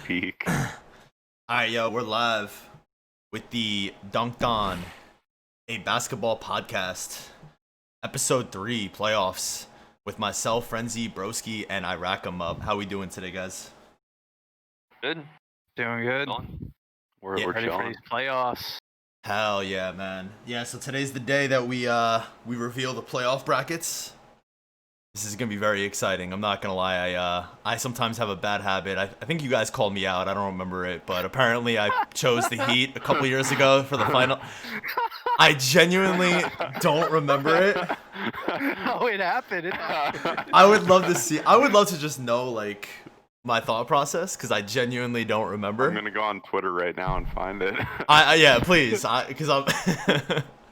Peak. All right, yo, we're live with the Dunked On, a basketball podcast, episode 3, playoffs, with myself, Frenzy, Broski, and IraqemUp. How we doing today, guys? Good. Doing good. We're Ready for chilling. these playoffs. Hell yeah, man. Yeah, so today's the day that we reveal the playoff brackets. This is gonna be very exciting. I'm not gonna lie. I sometimes have a bad habit. I think you guys called me out. I don't remember it, but apparently I chose the Heat a couple years ago for the final. I genuinely don't remember it. Oh, it happened. I would love to see. I would love to just know like my thought process because I genuinely don't remember. I'm gonna go on Twitter right now and find it. Yeah, please, because I'm.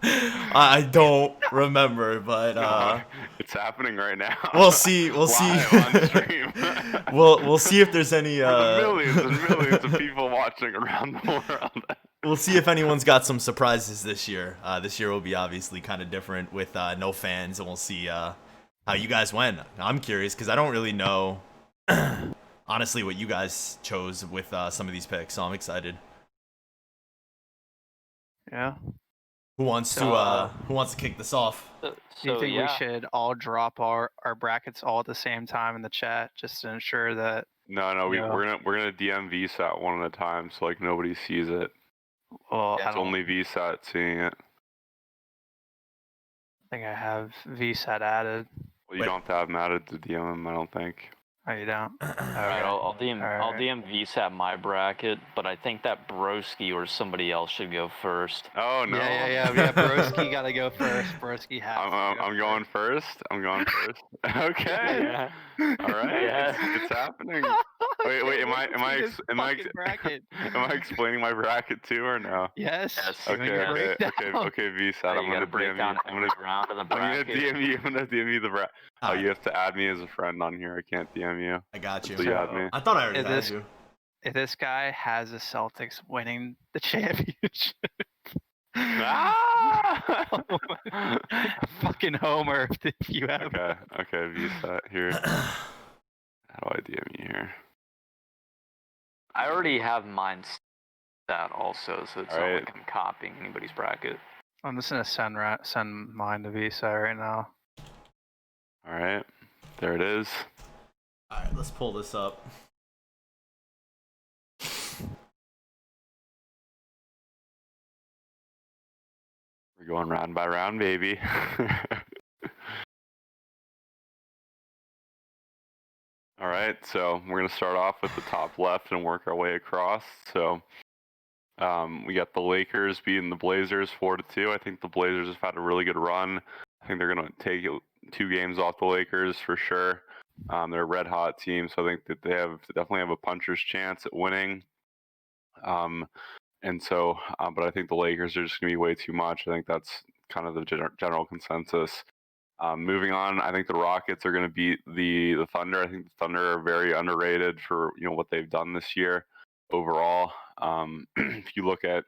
I don't remember, but it's happening right now. We'll see. We'll see. Live on stream. We'll see if there's any. Millions and millions of people watching around the world. We'll see if anyone's got some surprises this year. This year will be obviously kind of different with no fans, and we'll see how you guys went. I'm curious because I don't really know, honestly, what you guys chose with some of these picks, so I'm excited. Yeah. Who wants to kick this off? Do you think we should all drop our brackets all at the same time in the chat just to ensure that? No, we're gonna DM VSAT one at a time, so like nobody sees it. Well, It's only VSAT seeing it. I think I have VSAT added. Well, you don't have to have them added to DM them, I don't think. Oh, you don't? Alright, I'll DM VSAT my bracket, but I think that Broski or somebody else should go first. Oh no. Yeah. Broski gotta go first. Broski has. I'm going first. Okay. Yeah. All right. Yeah. It's happening. Wait. Am I explaining my bracket too or no? Yes. Okay. VSAT. I'm gonna break down every round of the bracket. I'm gonna DM you the bracket. Oh, you have to add me as a friend on here. I can't DM you. I got you. So you add me. I thought I already had you. If this guy has the Celtics winning the championship. Fucking Homer if you have. Okay, VSAT here. How do I DM you here? I already have mine set also, so it's not Alright. like I'm copying anybody's bracket. I'm just gonna send mine to Visa right now. All right, there it is. All right, let's pull this up. We're going round by round, baby. All right, so we're going to start off with the top left and work our way across. So we got the Lakers beating the Blazers 4-2. I think the Blazers have had a really good run. I think they're going to take 2 games off the Lakers for sure. They're a red hot team, so I think that they definitely have a puncher's chance at winning. And so, but I think the Lakers are just going to be way too much. I think that's kind of the general consensus. Moving on, I think the Rockets are going to beat the Thunder. I think the Thunder are very underrated for what they've done this year overall. If you look at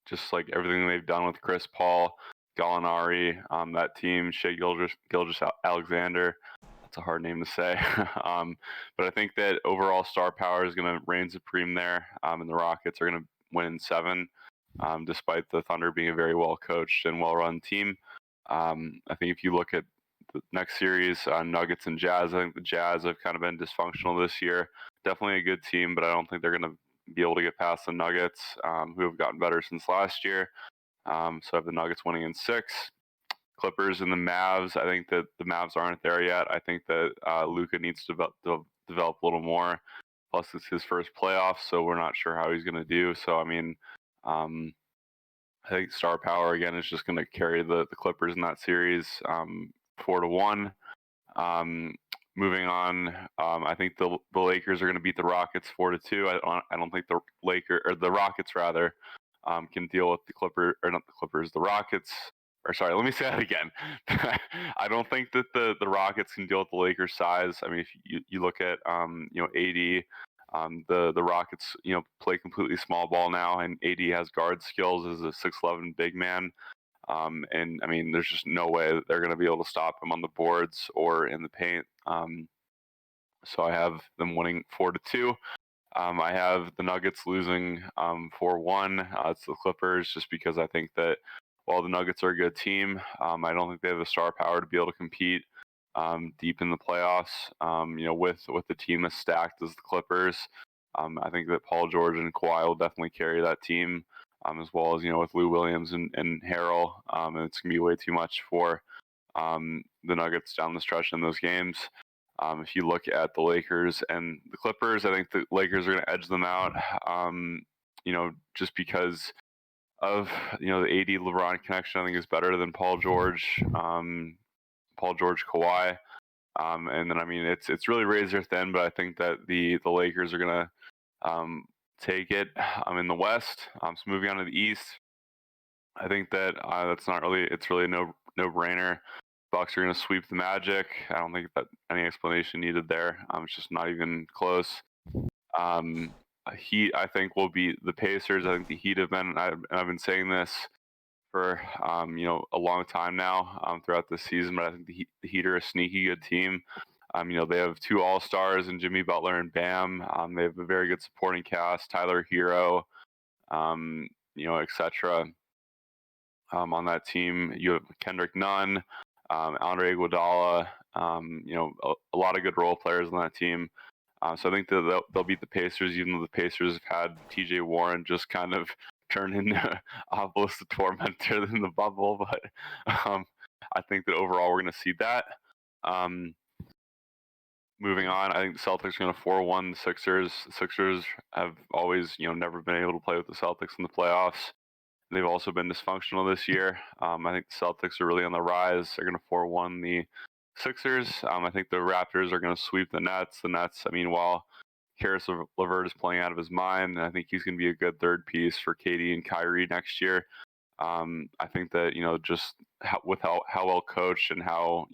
just like everything they've done with Chris Paul, Gallinari, that team, Shai Gilgeous-Alexander. That's a hard name to say. But I think that overall star power is going to reign supreme there, and the Rockets are going to win in 7, despite the Thunder being a very well-coached and well-run team. I think if you look at the next series, Nuggets and Jazz, I think the Jazz have kind of been dysfunctional this year. Definitely a good team, but I don't think they're going to be able to get past the Nuggets, who have gotten better since last year. So I have the Nuggets winning in 6. Clippers and the Mavs. I think that the Mavs aren't there yet. I think that Luka needs to develop a little more. Plus, it's his first playoff, so we're not sure how he's going to do. So, I mean, I think star power, again, is just going to carry the Clippers in that series 4-1. Moving on, I think the Lakers are going to beat the Rockets 4-2. I don't think the Rockets rather can deal with the Rockets. Or sorry, let me say that again. I don't think that the Rockets can deal with the Lakers' size. I mean, if you look at AD, the Rockets play completely small ball now, and AD has guard skills as a 6'11" big man. And I mean, there's just no way that they're going to be able to stop him on the boards or in the paint. So I have them winning 4-2. I have the Nuggets losing 4-1. It's the Clippers, just because I think that while the Nuggets are a good team, I don't think they have the star power to be able to compete deep in the playoffs. With the team as stacked as the Clippers, I think that Paul George and Kawhi will definitely carry that team, as well as with Lou Williams and Harrell. And it's gonna be way too much for the Nuggets down the stretch in those games. If you look at the Lakers and the Clippers, I think the Lakers are going to edge them out. Just because of the AD LeBron connection, I think is better than Paul George, Kawhi. And then it's really razor thin, but I think that the Lakers are going to take it. In the West. So moving on to the East, I think that it's really a no-brainer. Bucks are going to sweep the Magic. I don't think that any explanation needed there. It's just not even close. Heat, I think, will beat the Pacers. I think the Heat have been, and I've been saying this for a long time now throughout the season, but I think the Heat are a sneaky good team. They have 2 All-Stars in Jimmy Butler and Bam. They have a very good supporting cast, Tyler Hero, etc. On that team, you have Kendrick Nunn, Andre Iguodala, a lot of good role players on that team. So I think that they'll beat the Pacers, even though the Pacers have had T.J. Warren just kind of turn into Obelisk the Tormentor in the bubble. But I think that overall we're going to see that. Moving on, I think the Celtics are going to 4-1 the Sixers. The Sixers have always, never been able to play with the Celtics in the playoffs. They've also been dysfunctional this year. I think the Celtics are really on the rise. They're going to 4-1 the Sixers. I think the Raptors are going to sweep the Nets. The Nets, while Karis LeVert is playing out of his mind, I think he's going to be a good third piece for KD and Kyrie next year. I think that, just with how well coached and how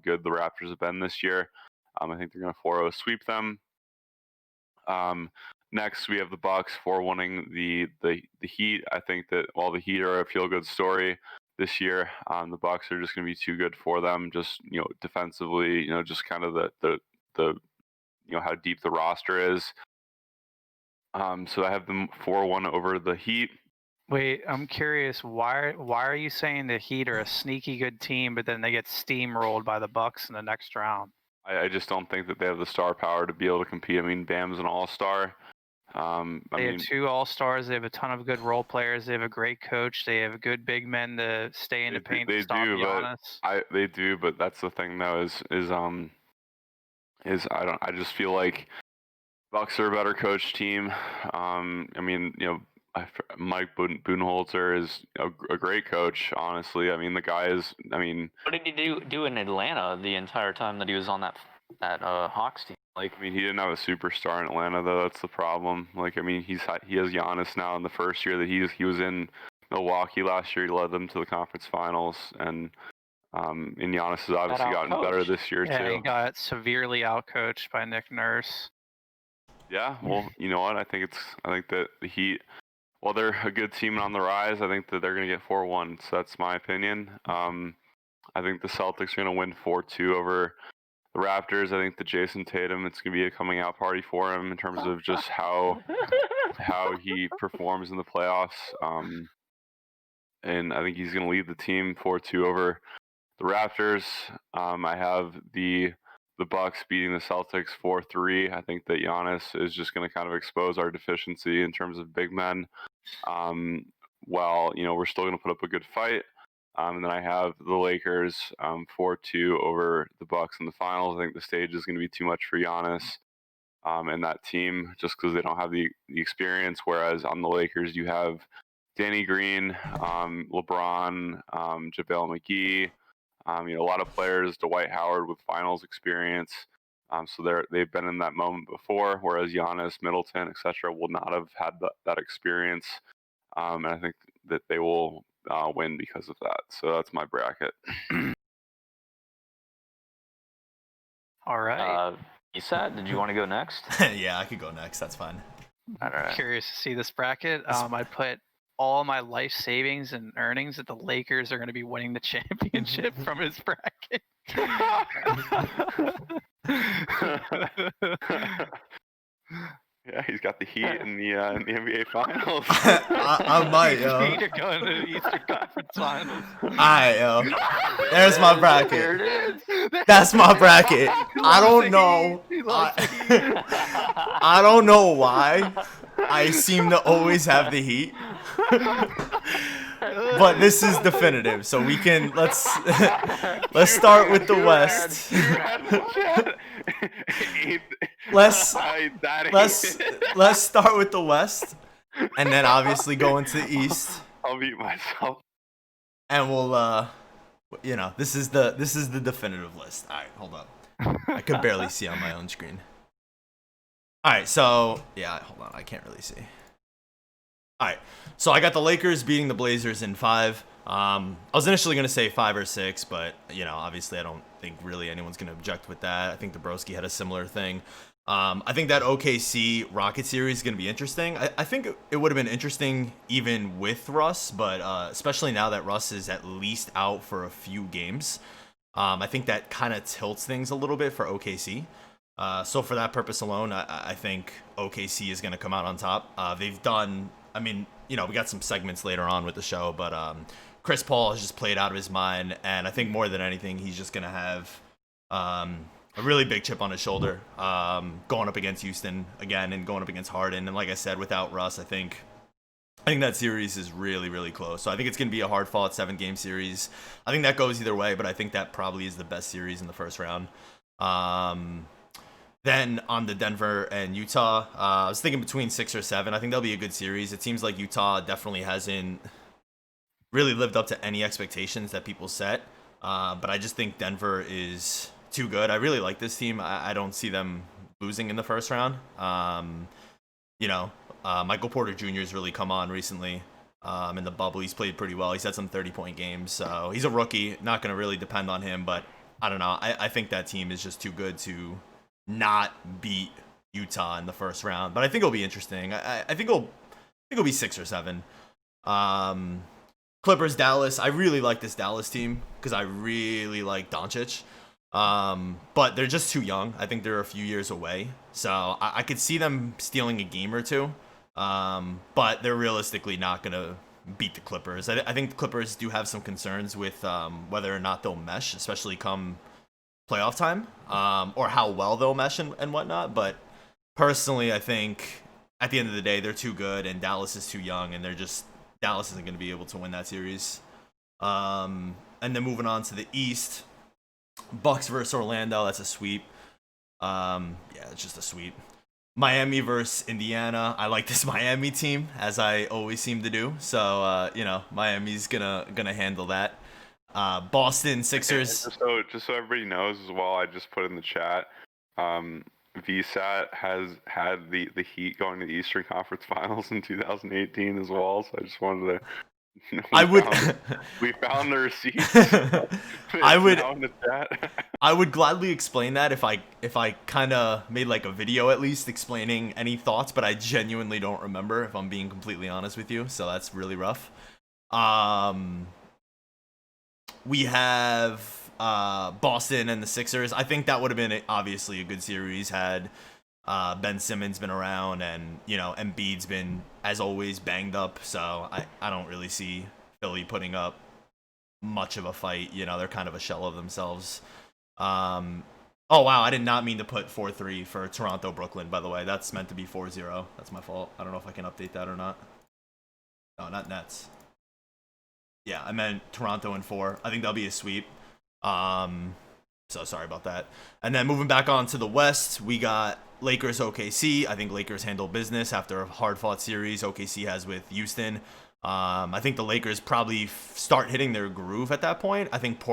good the Raptors have been this year, I think they're going to 4-0 sweep them. Next, we have the Bucks 4-1ing the Heat. I think that while the Heat are a feel-good story this year, the Bucks are just going to be too good for them. Just defensively, just kind of the how deep the roster is. So I have them 4-1 over the Heat. Wait, I'm curious. Why are you saying the Heat are a sneaky good team, but then they get steamrolled by the Bucks in the next round? I just don't think that they have the star power to be able to compete. Bam's an all-star. They have 2 All-Stars. They have a ton of good role players. They have a great coach. They have good big men to stay in the paint to stop Giannis. They do, but that's the thing though. I just feel like Bucks are a better coach team. Mike Budenholzer is a great coach. Honestly, the guy is. What did he do in Atlanta the entire time that he was on that Hawks team? He didn't have a superstar in Atlanta though. That's the problem. He has Giannis now. In the first year that he was in Milwaukee last year, he led them to the conference finals, and Giannis has obviously gotten better this year too. Yeah, he got severely outcoached by Nick Nurse. Yeah, well, you know what? I think that the Heat, while they're a good team and on the rise, I think that they're going to get 4-1. So that's my opinion. I think the Celtics are going to win 4-2 over the Raptors. I think that Jason Tatum, it's going to be a coming out party for him in terms of just how he performs in the playoffs. And I think he's going to lead the team 4-2 over the Raptors. I have the Bucks beating the Celtics 4-3. I think that Giannis is just going to kind of expose our deficiency in terms of big men. While we're still going to put up a good fight. And then I have the Lakers 4-2 over the Bucks in the finals. I think the stage is going to be too much for Giannis and that team, just because they don't have the experience. Whereas on the Lakers, you have Danny Green, LeBron, JaVale McGee, a lot of players, Dwight Howard with finals experience. So they've been in that moment before, whereas Giannis, Middleton, etc. will not have had that experience. And I think that they will win because of that. So that's my bracket. All right. Isad, did you want to go next? Yeah, I could go next. That's fine. I'm curious to see this bracket. I put all my life savings and earnings that the Lakers are going to be winning the championship from his bracket. Yeah, he's got the Heat in the NBA Finals. I might, yo. Heat are going to the Eastern Conference Finals. Alright, yo. There's my There bracket. it is. That's my bracket. I don't the know. Heat. He loves the Heat. I don't know why I seem to always have the Heat. But this is definitive, so we can let's start with the West. Let's start with the West, and then obviously go into the East. I'll beat myself. And we'll this is the definitive list. All right, hold up. I could barely see on my own screen. All right, so yeah, hold on, I can't really see. All right, so I got the Lakers beating the Blazers in 5. I was initially going to say 5 or 6, but, obviously I don't think really anyone's going to object with that. I think DerBroski had a similar thing. I think that OKC Rocket series is going to be interesting. I think it would have been interesting even with Russ, but especially now that Russ is at least out for a few games. I think that kind of tilts things a little bit for OKC. So for that purpose alone, I think OKC is going to come out on top. They've done... we got some segments later on with the show, but Chris Paul has just played out of his mind, and I think more than anything, he's just going to have a really big chip on his shoulder going up against Houston again and going up against Harden. And like I said, without Russ, I think that series is really, really close. So I think it's going to be a hard-fought 7-game series. I think that goes either way, but I think that probably is the best series in the first round. Then on the Denver and Utah, I was thinking between 6 or 7. I think that'll be a good series. It seems like Utah definitely hasn't really lived up to any expectations that people set. But I just think Denver is too good. I really like this team. I don't see them losing in the first round. Michael Porter Jr. has really come on recently. In the bubble, he's played pretty well. He's had some 30-point games. So he's a rookie. Not going to really depend on him. But I don't know. I think that team is just too good to not beat Utah in the first round, but I think it'll be interesting. I think it'll be 6 or 7. Clippers, Dallas. I really like this Dallas team because I really like Doncic, but they're just too young. I think they're a few years away, so I could see them stealing a game or two, but they're realistically not gonna beat the Clippers. I think the Clippers do have some concerns with whether or not they'll mesh, especially come playoff time, or how well they'll mesh and whatnot. But personally, I think at the end of the day, they're too good, and Dallas is too young, and Dallas isn't going to be able to win that series. And then moving on to the East, Bucks versus Orlando. That's a sweep. It's just a sweep. Miami versus Indiana. I like this Miami team, as I always seem to do. So Miami's gonna handle that. Boston Sixers. Just so everybody knows as well, I just put in the chat. VSAT has had the Heat going to the Eastern Conference Finals in 2018 as well. So I just wanted to. We found the receipts. I would gladly explain that if I kind of made like a video at least explaining any thoughts, but I genuinely don't remember, if I'm being completely honest with you. So that's really rough. We have Boston and the Sixers. I think that would have been obviously a good series had Ben Simmons been around, and Embiid's been, as always, banged up. So I don't really see Philly putting up much of a fight. They're kind of a shell of themselves. Oh wow, I did not mean to put 4-3 for Toronto Brooklyn, by the way. That's meant to be 4-0. That's my fault. I don't know if I can update that or not. No, not Nets. Yeah, I meant Toronto in 4. I think that'll be a sweep. So sorry about that. And then moving back on to the West, we got Lakers OKC. I think Lakers handle business after a hard-fought series OKC has with Houston. I think the Lakers probably start hitting their groove at that point. I think the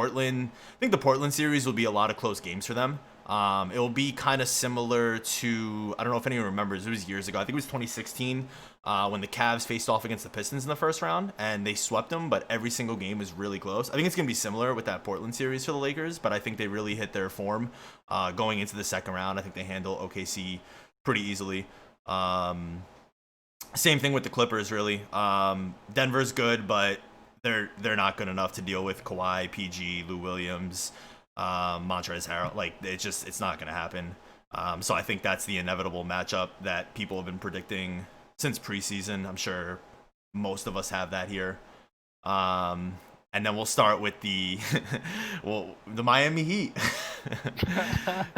Portland series will be a lot of close games for them. It will be kind of similar to, I don't know if anyone remembers, it was years ago. I think it was 2016 when the Cavs faced off against the Pistons in the first round, and they swept them, but every single game was really close. I think it's going to be similar with that Portland series for the Lakers, but I think they really hit their form going into the second round. I think they handle OKC pretty easily. Same thing with the Clippers, really. Denver's good, but they're not good enough to deal with Kawhi, PG, Lou Williams, Montrezl Harrell. Like, it's not going to happen. So I think that's the inevitable matchup that people have been predicting since preseason. I'm sure most of us have that here. And then we'll start with the the Miami Heat.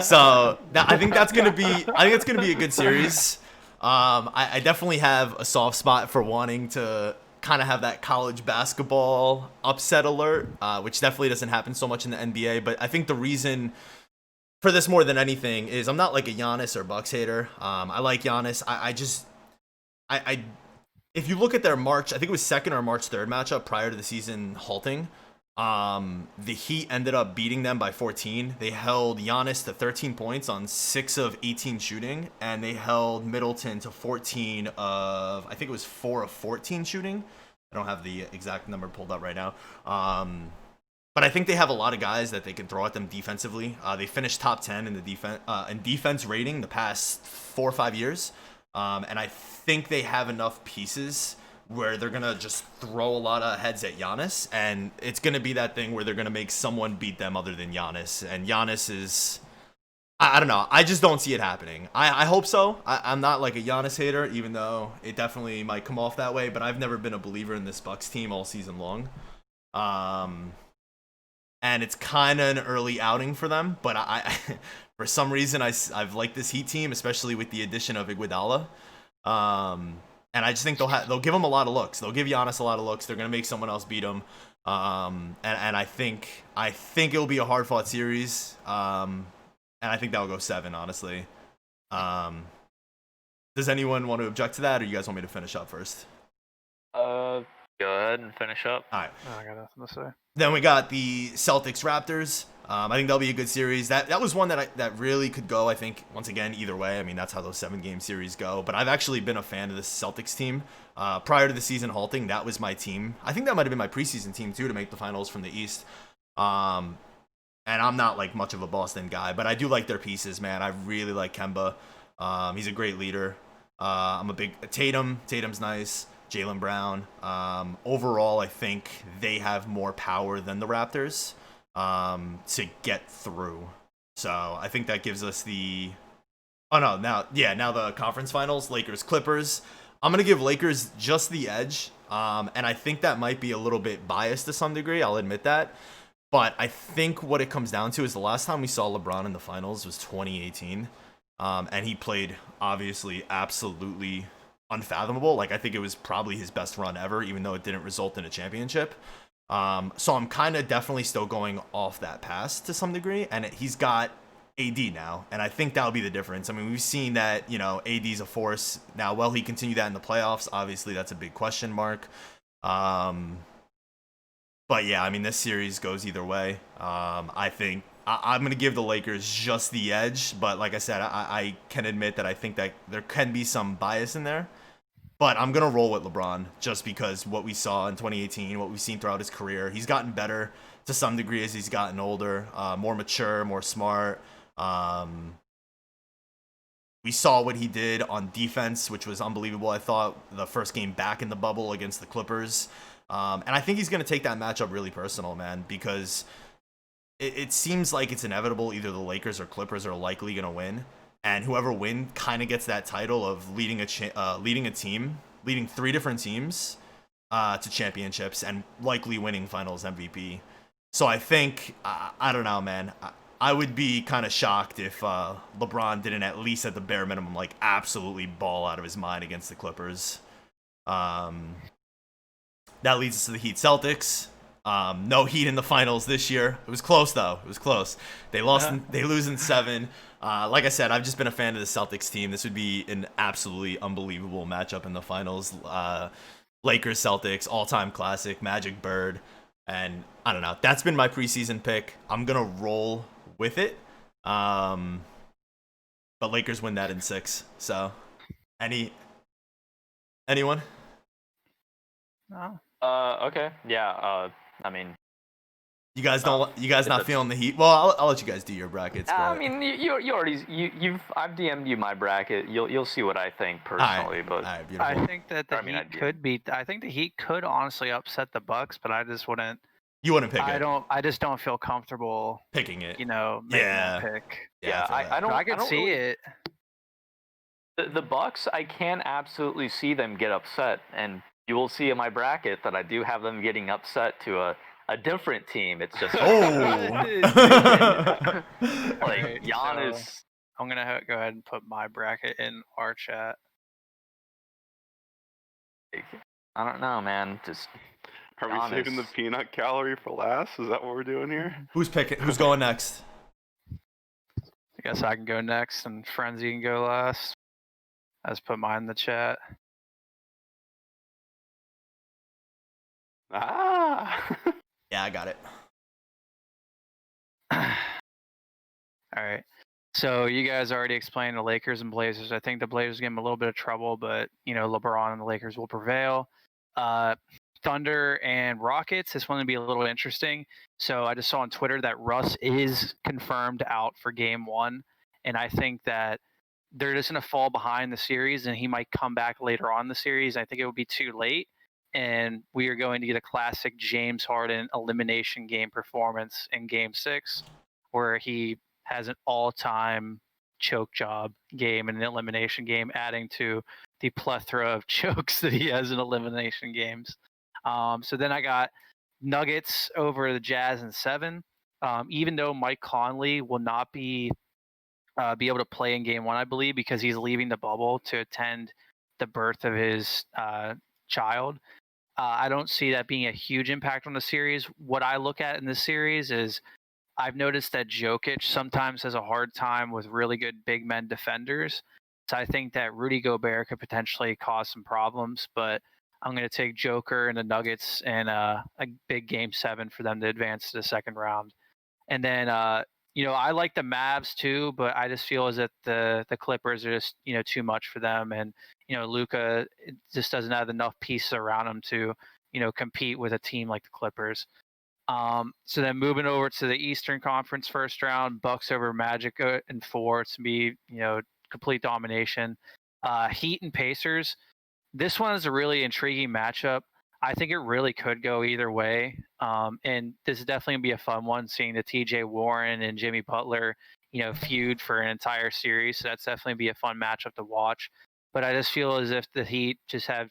So I think it's gonna be a good series. I definitely have a soft spot for wanting to kind of have that college basketball upset alert, which definitely doesn't happen so much in the NBA. But I think the reason for this more than anything is I'm not like a Giannis or Bucks hater. I like Giannis. I if you look at their March, I think it was second or March 3rd matchup prior to the season halting, the Heat ended up beating them by 14. They held Giannis to 13 points on 6 of 18 shooting, and they held Middleton to 14 of, I think it was 4 of 14 shooting. I don't have the exact number pulled up right now. But I think they have a lot of guys that they can throw at them defensively. They finished top 10 in the defense rating the past 4 or 5 years. And I think they have enough pieces where they're going to just throw a lot of heads at Giannis. And it's going to be that thing where they're going to make someone beat them other than Giannis. And Giannis is, I don't know. I just don't see it happening. I hope so. I'm not like a Giannis hater, even though it definitely might come off that way. But I've never been a believer in this Bucks team all season long. And it's kind of an early outing for them. But I for some reason, I've liked this Heat team, especially with the addition of Iguodala. And I just think they'll give him a lot of looks. They'll give Giannis a lot of looks. They're gonna make someone else beat him. And I think it'll be a hard fought series. And I think that'll go 7, honestly. Does anyone want to object to that, or you guys want me to finish up first? Go ahead and finish up. All right. I got nothing to say. Then we got the Celtics Raptors. I think that'll be a good series. That was one that really could go, I think, once again, either way. I mean, that's how those 7-game series go. But I've actually been a fan of the Celtics team. Prior to the season halting, that was my team. I think that might have been my preseason team, too, to make the finals from the East. And I'm not, like, much of a Boston guy, but I do like their pieces, man. I really like Kemba. He's a great leader. I'm a big Tatum's nice. Jaylen Brown. Overall, I think they have more power than the Raptors to get through. So I think that gives us the... Oh, no, now the conference finals, Lakers-Clippers. I'm going to give Lakers just the edge, and I think that might be a little bit biased to some degree. I'll admit that. But I think what it comes down to is the last time we saw LeBron in the finals was 2018, and he played, obviously, absolutely unfathomable. Like, I think it was probably his best run ever, even though it didn't result in a championship. So I'm kind of definitely still going off that pass to some degree, and he's got AD now, and I think that'll be the difference. I mean, we've seen that, AD's a force. Now, will he continue that in the playoffs? Obviously, that's a big question mark. But yeah, I mean, this series goes either way. I think I'm going to give the Lakers just the edge, but like I said, I can admit that I think that there can be some bias in there. But I'm going to roll with LeBron just because what we saw in 2018, what we've seen throughout his career, he's gotten better to some degree as he's gotten older, more mature, more smart. We saw what he did on defense, which was unbelievable. I thought the first game back in the bubble against the Clippers. And I think he's going to take that matchup really personal, man, because it seems like it's inevitable either the Lakers or Clippers are likely going to win. And whoever wins kind of gets that title of leading 3 different teams to championships and likely winning Finals MVP. So I think, I don't know, man. I would be kind of shocked if LeBron didn't at least at the bare minimum like absolutely ball out of his mind against the Clippers. That leads us to the Heat Celtics. No Heat in the finals this year. It was close though. It was close. They lost. They lose in 7. Like I said, I've just been a fan of the Celtics team. This would be an absolutely unbelievable matchup in the finals. Lakers Celtics, all-time classic. Magic Bird, and I don't know. That's been my preseason pick. I'm gonna roll with it. But Lakers win that in 6. So, anyone? No. Okay. Yeah. I mean, you guys not feeling the Heat? Well, I'll let you guys do your brackets. I mean, you already I've DM'd you my bracket. You'll see what I think personally, but I think that the Heat could beat. I think the Heat could honestly upset the Bucks, but I just wouldn't You wouldn't pick it. I just don't feel comfortable picking it. making that pick. Yeah, I don't. I can see really, it. The Bucks, I can absolutely see them get upset, and you will see in my bracket that I do have them getting upset to a different team. It's just Alright, Giannis. so I'm gonna go ahead and put my bracket in our chat. I don't know, man. Just Are we saving the peanut gallery for last? Is that what we're doing here? Who's picking? Who's going next? I guess I can go next, and Frenzy can go last. I just put mine in the chat. Ah. Yeah, I got it. All right. So you guys already explained the Lakers and Blazers. I think the Blazers give them a little bit of trouble, but LeBron and the Lakers will prevail. Thunder and Rockets. This one will be a little interesting. So I just saw on Twitter that Russ is confirmed out for Game 1, and I think that they're just going to fall behind the series, and he might come back later on in the series. I think it would be too late, and we are going to get a classic James Harden elimination game performance in Game 6, where he has an all-time choke job game and an elimination game, adding to the plethora of chokes that he has in elimination games. So then I got Nuggets over the Jazz in 7. Even though Mike Conley will not be able to play in Game 1, I believe, because he's leaving the bubble to attend the birth of his child. I don't see that being a huge impact on the series. What I look at in this series is I've noticed that Jokic sometimes has a hard time with really good big men defenders. So I think that Rudy Gobert could potentially cause some problems, but I'm going to take Joker and the Nuggets and a big Game 7 for them to advance to the second round. And then, I like the Mavs too, but I just feel as if the Clippers are just, too much for them. And, Luka just doesn't have enough pieces around him to, compete with a team like the Clippers. So then moving over to the Eastern Conference first round, Bucks over Magic in 4. It's going to be, complete domination. Heat and Pacers. This one is a really intriguing matchup. I think it really could go either way. And this is definitely going to be a fun one, seeing the TJ Warren and Jimmy Butler, feud for an entire series. So that's definitely be a fun matchup to watch. But I just feel as if the Heat just have,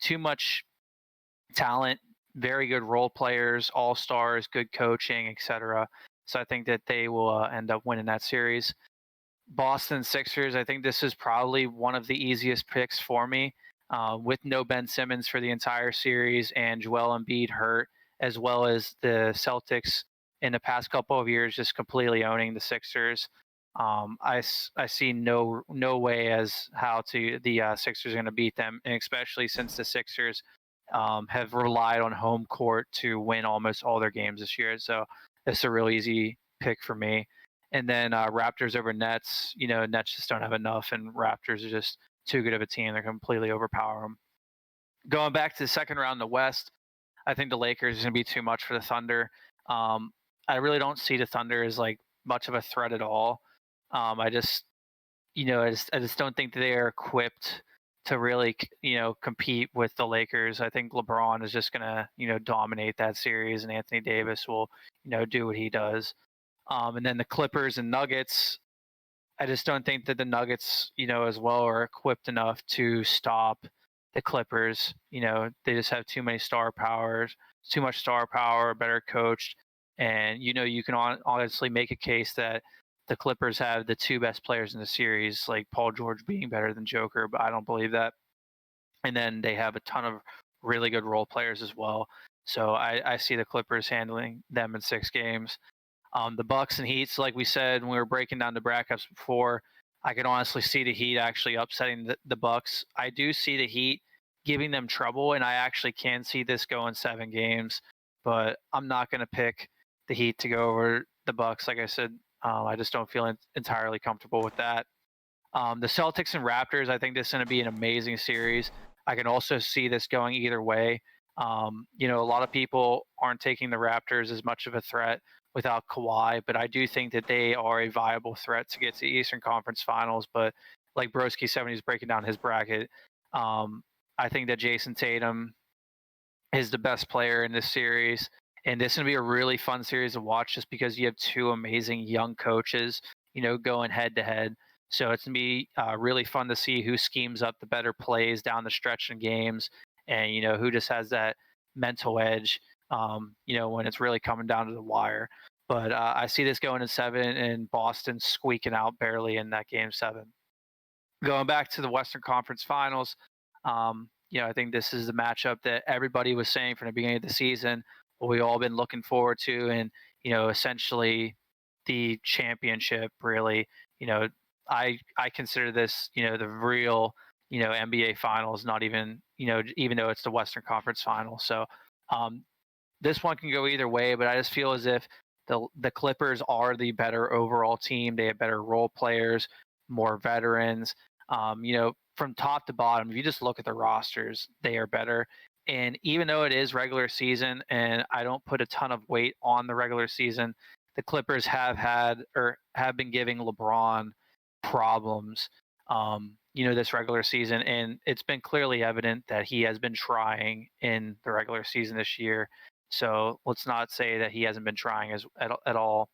too much talent, very good role players, all-stars, good coaching, etc. So I think that they will end up winning that series. Boston Sixers, I think this is probably one of the easiest picks for me. With no Ben Simmons for the entire series and Joel Embiid hurt, as well as the Celtics in the past couple of years just completely owning the Sixers. I see no way as how the Sixers are going to beat them, and especially since the Sixers have relied on home court to win almost all their games this year. So it's a real easy pick for me. And then Raptors over Nets. Nets just don't have enough, and Raptors are just too good of a team. They're completely overpower them. Going back to the second round in the West, I think the Lakers is going to be too much for the Thunder. I really don't see the Thunder as like much of a threat at all. I just don't think that they are equipped to really, compete with the Lakers. I think LeBron is just going to, dominate that series, and Anthony Davis will, do what he does. And then the Clippers and Nuggets, I just don't think that the Nuggets, as well are equipped enough to stop the Clippers. They just have too much star power, better coached. And, you can honestly make a case that the Clippers have the 2 best players in the series, like Paul George being better than Joker, but I don't believe that. And then they have a ton of really good role players as well. So I see the Clippers handling them in 6 games. The Bucks and Heat, like we said when we were breaking down the brackets before, I can honestly see the Heat actually upsetting the Bucks. I do see the Heat giving them trouble, and I actually can see this going 7 games. But I'm not going to pick the Heat to go over the Bucks. Like I said, I just don't feel entirely comfortable with that. The Celtics and Raptors, I think this is going to be an amazing series. I can also see this going either way. A lot of people aren't taking the Raptors as much of a threat without Kawhi, but I do think that they are a viable threat to get to the Eastern Conference Finals. But like Broski 70 is breaking down his bracket, I think that Jason Tatum is the best player in this series, And this is going to be a really fun series to watch just because you have two amazing young coaches, going head to head. So it's going to be really fun to see who schemes up the better plays down the stretch in games and, who just has that mental edge, when it's really coming down to the wire. But I see this going in 7 and Boston squeaking out barely in that game 7. Going back to the Western Conference Finals, I think this is the matchup that everybody was saying from the beginning of the season, what we all been looking forward to, and essentially the championship. Really, I consider this the real NBA Finals. Not even even though it's the Western Conference Finals. So this one can go either way, but I just feel as if the Clippers are the better overall team. They have better role players, more veterans. From top to bottom, if you just look at the rosters, they are better. And even though it is regular season, and I don't put a ton of weight on the regular season, the Clippers have had or have been giving LeBron problems. This regular season, and it's been clearly evident that he has been trying in the regular season this year. So let's not say that he hasn't been trying at all.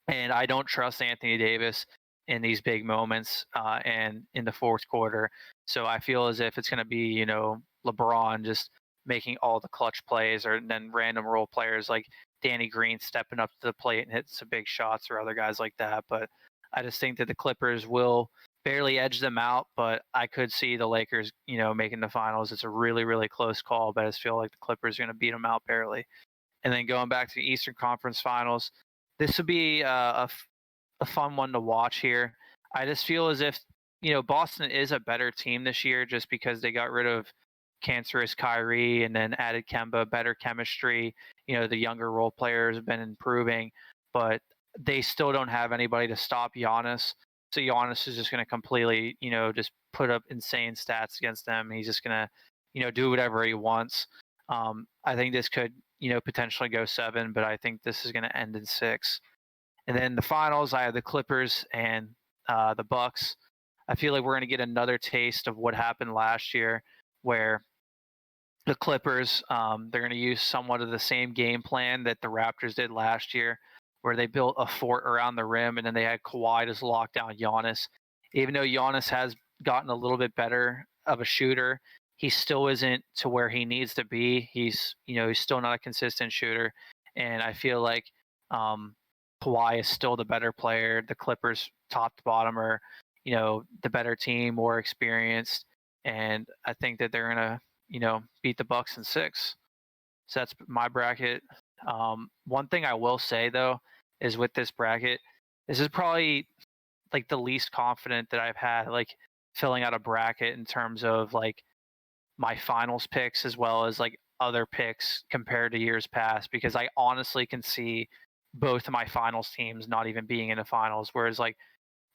And I don't trust Anthony Davis in these big moments and in the fourth quarter. So I feel as if it's going to be, LeBron just making all the clutch plays, or then random role players like Danny Green stepping up to the plate and hit some big shots, or other guys like that. But I just think that the Clippers will barely edge them out, but I could see the Lakers, making the finals. It's a really, really close call, but I just feel like the Clippers are going to beat them out barely. And then going back to the Eastern Conference Finals, this would be a fun one to watch here. I just feel as if, Boston is a better team this year just because they got rid of cancerous Kyrie and then added Kemba, better chemistry. The younger role players have been improving, but they still don't have anybody to stop Giannis. So Giannis is just going to completely, just put up insane stats against them. He's just going to, do whatever he wants. I think this could, potentially go 7, but I think this is going to end in 6. And then the finals, I have the Clippers and the Bucks. I feel like we're going to get another taste of what happened last year, where the Clippers, they're going to use somewhat of the same game plan that the Raptors did last year, where they built a fort around the rim and then they had Kawhi just lock down Giannis. Even though Giannis has gotten a little bit better of a shooter, he still isn't to where he needs to be. He's still not a consistent shooter, and I feel like Kawhi is still the better player. The Clippers, top to bottom, are the better team, more experienced, and I think that they're gonna beat the Bucks in 6. So that's my bracket. One thing I will say though is with this bracket, this is probably like the least confident that I've had like filling out a bracket in terms of like my finals picks as well as like other picks compared to years past, because I honestly can see both of my finals teams not even being in the finals. Whereas like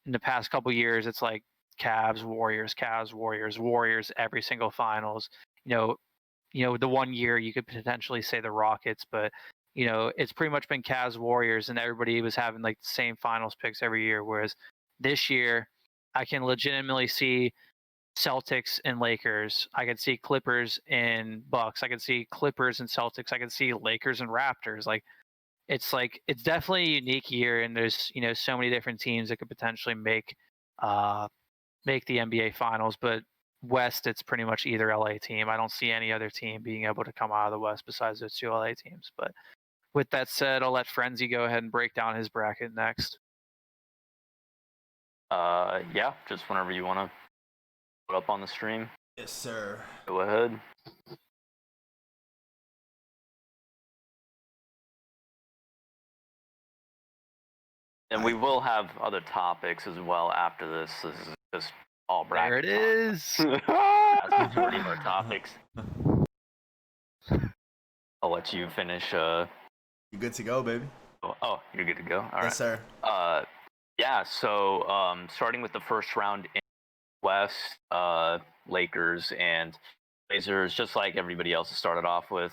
in the past couple years, it's like Cavs, Warriors, Warriors every single finals. The one year you could potentially say the Rockets, but it's pretty much been Cavs, Warriors, and everybody was having like the same finals picks every year. Whereas this year, I can legitimately see Celtics and Lakers. I could see Clippers and Bucks. I could see Clippers and Celtics. I could see Lakers and Raptors. It's definitely a unique year, and there's so many different teams that could potentially make the NBA Finals. But West, it's pretty much either LA team. I don't see any other team being able to come out of the West besides those two LA teams. But with that said, I'll let Frenzy go ahead and break down his bracket next. Yeah, just whenever you want to put up on the stream. Yes, sir. Go ahead. And we will have other topics as well after this. This is just all bracket. There it is. That's the majority of our topics. I'll let you finish. You good to go, baby? Oh, you're good to go. All right. Yes, sir. Yeah. So, starting with the first round in West, Lakers and Blazers, just like everybody else has started off with.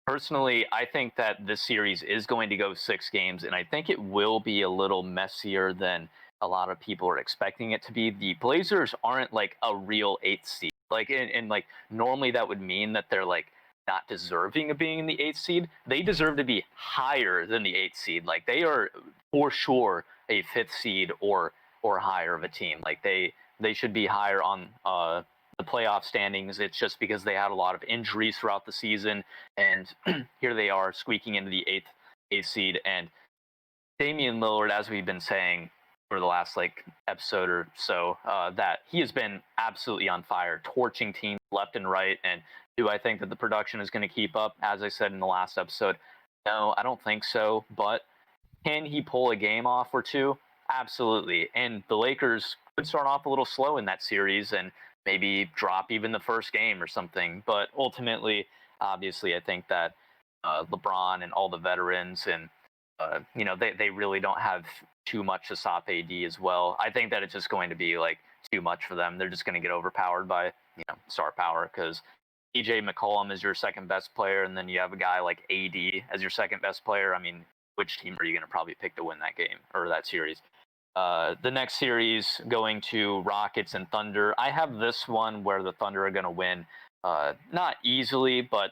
Personally, I think that this series is going to go 6 games, and I think it will be a little messier than a lot of people are expecting it to be. The Blazers aren't like a real 8th seed. Like, and like normally that would mean that they're like not deserving of being in the 8th seed. They deserve to be higher than the 8th seed. Like, they are for sure a 5th seed or higher of a team. Like, they should be higher on the playoff standings. It's just because they had a lot of injuries throughout the season, and here they are squeaking into the 8th seed. And Damian Lillard, as we've been saying for the last episode or so, that he has been absolutely on fire, torching teams left and right. And do I think that the production is going to keep up? As I said in the last episode, no, I don't think so. But can he pull a game off or two? Absolutely. And the Lakers could start off a little slow in that series and maybe drop even the first game or something. But ultimately, obviously, I think that LeBron and all the veterans and they really don't have too much to stop AD as well. I think that it's just going to be too much for them. They're just going to get overpowered by star power, because EJ McCollum is your second best player, and then you have a guy like AD as your second best player. I mean, which team are you going to probably pick to win that game or that series? The next series going to Rockets and Thunder. I have this one where the Thunder are going to win, not easily, but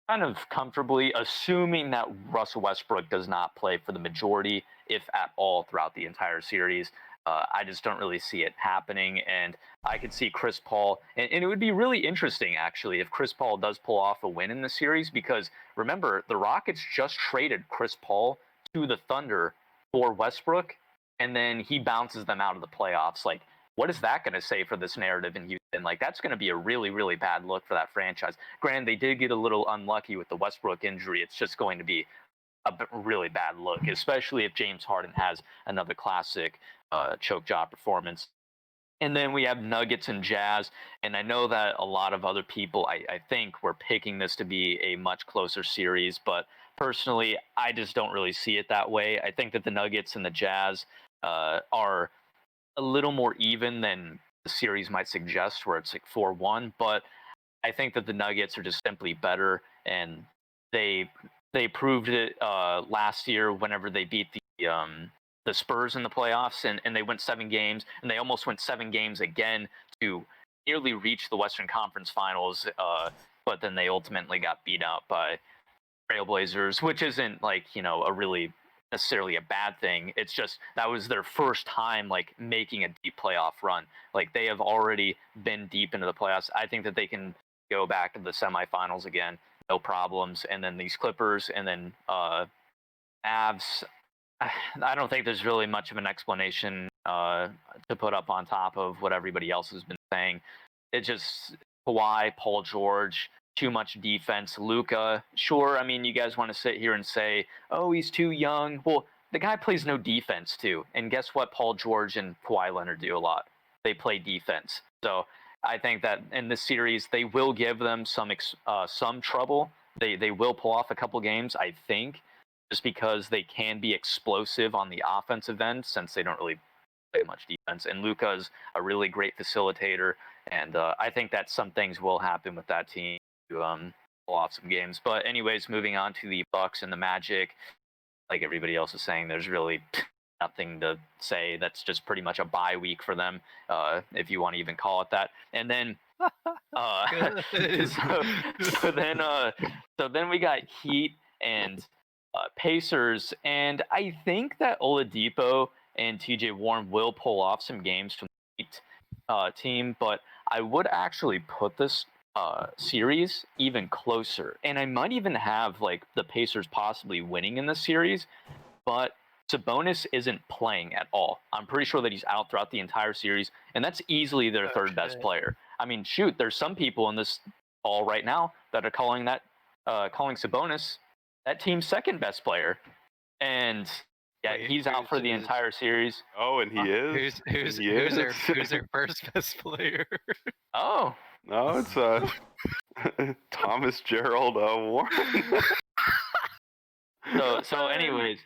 kind of comfortably, assuming that Russell Westbrook does not play for the majority, if at all, throughout the entire series. I just don't really see it happening, and I could see Chris Paul, and it would be really interesting, actually, if Chris Paul does pull off a win in the series, because remember, the Rockets just traded Chris Paul to the Thunder for Westbrook, and then he bounces them out of the playoffs. Like, what is that going to say for this narrative in Houston? Like, that's going to be a really, really bad look for that franchise. Granted, they did get a little unlucky with the Westbrook injury. It's just going to be a really bad look, especially if James Harden has another classic choke job performance. And then we have Nuggets and Jazz. And I know that a lot of other people, I think, were picking this to be a much closer series. But personally, I just don't really see it that way. I think that the Nuggets and the Jazz are a little more even than the series might suggest, where it's 4-1. But I think that the Nuggets are just simply better, and they proved it last year whenever they beat the Spurs in the playoffs, and they went 7 games, and they almost went 7 games again to nearly reach the Western Conference Finals, but then they ultimately got beat out by Trailblazers, which isn't a really necessarily a bad thing. It's just that was their first time making a deep playoff run. Like, they have already been deep into the playoffs. I think that they can go back to the semifinals again, no problems. And then these Clippers and then Avs, I don't think there's really much of an explanation to put up on top of what everybody else has been saying. It just Kawhi, Paul George, too much defense. Luka, sure. I mean, you guys want to sit here and say, oh, he's too young. Well, the guy plays no defense too. And guess what? Paul George and Kawhi Leonard do a lot. They play defense. So I think that in this series, they will give them some trouble. They will pull off a couple games, I think, just because they can be explosive on the offensive end, since they don't really play much defense. And Luka's a really great facilitator. And I think that some things will happen with that team to pull off some games. But anyways, moving on to the Bucks and the Magic. Like everybody else is saying, there's really nothing to say. That's just pretty much a bye week for them, if you want to even call it that. And then so then we got Heat and Pacers, and I think that Oladipo and TJ Warren will pull off some games from the Heat team, but I would actually put this series even closer, and I might even have the Pacers possibly winning in this series, but Sabonis isn't playing at all. I'm pretty sure that he's out throughout the entire series, and that's easily their third best player. I mean, shoot, there's some people in this ball right now that are calling Sabonis that team's second best player, and yeah, he's out for the entire series. Oh, and he is. Who's their first best player? Oh, no, it's Thomas Gerald Warren. So anyways,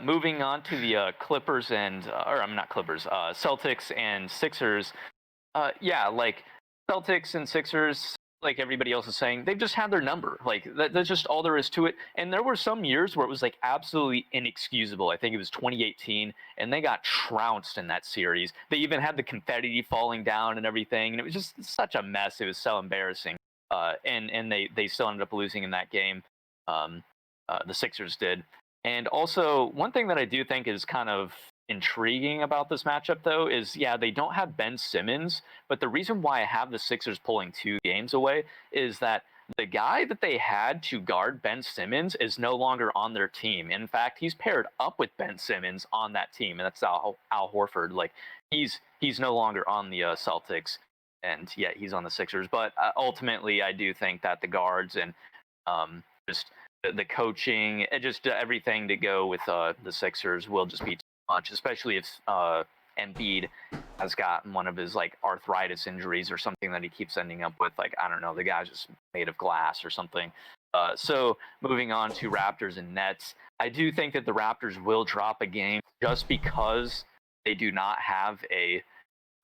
moving on to the Clippers and or I'm not Clippers, Celtics and Sixers. Yeah, Celtics and Sixers, like everybody else is saying, they've just had their number. That's just all there is to it. And there were some years where it was absolutely inexcusable. I think it was 2018, and they got trounced in that series. They even had the confetti falling down and everything, and it was just such a mess. It was so embarrassing. and they still ended up losing in that game. The Sixers did. And also, one thing that I do think is kind of intriguing about this matchup, though, is yeah, they don't have Ben Simmons, but the reason why I have the Sixers pulling 2 games away is that the guy that they had to guard Ben Simmons is no longer on their team. In fact, he's paired up with Ben Simmons on that team, and that's Al Horford. Like he's no longer on the Celtics, and yeah, he's on the Sixers. But ultimately, I do think that the guards and just the coaching and just everything to go with the Sixers will just be too much, especially if Embiid has gotten one of his like arthritis injuries or something that he keeps ending up with. Like, I don't know, the guy's just made of glass or something. So moving on to Raptors and Nets, I do think that the Raptors will drop a game just because they do not have I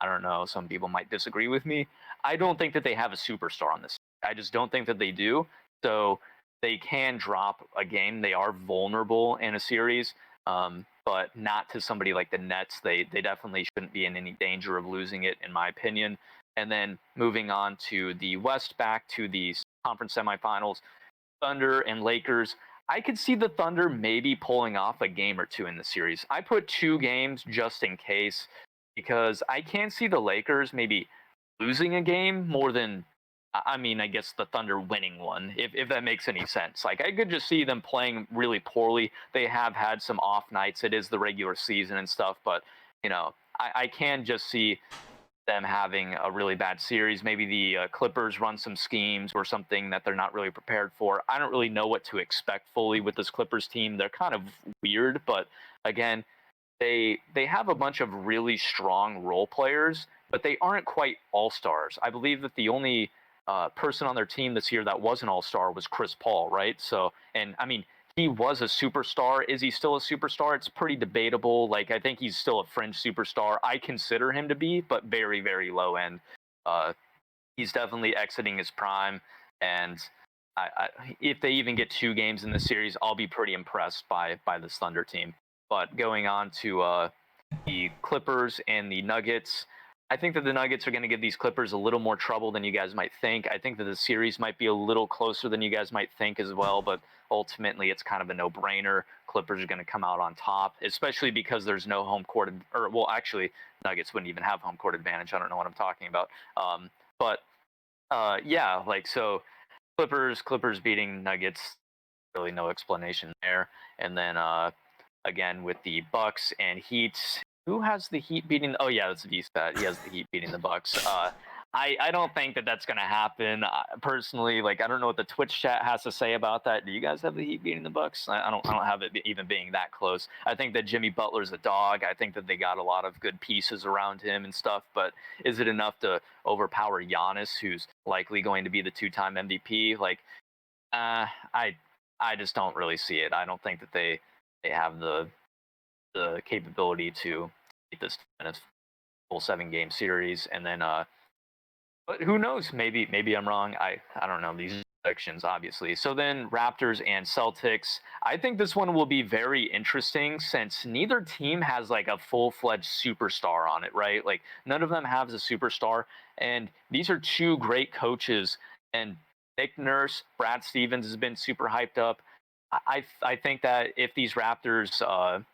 don't know, some people might disagree with me. I don't think that they have a superstar on this. I just don't think that they do. So they can drop a game. They are vulnerable in a series, but not to somebody like the Nets. They definitely shouldn't be in any danger of losing it, in my opinion. And then moving on to the West, back to the conference semifinals, Thunder and Lakers. I could see the Thunder maybe pulling off a game or 2 in the series. I put 2 games just in case because I can't see the Lakers maybe losing a game more than, I mean, I guess the Thunder winning one, if that makes any sense. Like, I could just see them playing really poorly. They have had some off nights. It is the regular season and stuff, but, you know, I can just see them having a really bad series. Maybe the Clippers run some schemes or something that they're not really prepared for. I don't really know what to expect fully with this Clippers team. They're kind of weird, but again, they have a bunch of really strong role players, but they aren't quite all-stars. I believe that the only person on their team this year that was an all-star was Chris Paul, right? So, and I mean, he was a superstar. Is he still a superstar? It's pretty debatable. Like, I think he's still a fringe superstar. I consider him to be, but very, very low end. He's definitely exiting his prime, and if they even get 2 games in the series, I'll be pretty impressed by this Thunder team. But going on to the Clippers and the Nuggets, I think that the Nuggets are going to give these Clippers a little more trouble than you guys might think. I think that the series might be a little closer than you guys might think as well, but ultimately it's kind of a no-brainer. Clippers are going to come out on top, especially because there's no home court, or well, actually, Nuggets wouldn't even have home court advantage. I don't know what I'm talking about. But yeah, like, so Clippers beating Nuggets, really no explanation there. And then again with the Bucks and Heat. Who has the Heat beating? Oh yeah, that's VStat. He has the Heat beating the Bucks. I don't think that that's going to happen. Personally, like, I don't know what the Twitch chat has to say about that. Do you guys have the Heat beating the Bucks? I don't have it even being that close. I think that Jimmy Butler's a dog. I think that they got a lot of good pieces around him and stuff. But is it enough to overpower Giannis, who's likely going to be the 2-time MVP? Like, I just don't really see it. I don't think that they have the capability to beat this in a full 7-game series. And then but who knows, maybe I'm wrong. I don't know these predictions, obviously. So then Raptors and Celtics, I think this one will be very interesting since neither team has like a full-fledged superstar on it, right? Like, none of them has a superstar, and these are 2 great coaches. And Nick Nurse, Brad Stevens has been super hyped up. I think that if these Raptors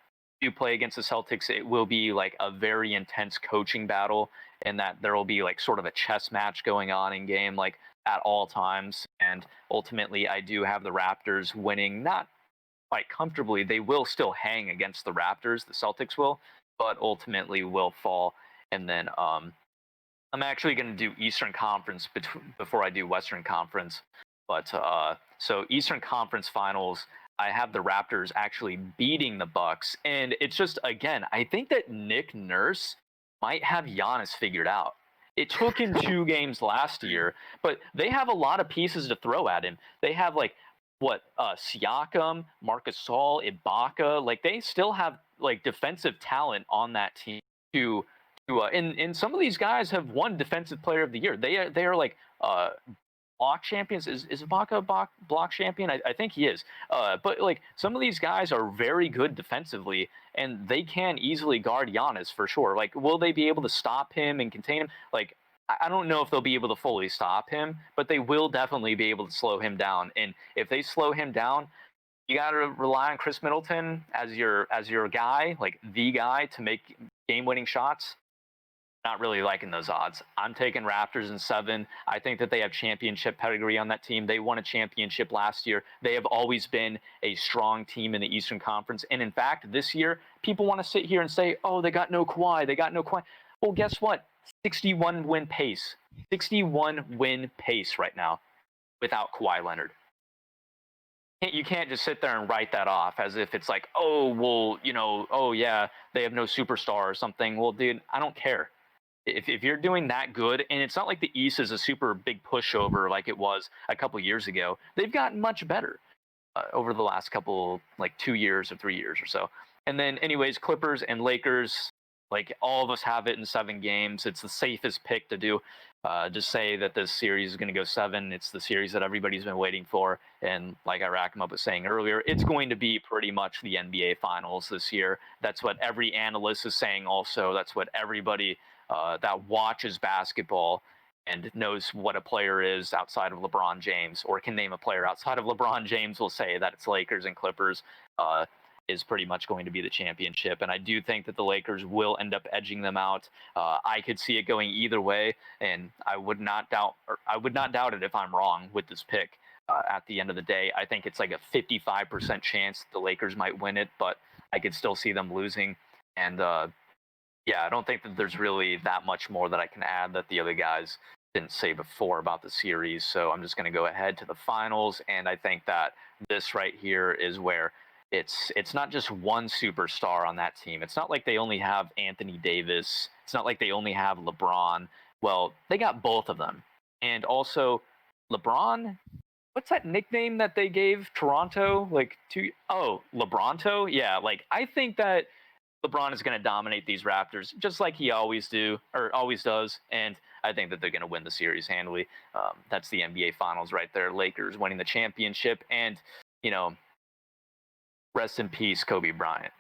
do play against the Celtics, it will be like a very intense coaching battle, and that there will be like sort of a chess match going on in game, like at all times. And ultimately, I do have the Raptors winning, not quite comfortably. They will still hang against the Raptors, the Celtics will, but ultimately will fall. And then I'm actually going to do Eastern Conference before I do Western Conference. But so Eastern Conference Finals, I have the Raptors actually beating the Bucks, and it's just, again, I think that Nick Nurse might have Giannis figured out. It took him 2 games last year, but they have a lot of pieces to throw at him. They have like Siakam, Marcus Gasol, Ibaka. Like, they still have like defensive talent on that team to and some of these guys have won Defensive Player of the Year. They are like block champions. Is Ibaka a block champion? I think he is. But like, some of these guys are very good defensively, and they can easily guard Giannis for sure. Like, will they be able to stop him and contain him? Like, I don't know if they'll be able to fully stop him, but they will definitely be able to slow him down. And if they slow him down, you got to rely on Chris Middleton as your guy, like the guy to make game-winning shots. Not really liking those odds. I'm taking Raptors in 7. I think that they have championship pedigree on that team. They won a championship last year. They have always been a strong team in the Eastern Conference. And in fact, this year, people want to sit here and say, oh, they got no Kawhi. They got no Kawhi. Well, guess what? 61 win pace. 61 win pace right now without Kawhi Leonard. You can't just sit there and write that off as if it's like, oh, well, oh, yeah, they have no superstar or something. Well, dude, I don't care. If you're doing that good, and it's not like the East is a super big pushover like it was a couple years ago. They've gotten much better over the last couple, like 2 years or 3 years or so. And then, anyways, Clippers and Lakers, like all of us have it in 7 games. It's the safest pick to do. Just say that this series is going to go 7. It's the series that everybody's been waiting for. And like IraqemUp was saying earlier, it's going to be pretty much the NBA Finals this year. That's what every analyst is saying also. That's what everybody that watches basketball and knows what a player is outside of LeBron James, or can name a player outside of LeBron James, will say that it's Lakers and Clippers is pretty much going to be the championship. And I do think that the Lakers will end up edging them out. I could see it going either way, and I would not doubt it if I'm wrong with this pick. At the end of the day, I think it's like a 55% chance the Lakers might win it, but I could still see them losing. And yeah, I don't think that there's really that much more that I can add that the other guys didn't say before about the series. So I'm just going to go ahead to the finals. And I think that this right here is where it's not just one superstar on that team. It's not like they only have Anthony Davis. It's not like they only have LeBron. Well, they got both of them. And also LeBron, what's that nickname that they gave Toronto? LeBronto? Yeah, like I think that LeBron is going to dominate these Raptors just like he always does, and I think that they're going to win the series handily. That's the NBA Finals right there. Lakers winning the championship, and rest in peace, Kobe Bryant.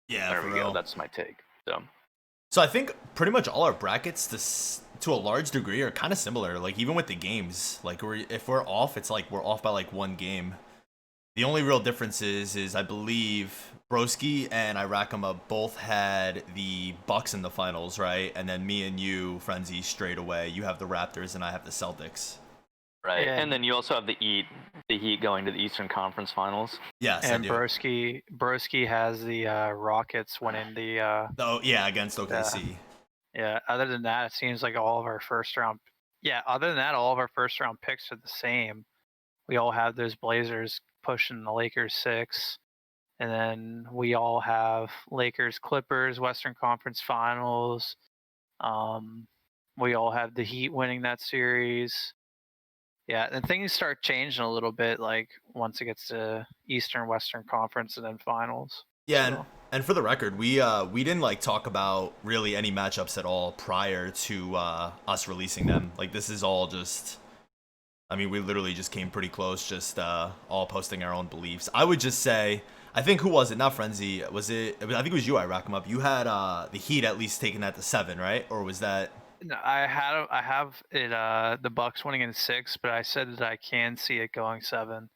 Yeah, there for we real. go. That's my take. So I think pretty much all our brackets, to a large degree, are kind of similar. Like even with the games, like if we're off, it's like we're off by like 1 game. The only real difference is I believe Broski and IraqemUp both had the Bucks in the finals, right? And then me and you, Frenzy, straight away. You have the Raptors and I have the Celtics. Right, yeah. And then you also have the Heat going to the Eastern Conference Finals. Yes, and Broski has the Rockets winning the. Against OKC. Yeah. Other than that, it seems like all of our first round. Yeah. Other than that, all of our first round picks are the same. We all have those Blazers pushing the Lakers 6, and then we all have Lakers Clippers Western Conference Finals. We all have the Heat winning that series. Yeah, and things start changing a little bit, like once it gets to Eastern Western Conference and then Finals. Yeah, so. And for the record, we didn't like talk about really any matchups at all prior to us releasing them. Like this is all just. I mean, we literally just came pretty close, just all posting our own beliefs. I would just say, I think, who was it? Not Frenzy. Was it? I think it was you, IraqemUp. You had the Heat at least taking that to 7, right? Or was that? No, I have it. The Bucks winning in 6, but I said that I can see it going 7.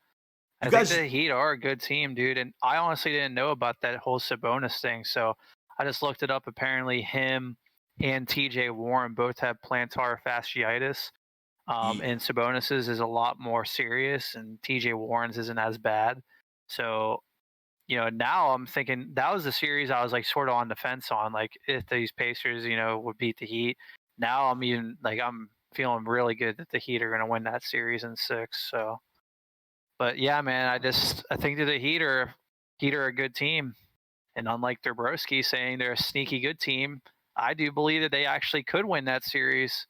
I think the Heat are a good team, dude. And I honestly didn't know about that whole Sabonis thing, so I just looked it up. Apparently, him and T.J. Warren both have plantar fasciitis. And Sabonis's is a lot more serious, and TJ Warren's isn't as bad. So, now I'm thinking that was the series I was like sort of on the fence on, like if these Pacers, would beat the Heat. Now I'm feeling really good that the Heat are going to win that series in 6. So, but yeah, man, I think that the Heat are a good team, and unlike DerBroski saying they're a sneaky good team, I do believe that they actually could win that series.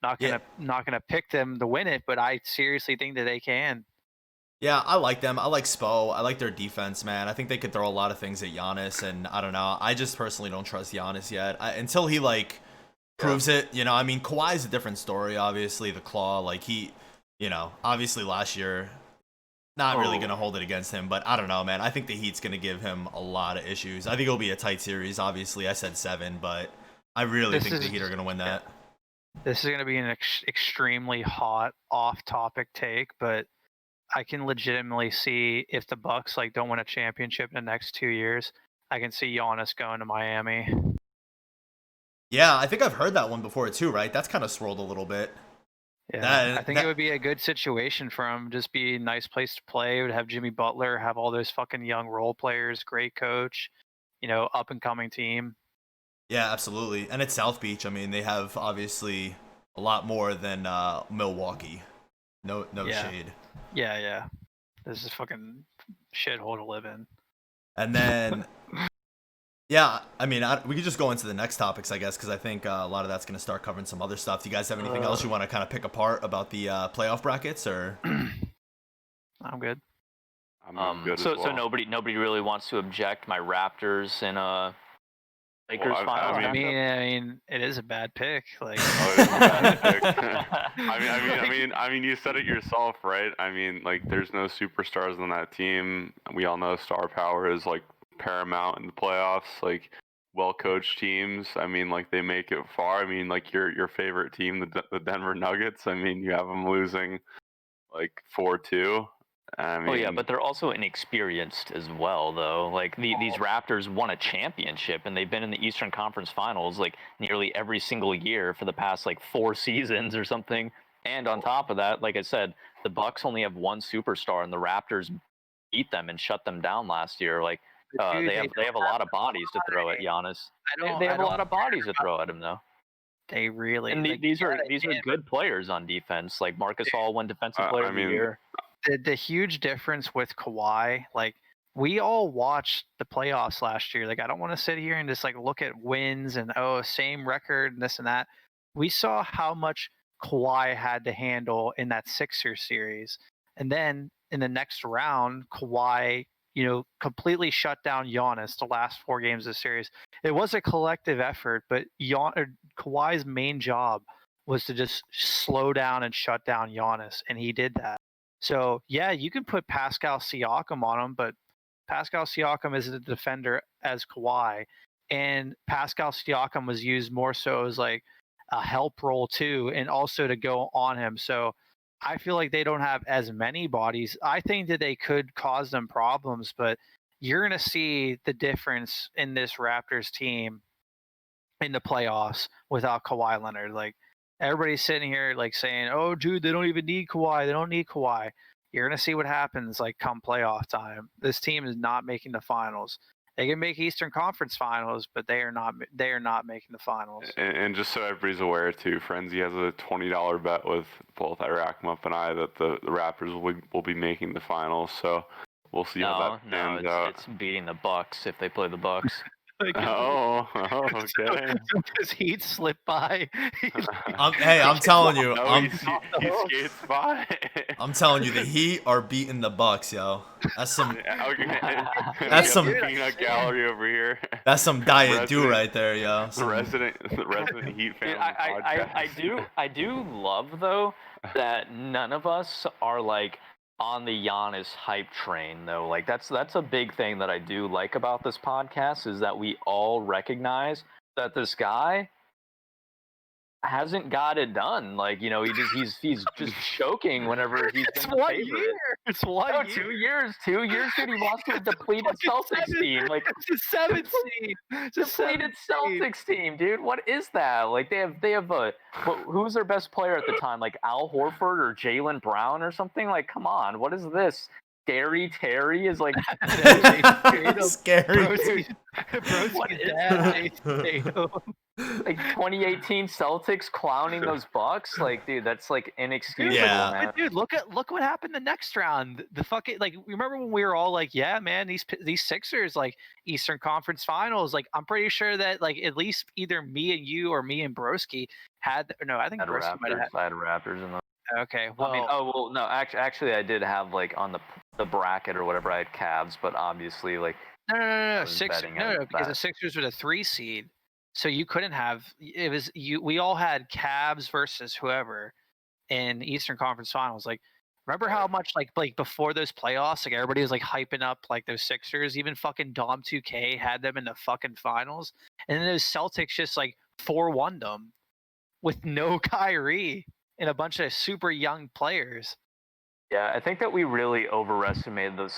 Not gonna pick them to win it, but I seriously think that they can. Yeah, I like them. I like Spo. I like their defense, man. I think they could throw a lot of things at Giannis, and I don't know. I just personally don't trust Giannis yet. Until he proves it. I mean, Kawhi's a different story. Obviously, the claw, obviously last year, not really gonna hold it against him. But I don't know, man. I think the Heat's gonna give him a lot of issues. I think it'll be a tight series. Obviously, I said 7, but I really think the Heat are gonna win that. This is going to be an extremely hot, off-topic take, but I can legitimately see if the Bucks like don't win a championship in the next 2 years, I can see Giannis going to Miami. Yeah, I think I've heard that one before too, right? That's kind of swirled a little bit. Yeah, I think it would be a good situation for him. Just be a nice place to play. It would have Jimmy Butler, have all those fucking young role players, great coach, up and coming team. Yeah, absolutely. And it's South Beach. I mean, they have obviously a lot more than Milwaukee. No shade. Yeah. This is a fucking shithole to live in. And then, yeah, I mean, we could just go into the next topics, I guess, because I think a lot of that's going to start covering some other stuff. Do you guys have anything else you want to kind of pick apart about the playoff brackets, or? I'm good. I'm good so as well. so nobody really wants to object my Raptors and Lakers finals. I mean, it is a bad pick. Like, it is a bad pick. I mean, you said it yourself, right? I mean, like, there's no superstars on that team. We all know star power is like paramount in the playoffs. Like, well-coached teams. I mean, like, they make it far. I mean, like your favorite team, the Denver Nuggets. I mean, you have them losing like 4-2. I mean, yeah, but they're also inexperienced as well, though. Like these Raptors won a championship, and they've been in the Eastern Conference Finals like nearly every single year for the past like 4 seasons or something. And on top of that, like I said, the Bucks only have one superstar, and the Raptors beat them and shut them down last year. Like they have a lot of bodies to throw at Giannis. They have a lot of bodies to throw at him, though. They really. And these are good players on defense. Like Marcus All won Defensive Player of the Year. The huge difference with Kawhi, like, we all watched the playoffs last year. Like, I don't want to sit here and just like look at wins and same record and this and that. We saw how much Kawhi had to handle in that Sixers series, and then in the next round, Kawhi, completely shut down Giannis the last 4 games of the series. It was a collective effort, but Kawhi's main job was to just slow down and shut down Giannis, and he did that. So, yeah, you can put Pascal Siakam on him, but Pascal Siakam is a defender as Kawhi, and Pascal Siakam was used more so as like a help role too, and also to go on him. So I feel like they don't have as many bodies. I think that they could cause them problems, but you're going to see the difference in this Raptors team in the playoffs without Kawhi Leonard. Like, everybody's sitting here like saying, "Oh, dude, they don't even need Kawhi. They don't need Kawhi." You're gonna see what happens like come playoff time. This team is not making the finals. They can make Eastern Conference Finals, but they are not. They are not making the finals. And just so everybody's aware too, Frenzy has a $20 bet with both IraqemUp and I that the Raptors will be making the finals. So we'll see how that pans out. It's beating the Bucks if they play the Bucks. Okay. Does Heat slip by? I'm telling you, he skates by. I'm telling you, the Heat are beating the Bucks, yo. That's some. That's some peanut gallery over here. That's some diet do right there, yo. The resident Heat fan. I do love though that none of us are like on the Giannis hype train, though. Like that's a big thing that I do like about this podcast, is that we all recognize that this guy hasn't got it done. Like, he's just choking whenever he's It's been 1 favorite. year. It's 1 year. 2 years. 2 years, dude. He lost to a depleted Celtics team. Like, it's a 7th seed. Depleted Celtics team, dude. What is that? Like, they have who's their best player at the time? Like Al Horford or Jaylen Brown or something? Like, come on. What is this? Scary Terry is like scary. Like 2018 Celtics clowning those Bucks, like, dude, that's like inexcusable. Yeah, man. Dude, look what happened the next round. The fucking, like, remember when we were all like, yeah, man, these Sixers, like, Eastern Conference Finals. Like, I'm pretty sure that like at least either me and you or me and Broski had. No, I think Broski might have had. I had Raptors in the. Okay, well, no, actually, I did have like on the bracket or whatever. I had Cavs, but obviously, like, no, because the Sixers were the 3 seed. So you couldn't have it was you. We all had Cavs versus whoever in Eastern Conference Finals. Like, remember how much like before those playoffs, like everybody was like hyping up like those Sixers. Even fucking Dom 2K had them in the fucking finals, and then those Celtics just like 4-1'd them. with no Kyrie and a bunch of super young players. Yeah, I think that we really overestimated those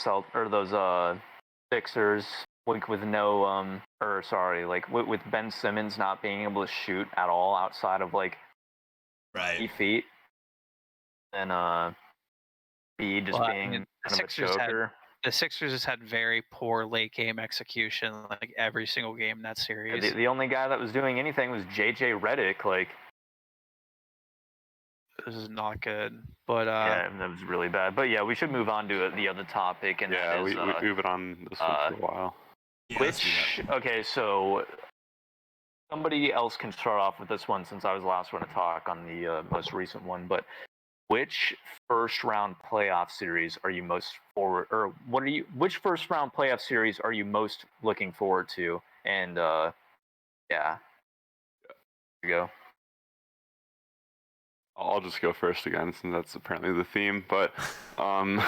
Sixers with no with Ben Simmons not being able to shoot at all outside of like 8 feet, and B just being kind of a choker. The Sixers just had very poor late game execution, like every single game in that series. The only guy that was doing anything was JJ Redick. Like, this is not good. But yeah, that was really bad. But yeah, we should move on to the other topic, and yeah, that is, we've been on this one for a while. Okay, so somebody else can start off with this one since I was the last one to talk on the most recent one. But which first round playoff series are you most forward, or which first round playoff series are you most looking forward to? And yeah, here you go. I'll just go first again since that's apparently the theme. But I'm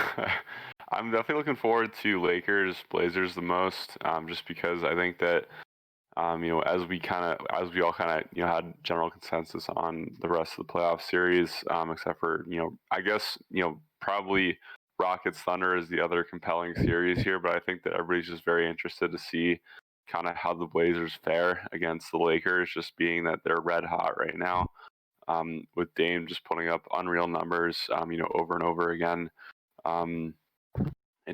definitely looking forward to Lakers Blazers the most, just because I think that as we all kind of had general consensus on the rest of the playoff series, except for I guess probably Rockets Thunder is the other compelling series here, but I think that everybody's just very interested to see kind of how the Blazers fare against the Lakers, just being that they're red hot right now. With Dame just putting up unreal numbers, over and over again, and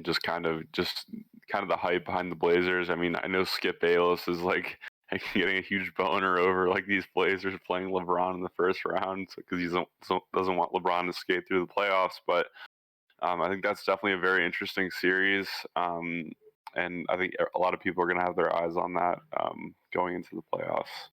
just kind of the hype behind the Blazers. I mean, I know Skip Bayless is like getting a huge boner over like these Blazers playing LeBron in the first round because he doesn't want LeBron to skate through the playoffs. But I think that's definitely a very interesting series, and I think a lot of people are going to have their eyes on that going into the playoffs.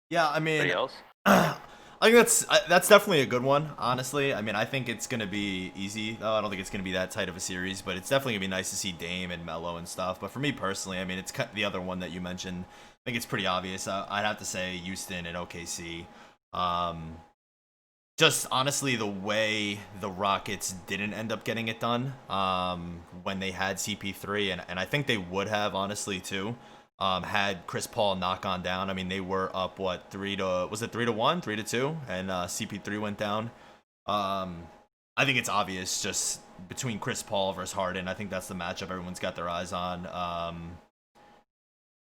Yeah, I mean, Anybody else? I think that's definitely a good one, honestly. I mean, I think it's going to be easy, though. I don't think it's going to be that tight of a series, but it's definitely going to be nice to see Dame and Melo and stuff. But for me personally, I mean, it's the other one that you mentioned. I think it's pretty obvious. I'd have to say Houston and OKC. Just honestly, the way the Rockets didn't end up getting it done when they had CP3, and I think they would have, honestly, too. Had Chris Paul knock on down. I mean, they were up 3-1, 3-2, and CP3 went down. I think it's obvious just between Chris Paul versus Harden. I think that's the matchup everyone's got their eyes on.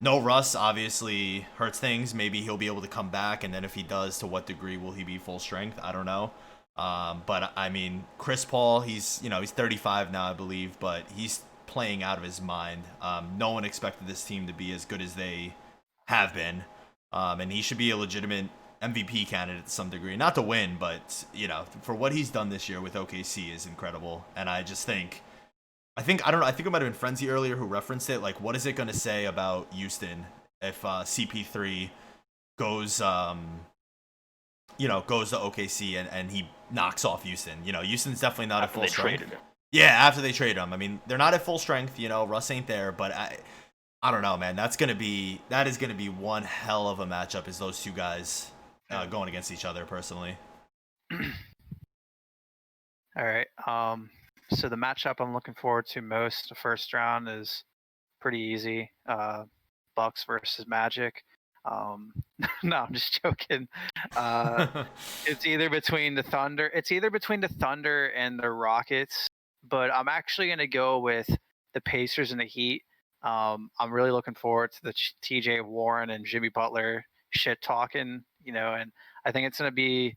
No Russ obviously hurts things. Maybe he'll be able to come back, and then if he does, to what degree will he be full strength? I don't know. But I mean, Chris Paul, he's 35 now, I believe, but he's playing out of his mind. No one expected this team to be as good as they have been, and he should be a legitimate MVP candidate to some degree. Not to win, but for what he's done this year with OKC is incredible. And I just think I don't know. I think it might have been Frenzy earlier who referenced it. Like, what is it going to say about Houston if CP3 goes goes to OKC and he knocks off Houston? Houston's definitely not at full strength. Traded him. Yeah, after they traded him. I mean, they're not at full strength. Russ ain't there, but I don't know, man. That is gonna be one hell of a matchup. Is those two guys going against each other? Personally. All right. So the matchup I'm looking forward to most, the first round, is pretty easy. Bucks versus Magic. No, I'm just joking. It's either between the Thunder. It's either between the Thunder and the Rockets. But I'm actually going to go with the Pacers and the Heat. I'm really looking forward to the TJ Warren and Jimmy Butler shit talking, and I think it's going to be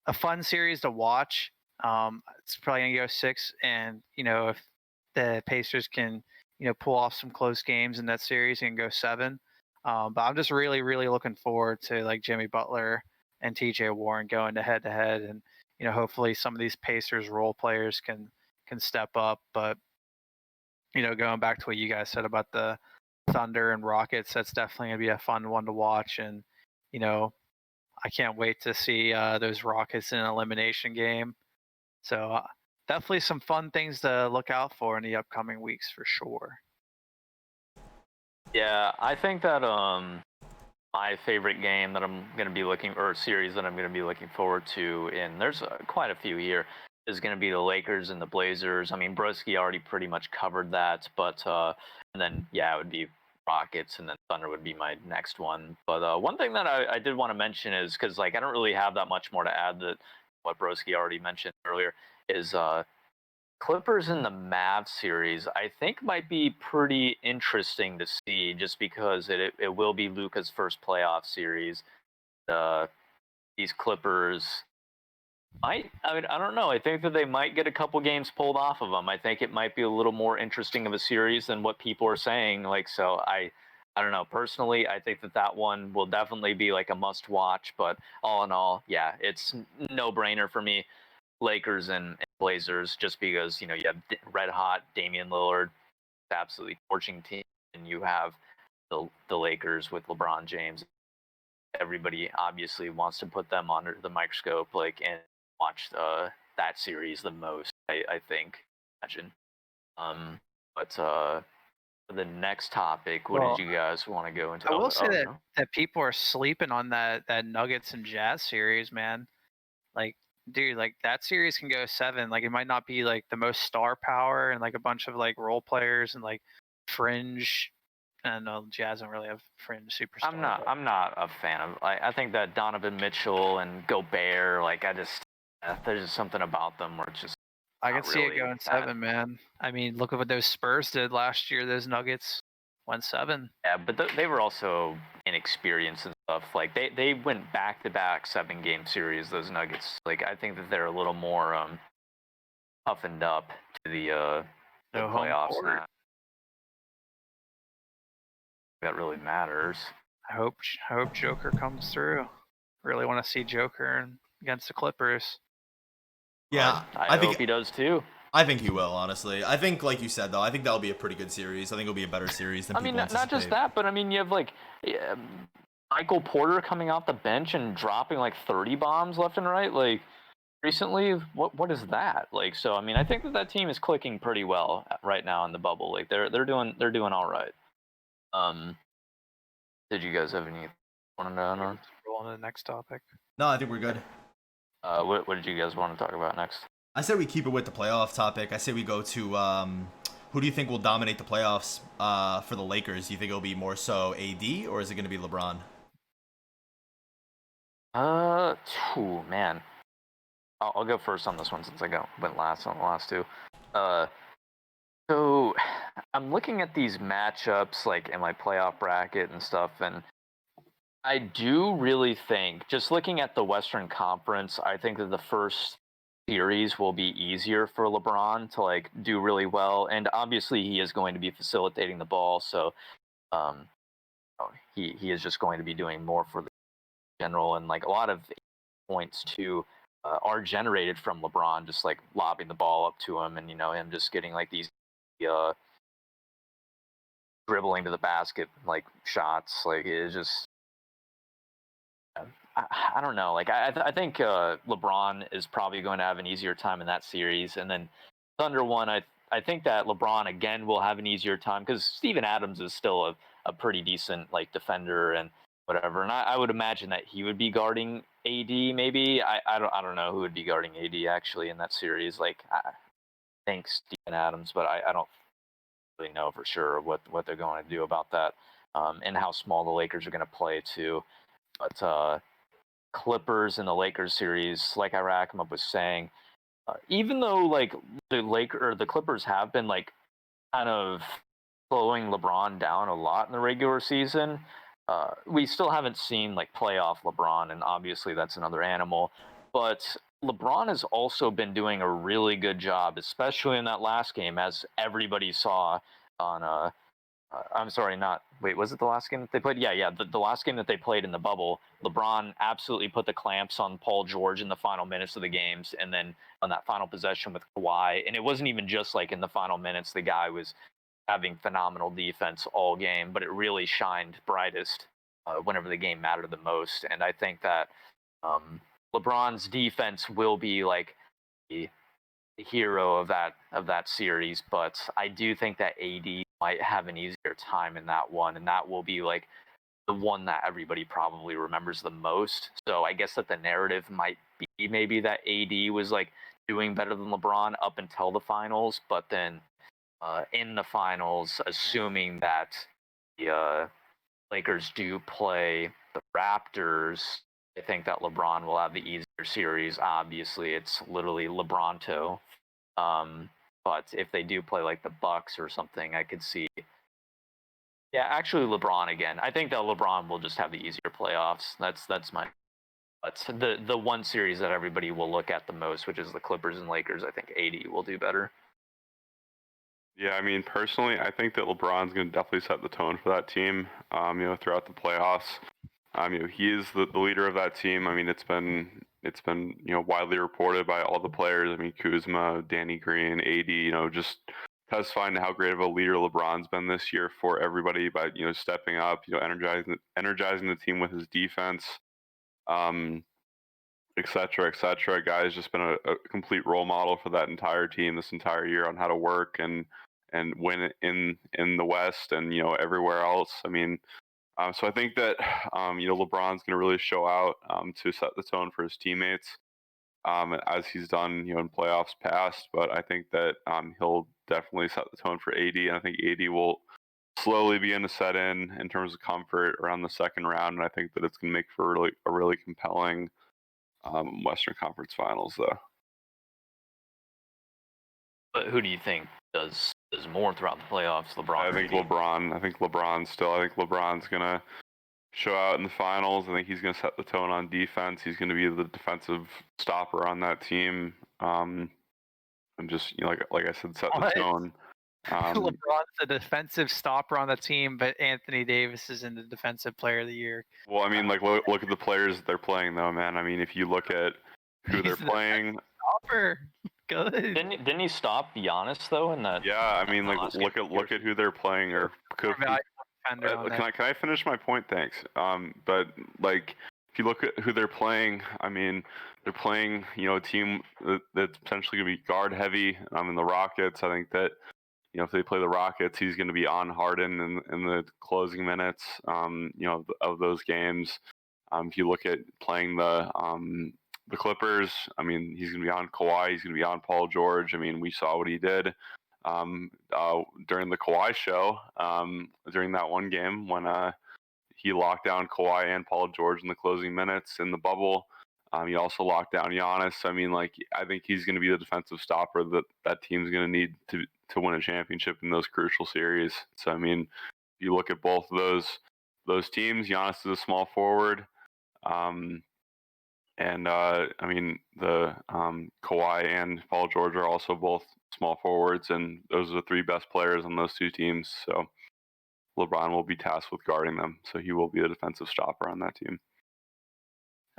a fun series to watch. It's probably going to go 6, and if the Pacers can pull off some close games in that series and go 7. But I'm just really, really looking forward to like Jimmy Butler and TJ Warren going to head, and hopefully some of these Pacers role players can step up. But going back to what you guys said about the Thunder and Rockets, that's definitely gonna be a fun one to watch. And I can't wait to see those Rockets in an elimination game. So definitely some fun things to look out for in the upcoming weeks for sure. Yeah, I think that my favorite game that I'm going to be series that I'm going to be looking forward to, and there's quite a few here, is going to be the Lakers and the Blazers. I mean, Broski already pretty much covered that, but and then it would be Rockets, and then Thunder would be my next one. But one thing that I did want to mention is because like I don't really have that much more to add that what Broski already mentioned earlier is Clippers in the Mavs series. I think might be pretty interesting to see just because it will be Luka's first playoff series. These Clippers I don't know. I think that they might get a couple games pulled off of them. I think it might be a little more interesting of a series than what people are saying. Like, so I don't know. Personally, I think that one will definitely be like a must watch. But all in all, yeah, it's no brainer for me. Lakers and Blazers, just because you have red hot Damian Lillard, absolutely torching team, and you have the Lakers with LeBron James. Everybody obviously wants to put them under the microscope, like, and watch that series the most. I think. Imagine. But for the next topic, what did you guys want to go into? I will say that no. that people are sleeping on that Nuggets and Jazz series, man. Like, dude, like that series can go 7. Like, it might not be like the most star power and like a bunch of like role players and like fringe. I know Jazz don't really have fringe superstars. I'm not a fan of. I think that Donovan Mitchell and Gobert, like there's just something about them where it's just. I can see really it going 7, man. I mean, look at what those Spurs did last year. Those Nuggets went 7. Yeah, but they were also inexperienced and stuff. Like they went back-to-back 7-game series. Those Nuggets. Like I think that they're a little more toughened up to the playoffs now. That really matters. I hope Joker comes through. Really want to see Joker against the Clippers. Yeah, I hope he does too. I think he will, honestly. I think, like you said, though, I think that'll be a pretty good series. I think it'll be a better series than people anticipate. Not just that, but I mean, you have like Michael Porter coming off the bench and dropping like 30 bombs left and right. Like recently, what is that? Like, so I mean, I think that team is clicking pretty well right now in the bubble. Like they're doing all right. Did you guys have any want to know? Roll on to the next topic. No, I think we're good. What did you guys want to talk about next? I said we keep it with the playoff topic. I say we go to who do you think will dominate the playoffs for the Lakers? Do you think it'll be more so AD or is it going to be LeBron? Man. I'll go first on this one since I went last on the last two. So I'm looking at these matchups like in my playoff bracket and stuff, and I do really think, just looking at the Western Conference, I think that the first series will be easier for LeBron to like do really well, and obviously he is going to be facilitating the ball, so he is just going to be doing more for the general, and like a lot of points too are generated from LeBron just like lobbing the ball up to him, and him just getting like these dribbling to the basket like shots. Like it's just I don't know. Like I think LeBron is probably going to have an easier time in that series, and then Thunder one. I think that LeBron again will have an easier time because Steven Adams is still a pretty decent like defender and whatever, and I would imagine that he would be guarding AD. Maybe I don't know who would be guarding AD actually in that series. Like I think Steven Adams, but I don't really know for sure what they're going to do about that, and how small the Lakers are going to play too. But Clippers and the Lakers series, like IraqemUp was saying, even though like the Clippers have been like kind of slowing LeBron down a lot in the regular season, we still haven't seen like playoff LeBron, and obviously that's another animal. But LeBron has also been doing a really good job, especially in that last game, as everybody saw on I'm sorry, not wait. Was it the last game that they played? Yeah. The last game that they played in the bubble, LeBron absolutely put the clamps on Paul George in the final minutes of the games, and then on that final possession with Kawhi. And it wasn't even just like in the final minutes. The guy was having phenomenal defense all game, but it really shined brightest whenever the game mattered the most. And I think that LeBron's defense will be like the hero of that series, but I do think that AD might have an easier time in that one, and that will be like the one that everybody probably remembers the most. So I guess that the narrative might be maybe that AD was like doing better than LeBron up until the finals, but then in the finals, assuming that the Lakers do play the Raptors, I think that LeBron will have the easier series. Obviously, it's literally LeBronto. But if they do play like the Bucks or something, I could see. Yeah, actually, LeBron again. I think that LeBron will just have the easier playoffs. That's my. But the one series that everybody will look at the most, which is the Clippers and Lakers, I think AD will do better. Yeah, I mean, personally, I think that LeBron's going to definitely set the tone for that team, throughout the playoffs. He is the leader of that team. I mean, it's been widely reported by all the players. I mean, Kuzma, Danny Green, AD, just testifying to how great of a leader LeBron's been this year for everybody by stepping up, energizing the team with his defense, et cetera, et cetera. Guy's just been a complete role model for that entire team this entire year on how to work and win in the West and everywhere else. I mean, so I think that LeBron's going to really show out to set the tone for his teammates, as he's done in playoffs past. But I think that he'll definitely set the tone for AD, and I think AD will slowly begin to set in terms of comfort around the second round. And I think that it's going to make for a really compelling Western Conference Finals, though. But who do you think does more throughout the playoffs, LeBron? I think LeBron. I think LeBron still. I think LeBron's gonna show out in the finals. I think he's gonna set the tone on defense. He's gonna be the defensive stopper on that team. And just like I said, set the tone. LeBron's the defensive stopper on the team, but Anthony Davis is in the defensive player of the year. Well, I mean, look at the players that they're playing, though, man. I mean, if you look at who they're playing. Stopper. Good. Didn't he stop Giannis though in that? Yeah, I mean, look at who they're playing, or could. Can I finish my point? Thanks. But if you look at who they're playing, I mean, they're playing a team that's potentially going to be guard heavy. In the Rockets, I think that if they play the Rockets, he's going to be on Harden in the closing minutes of those games. If you look at playing the Clippers, I mean, he's going to be on Kawhi. He's going to be on Paul George. I mean, we saw what he did during the Kawhi show, during that one game when he locked down Kawhi and Paul George in the closing minutes in the bubble. He also locked down Giannis. I mean, I think he's going to be the defensive stopper that team's going to need to win a championship in those crucial series. So, I mean, if you look at both of those teams, Giannis is a small forward. And I mean, the Kawhi and Paul George are also both small forwards, and those are the three best players on those two teams. So LeBron will be tasked with guarding them, so he will be the defensive stopper on that team.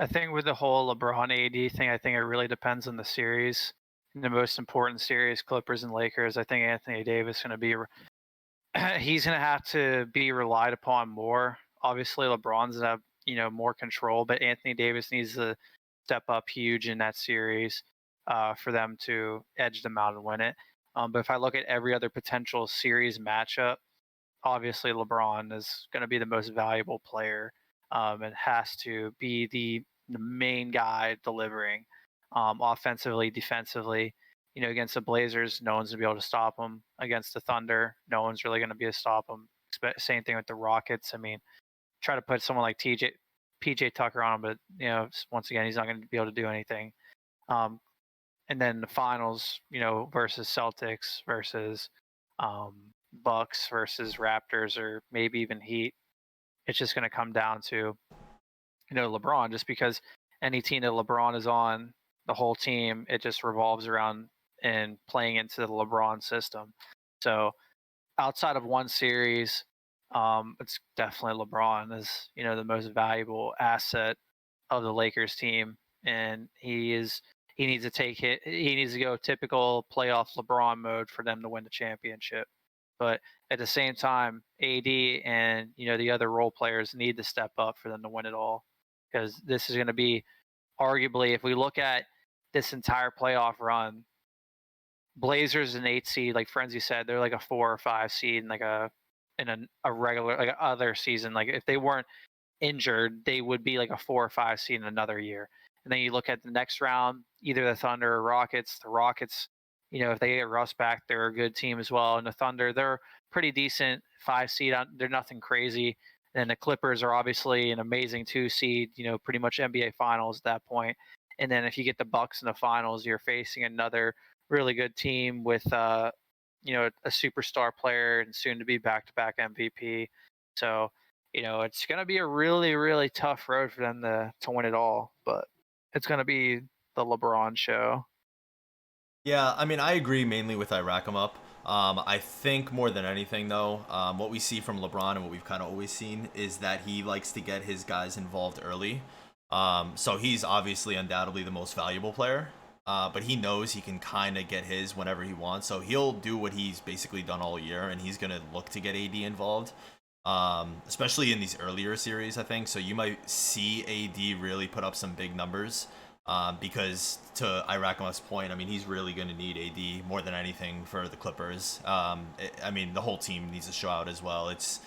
I think with the whole LeBron AD thing, I think it really depends on the series. In the most important series, Clippers and Lakers, I think Anthony Davis is going to be. He's going to have to be relied upon more. Obviously, LeBron's going to have more control, but Anthony Davis needs to step up huge in that series for them to edge them out and win it. But if I look at every other potential series matchup, obviously LeBron is going to be the most valuable player and has to be the main guy delivering offensively, defensively. Against the Blazers, no one's going to be able to stop them. Against the Thunder, no one's really going to be able to stop them. Same thing with the Rockets. I mean, try to put someone like PJ Tucker on him, but once again, he's not going to be able to do anything. And then the finals, versus Celtics versus Bucks versus Raptors, or maybe even Heat. It's just going to come down to LeBron, just because any team that LeBron is on, the whole team, it just revolves around and playing into the LeBron system. So outside of one series, it's definitely LeBron is the most valuable asset of the Lakers team, and he needs to go typical playoff LeBron mode for them to win the championship. But at the same time, AD and the other role players need to step up for them to win it all, because this is going to be arguably, if we look at this entire playoff run, Blazers an 8 seed, like Frenzy said, they're like a 4 or 5 seed in a regular, like other season. Like if they weren't injured, they would be like a 4 or 5 seed in another year. And then you look at the next round, either the Thunder or Rockets. The Rockets if they get Russ back, they're a good team as well. And the Thunder, they're pretty decent 5 seed. They're nothing crazy. And the Clippers are obviously an amazing 2 seed. Pretty much NBA Finals at that point. And then if you get the Bucks in the finals, you're facing another really good team with a superstar player and soon to be back-to-back MVP. So, it's going to be a really, really tough road for them to win it all, but it's going to be the LeBron show. Yeah, I mean, I agree mainly with IraqemUp. I think more than anything, though, what we see from LeBron and what we've kind of always seen is that he likes to get his guys involved early. So he's obviously undoubtedly the most valuable player, but he knows he can kind of get his whenever he wants. So he'll do what he's basically done all year, and he's going to look to get AD involved, especially in these earlier series, I think. So you might see AD really put up some big numbers. Because to IraqemUp's point, I mean, he's really going to need AD more than anything for the Clippers. I mean, the whole team needs to show out as well. It's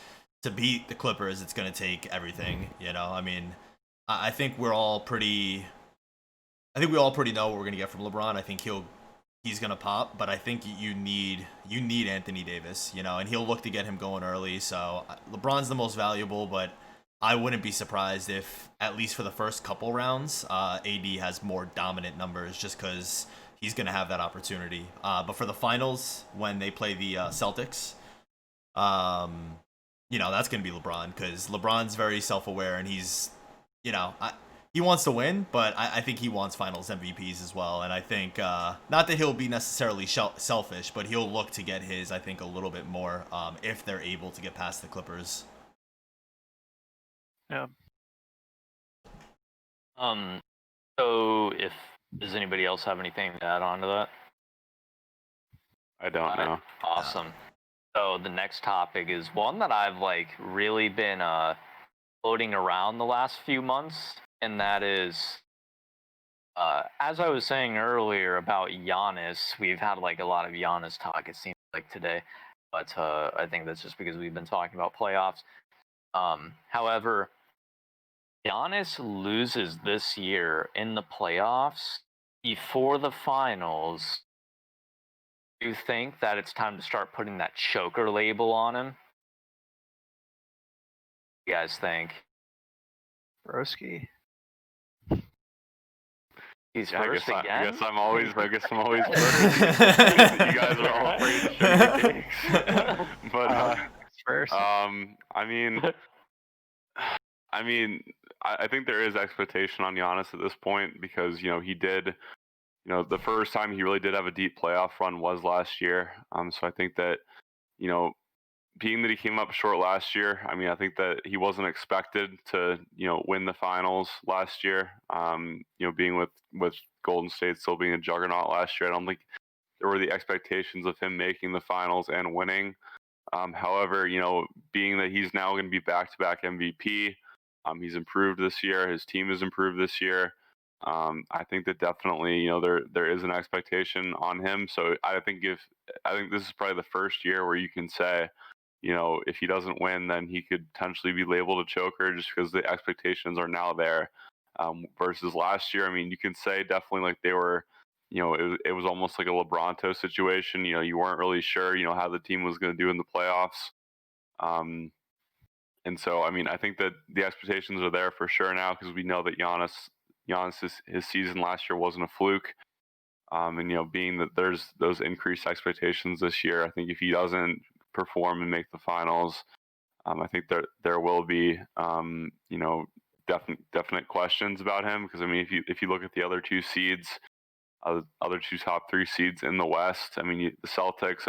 to beat the Clippers, it's going to take everything. I mean, I think we all pretty know what we're going to get from LeBron. I think he's going to pop, but I think you need Anthony Davis, and he'll look to get him going early. So LeBron's the most valuable, but I wouldn't be surprised if, at least for the first couple rounds, AD has more dominant numbers just because he's going to have that opportunity. But for the finals, when they play the Celtics, that's going to be LeBron because LeBron's very self-aware and he's, he wants to win, but I think he wants finals MVPs as well. And I think, not that he'll be necessarily selfish, but he'll look to get his, I think, a little bit more if they're able to get past the Clippers. Yeah. So does anybody else have anything to add on to that? I don't know. Awesome. So the next topic is one that I've really been floating around the last few months, and that is as I was saying earlier about Giannis, we've had a lot of Giannis talk, it seems like today, but I think that's just because we've been talking about playoffs. However, Giannis loses this year in the playoffs before the finals. Do you think that it's time to start putting that choker label on him? What do you guys think? Broski. He's first again? I guess I'm always first. You guys are all afraid to show your takes. But first. I think there is expectation on Giannis at this point because he did, the first time he really did have a deep playoff run was last year. So I think that being that he came up short last year, I think that he wasn't expected to win the finals last year. Being with Golden State still being a juggernaut last year, I don't think there were the expectations of him making the finals and winning. However, being that he's now going to be back-to-back MVP, he's improved this year. His team has improved this year. I think that definitely, there is an expectation on him. So I think this is probably the first year where you can say, if he doesn't win, then he could potentially be labeled a choker just because the expectations are now there. Versus last year, you can say definitely they were, it was almost like a LeBronto situation. You weren't really sure, how the team was going to do in the playoffs. And so, I think that the expectations are there for sure now because we know that Giannis, his season last year wasn't a fluke. And, being that there's those increased expectations this year, I think if he doesn't perform and make the finals, I think there will be, definite questions about him because, if you look at the other two seeds, other two top 3 seeds in the West, the Celtics,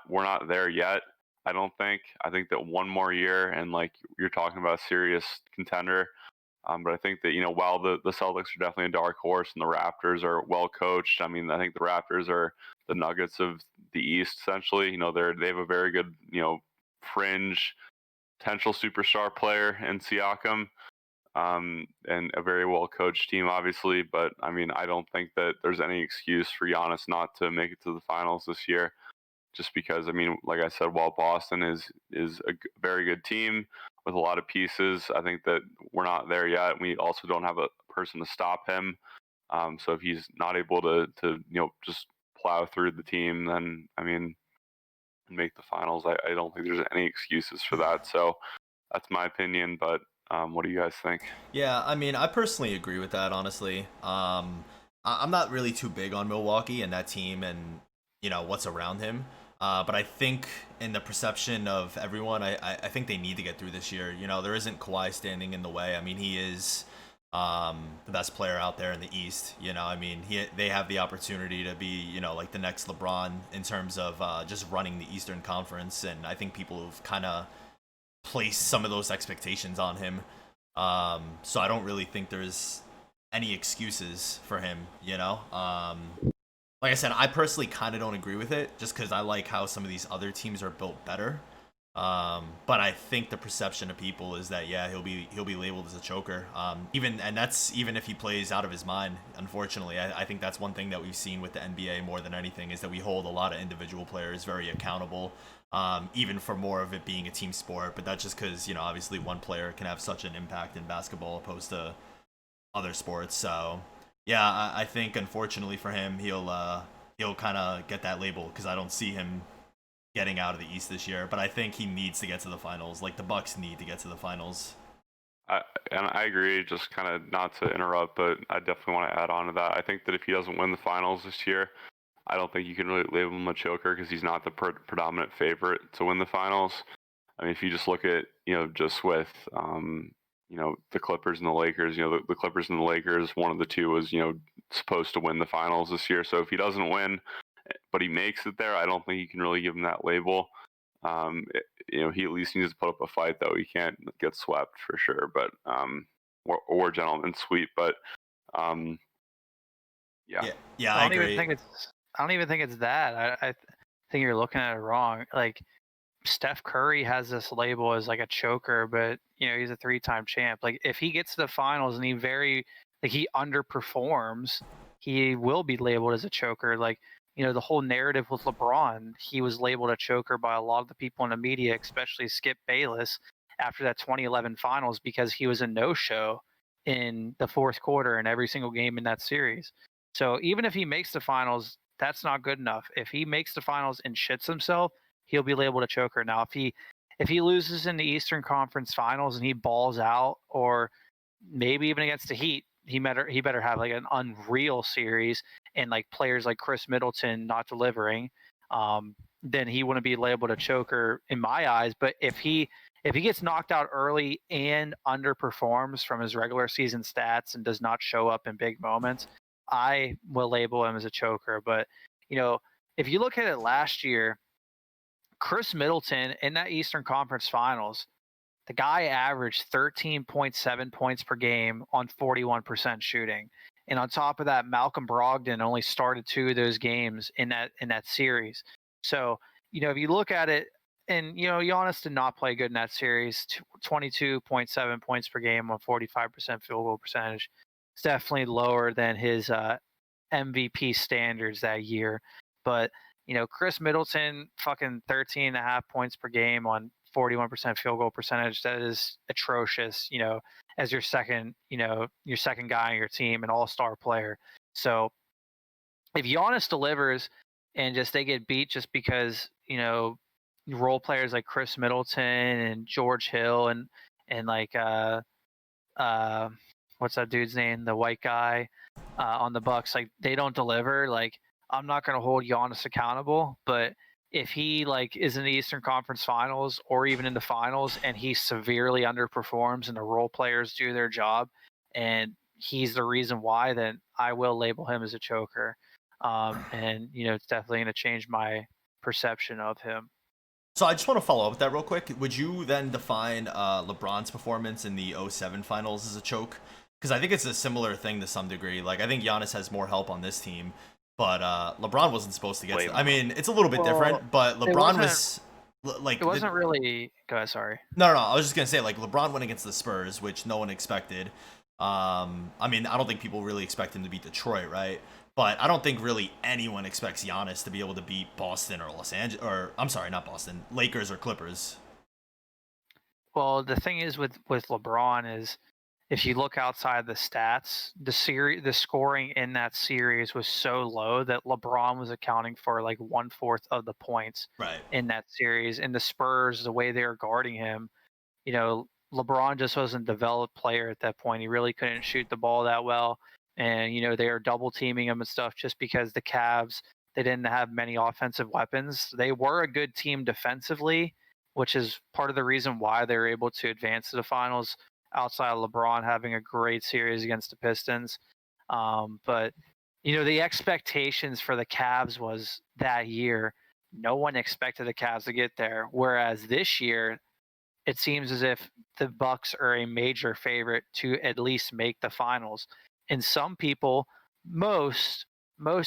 we're not there yet. I don't think. I think that one more year and you're talking about a serious contender. But I think that, while the Celtics are definitely a dark horse and the Raptors are well coached, I think the Raptors are the Nuggets of the East, essentially. They have a very good, fringe potential superstar player in Siakam, and a very well coached team, obviously. But I don't think that there's any excuse for Giannis not to make it to the finals this year. Just because, like I said, while Boston is a very good team with a lot of pieces, I think that we're not there yet. We also don't have a person to stop him. So if he's not able to just plow through the team, then I mean, make the finals. I don't think there's any excuses for that. So that's my opinion. But what do you guys think? Yeah, I mean, I personally agree with that, honestly. I'm not really too big on Milwaukee and that team and, what's around him. But I think in the perception of everyone, I think they need to get through this year. There isn't Kawhi standing in the way. I mean, he is the best player out there in the East. I mean, they have the opportunity to be, like the next LeBron in terms of just running the Eastern Conference. And I think people have kind of placed some of those expectations on him. So I don't really think there's any excuses for him, Like I said, I personally kind of don't agree with it, just because I like how some of these other teams are built better. But I think the perception of people is that he'll be labeled as a choker. That's even if he plays out of his mind. Unfortunately, I think that's one thing that we've seen with the NBA more than anything is that we hold a lot of individual players very accountable, even for more of it being a team sport. But that's just because obviously one player can have such an impact in basketball opposed to other sports. So yeah, I think unfortunately for him, he'll kind of get that label because I don't see him getting out of the East this year. But I think he needs to get to the finals. Like the Bucks need to get to the finals. And I agree. Just kind of not to interrupt, but I definitely want to add on to that. I think that if he doesn't win the finals this year, I don't think you can really label him a choker because he's not the predominant favorite to win the finals. I mean, if you just look at just with the Clippers and the Lakers, the Clippers and the Lakers, one of the two was, supposed to win the finals this year. So if he doesn't win, but he makes it there, I don't think you can really give him that label. He at least needs to put up a fight, though. He can't get swept for sure, but or gentleman sweep. But yeah, I agree. I don't even think it's that. I think you're looking at it wrong. Like Steph Curry has this label as like a choker, but he's a 3-time champ. Like if he gets to the finals and he underperforms, he will be labeled as a choker. Like the whole narrative with LeBron, he was labeled a choker by a lot of the people in the media, especially Skip Bayless after that 2011 finals because he was a no-show in the fourth quarter in every single game in that series. So even if he makes the finals, that's not good enough. If he makes the finals and shits himself, he'll be labeled a choker. Now, if he loses in the Eastern Conference Finals and he balls out, or maybe even against the Heat, he better have like an unreal series and like players like Chris Middleton not delivering, then he wouldn't be labeled a choker in my eyes. But if he gets knocked out early and underperforms from his regular season stats and does not show up in big moments, I will label him as a choker. But if you look at it last year, Chris Middleton in that Eastern Conference Finals, the guy averaged 13.7 points per game on 41% shooting. And on top of that, Malcolm Brogdon only started 2 of those games in that series. So, if you look at it, and Giannis did not play good in that series, 22.7 points per game on 45% field goal percentage. It's definitely lower than his MVP standards that year. But Chris Middleton, fucking 13.5 points per game on 41% field goal percentage. That is atrocious, as your second guy on your team, an all-star player. So if Giannis delivers and just they get beat just because, role players like Chris Middleton and George Hill and like what's that dude's name? The white guy on the Bucks, like they don't deliver, like I'm not going to hold Giannis accountable, but if he like is in the Eastern Conference Finals or even in the finals and he severely underperforms and the role players do their job and he's the reason why, then I will label him as a choker. And it's definitely going to change my perception of him. So I just want to follow up with that real quick. Would you then define LeBron's performance in the 07 finals as a choke? Because I think it's a similar thing to some degree. Like I think Giannis has more help on this team. But LeBron wasn't supposed to get. I mean, it's a little bit different. But LeBron was like. It wasn't really. Go ahead. Sorry. No. I was just gonna say like LeBron went against the Spurs, which no one expected. I mean, I don't think people really expect him to beat Detroit, right? But I don't think really anyone expects Giannis to be able to beat Boston or Los Angeles, or I'm sorry, not Boston, Lakers or Clippers. Well, the thing is with LeBron is if you look outside the stats, the scoring in that series was so low that LeBron was accounting for like 1/4 of the points Right. in that series. And the Spurs, the way they were guarding him, LeBron just wasn't a developed player at that point. He really couldn't shoot the ball that well. And, they were double teaming him and stuff just because the Cavs, they didn't have many offensive weapons. They were a good team defensively, which is part of the reason why they were able to advance to the finals outside of LeBron having a great series against the Pistons. But, the expectations for the Cavs was that year, no one expected the Cavs to get there. Whereas this year, it seems as if the Bucks are a major favorite to at least make the finals. And some people, most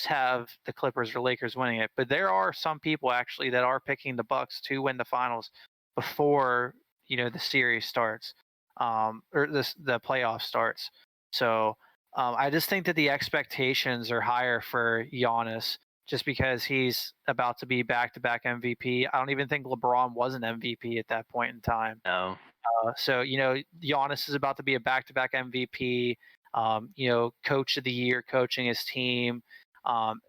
have the Clippers or Lakers winning it, but there are some people actually that are picking the Bucks to win the finals before the series starts, or the playoff starts. So I just think that the expectations are higher for Giannis just because he's about to be back-to-back MVP. I don't even think LeBron was an MVP at that point in time. No. So Giannis is about to be a back-to-back MVP. Coach of the year, coaching his team.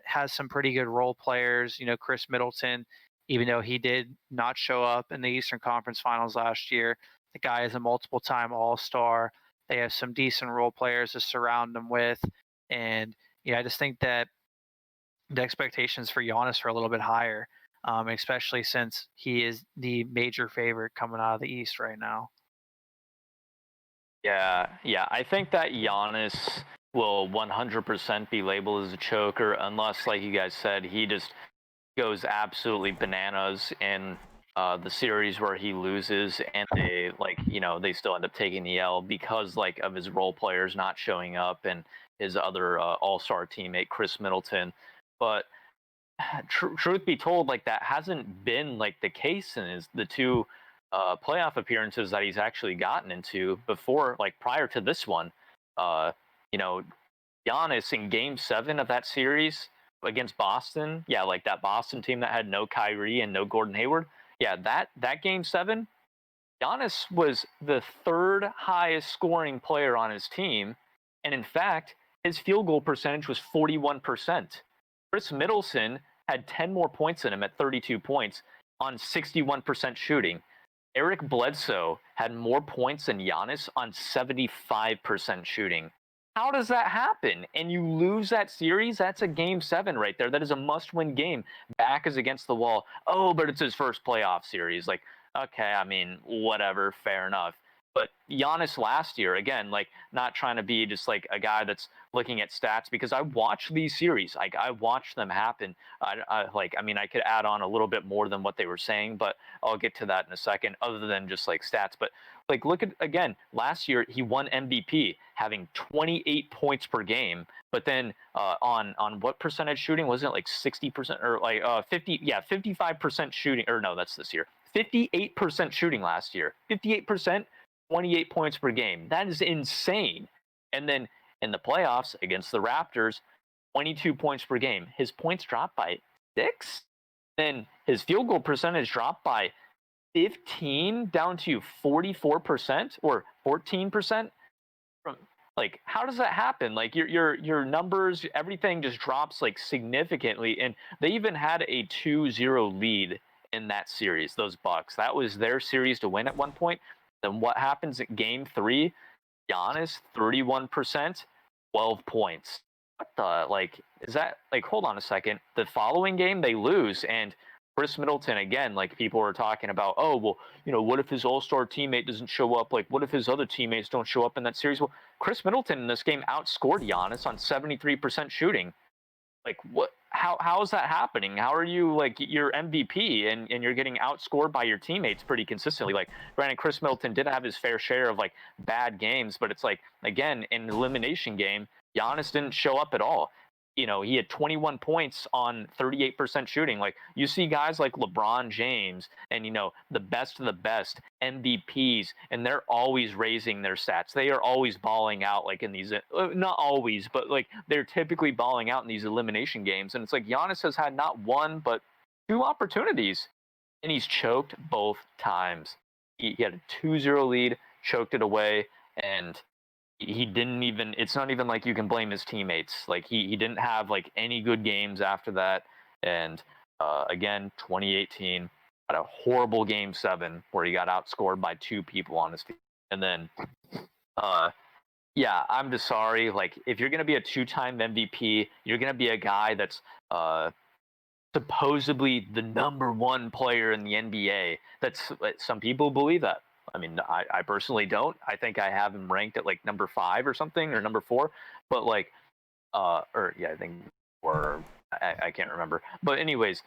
Has some pretty good role players. Chris Middleton, even though he did not show up in the Eastern Conference Finals last year, the guy is a multiple-time All-Star. They have some decent role players to surround them with, and I just think that the expectations for Giannis are a little bit higher, especially since he is the major favorite coming out of the East right now. Yeah. I think that Giannis will 100% be labeled as a choker unless, like you guys said, he just goes absolutely bananas in the series where he loses and they still end up taking the L because of his role players not showing up and his other all-star teammate Chris Middleton. But truth be told, that hasn't been the case in the two playoff appearances that he's actually gotten into before, prior to this one. You know, Giannis in Game 7 of that series against Boston, that Boston team that had no Kyrie and no Gordon Hayward, that Game 7, Giannis was the third highest scoring player on his team, and in fact, his field goal percentage was 41%. Chris Middleton had 10 more points than him at 32 points on 61% shooting. Eric Bledsoe had more points than Giannis on 75% shooting. How does that happen? And you lose that series? That's a Game 7 right there. That is a must-win game. Back is against the wall. Oh, but it's his first playoff series. Okay, I mean, whatever, fair enough. But Giannis last year, again, not trying to be just a guy that's looking at stats, because I watch these series. I watch them happen. I could add on a little bit more than what they were saying, but I'll get to that in a second, other than just stats. But look at, again, last year he won MVP having 28 points per game, but then on what percentage shooting was it, 60% or 50? Yeah, 55% shooting. Or no, that's this year. 58% shooting last year. 58%, 28 points per game. That is insane. And then in the playoffs against the Raptors, 22 points per game. His points dropped by 6. Then his field goal percentage dropped by 15 down to 44% or 14%. From how does that happen? Your numbers, everything just drops significantly. And they even had a 2-0 lead in that series, those Bucks. That was their series to win at one point. Then what happens at Game 3? Giannis, 31%, 12 points. What the, is that, hold on a second. The following game, they lose, and Chris Middleton, again, people were talking about, oh, well, what if his all-star teammate doesn't show up? What if his other teammates don't show up in that series? Well, Chris Middleton in this game outscored Giannis on 73% shooting. What? How is that happening? How are you you're MVP and you're getting outscored by your teammates pretty consistently? Granted, Chris Middleton did have his fair share of bad games, but it's again, in an elimination game, Giannis didn't show up at all. He had 21 points on 38% shooting. You see guys like LeBron James and the best of the best MVPs, and they're always raising their stats. They are always balling out in these, not always, but they're typically balling out in these elimination games. And it's Giannis has had not one but 2 opportunities, and he's choked both times. He had a 2-0 lead, choked it away, and he didn't even. It's not even like you can blame his teammates. Like he didn't have like any good games after that. And again, 2018 had a horrible Game 7 where he got outscored by 2 people on his team. And then, yeah, I'm just sorry. Like if you're gonna be a 2-time MVP, you're gonna be a guy that's supposedly the #1 player in the NBA. That's some people believe that. I mean, I personally don't. I think I have him ranked at like number 5 or something or number 4. But like, or yeah, I think, or I can't remember. But anyways,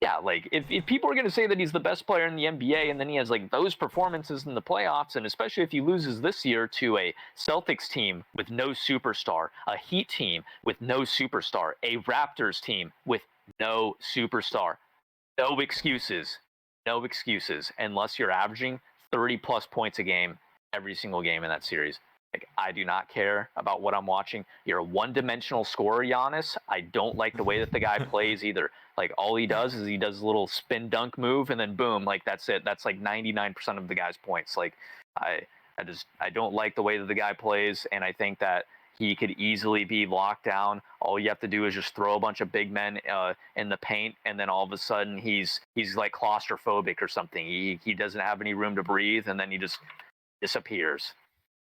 yeah, like if people are going to say that he's the best player in the NBA and then he has like those performances in the playoffs, and especially if he loses this year to a Celtics team with no superstar, a Heat team with no superstar, a Raptors team with no superstar, no excuses, no excuses, unless you're averaging 30 plus points a game every single game in that series. Like, I do not care about what I'm watching. You're a one-dimensional scorer, Giannis. I don't like the way that the guy plays either. Like, all he does is he does a little spin dunk move, and then boom, like that's it. That's like 99% of the guy's points. Like, I don't like the way that the guy plays, and I think that he could easily be locked down. All you have to do is just throw a bunch of big men in the paint, and then all of a sudden he's like claustrophobic or something. He doesn't have any room to breathe, and then he just disappears.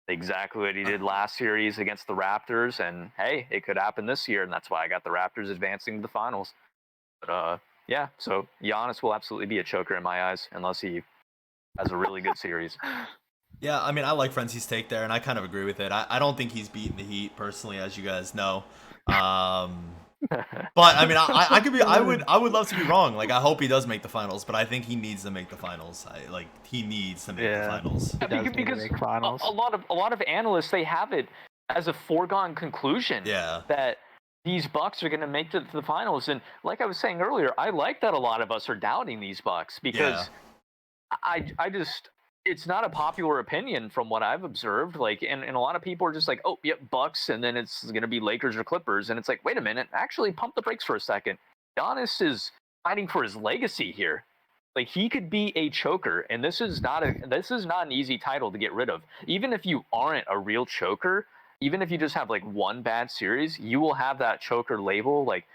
Exactly what he did last series against the Raptors, and hey, it could happen this year, and that's why I got the Raptors advancing to the finals. But yeah, so Giannis will absolutely be a choker in my eyes unless he has a really good series. Yeah, I mean, I like Frenzy's take there, and I kind of agree with it. I don't think he's beaten the Heat personally, as you guys know. But I mean, I could be. I would love to be wrong. Like, I hope he does make the finals, but I think he needs to make the finals. He needs to make the finals. He does need to make finals. A lot of analysts, they have it as a foregone conclusion that these Bucks are going to make it to the finals. And like I was saying earlier, I like that a lot of us are doubting these Bucks because I just, it's not a popular opinion from what I've observed. Like, and a lot of people are just like, oh, yep, Bucks, and then it's going to be Lakers or Clippers. And it's like, wait a minute, actually pump the brakes for a second. Giannis is fighting for his legacy here. Like, he could be a choker, and this is not an easy title to get rid of. Even if you aren't a real choker, even if you just have like one bad series, you will have that choker label like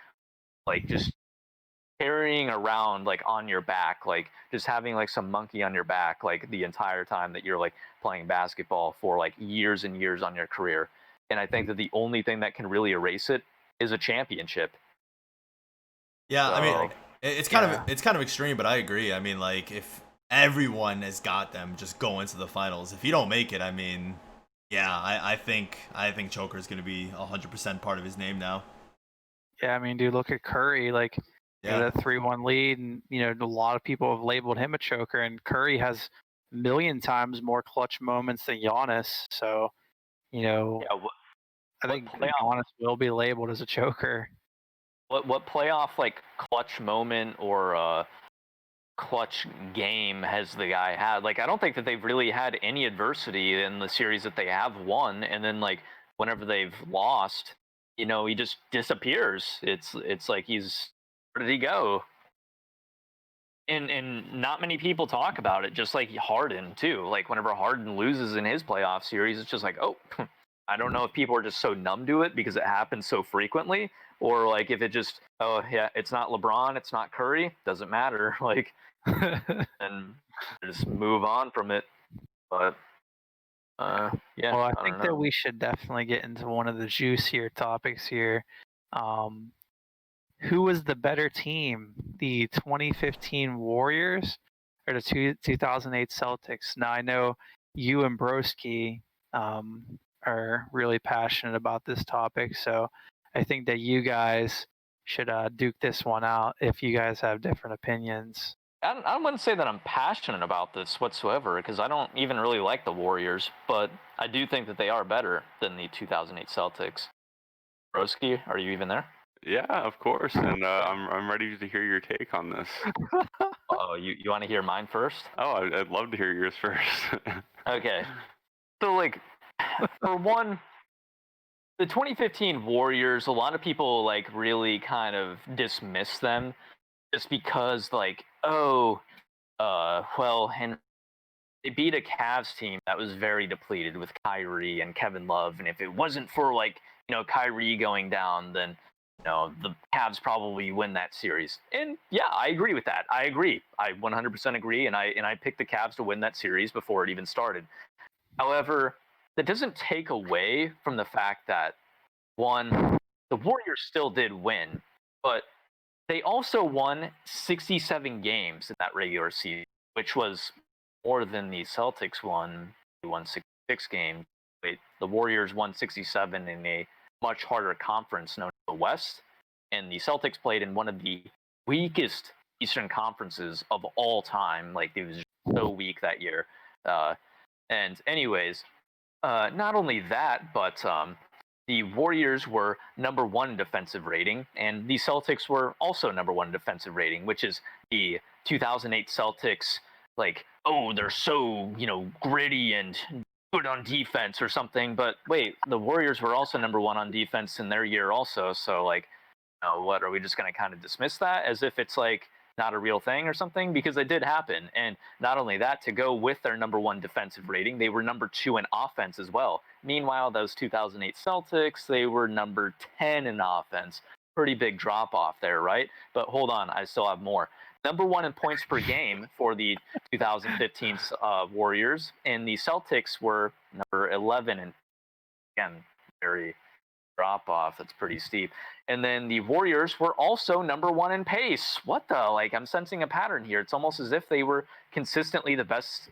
just carrying around like on your back, like just having like some monkey on your back like the entire time that you're like playing basketball for like years and years on your career. And I think that the only thing that can really erase it is a championship. Yeah, so, I mean, it's kind of extreme, but I agree. I mean, like, if everyone has got them just going to the finals, if you don't make it, I mean, yeah, I think choker is going to be 100% part of his name now. Yeah, I mean, dude, look at Curry. Like, that 3-1 lead, and a lot of people have labeled him a choker, and Curry has a million times more clutch moments than Giannis. So, I think Giannis will be labeled as a choker. What playoff like clutch moment or clutch game has the guy had? Like, I don't think that they've really had any adversity in the series that they have won, and then like whenever they've lost, he just disappears. It's like where did he go? And not many people talk about it, just like Harden too. Like, whenever Harden loses in his playoff series, it's just like, oh, I don't know if people are just so numb to it because it happens so frequently, or like if it just, oh yeah, it's not LeBron, it's not Curry, doesn't matter. Like, and just move on from it. But yeah. Well, I think that we should definitely get into one of the juicier topics here. Who was the better team, the 2015 Warriors or the 2008 Celtics? Now, I know you and Broski are really passionate about this topic, so I think that you guys should duke this one out if you guys have different opinions. I wouldn't say that I'm passionate about this whatsoever because I don't even really like the Warriors, but I do think that they are better than the 2008 Celtics. Broski, are you even there? Yeah, of course, and I'm ready to hear your take on this. Oh, you want to hear mine first? Oh, I'd love to hear yours first. Okay, so like, for one, the 2015 Warriors, a lot of people like really kind of dismiss them just because like, oh, well, Henry they beat a Cavs team that was very depleted with Kyrie and Kevin Love, and if it wasn't for Kyrie going down, then the Cavs probably win that series. And yeah, I agree with that. I agree. I 100% agree, and I picked the Cavs to win that series before it even started. However, that doesn't take away from the fact that one, the Warriors still did win, but they also won 67 games in that regular season, which was more than the Celtics won. They won 66 games. The Warriors won 67 in a much harder conference known as the West, and the Celtics played in one of the weakest Eastern conferences of all time. Like, it was so weak that year. And anyways, not only that, but the Warriors were number 1 defensive rating, and the Celtics were also number 1 defensive rating, which is the 2008 Celtics. Like, oh, they're so gritty and good on defense or something. But wait, the Warriors were also number 1 on defense in their year also. So like, what are we just going to kind of dismiss that as if it's like not a real thing or something? Because it did happen. And not only that, to go with their number 1 defensive rating, they were number 2 in offense as well. Meanwhile, those 2008 Celtics, they were number 10 in offense. Pretty big drop off there, right? But hold on, I still have more. Number 1 in points per game for the 2015 Warriors, and the Celtics were number 11. And again, very drop off. That's pretty steep. And then the Warriors were also number 1 in pace. What the? Like, I'm sensing a pattern here. It's almost as if they were consistently the best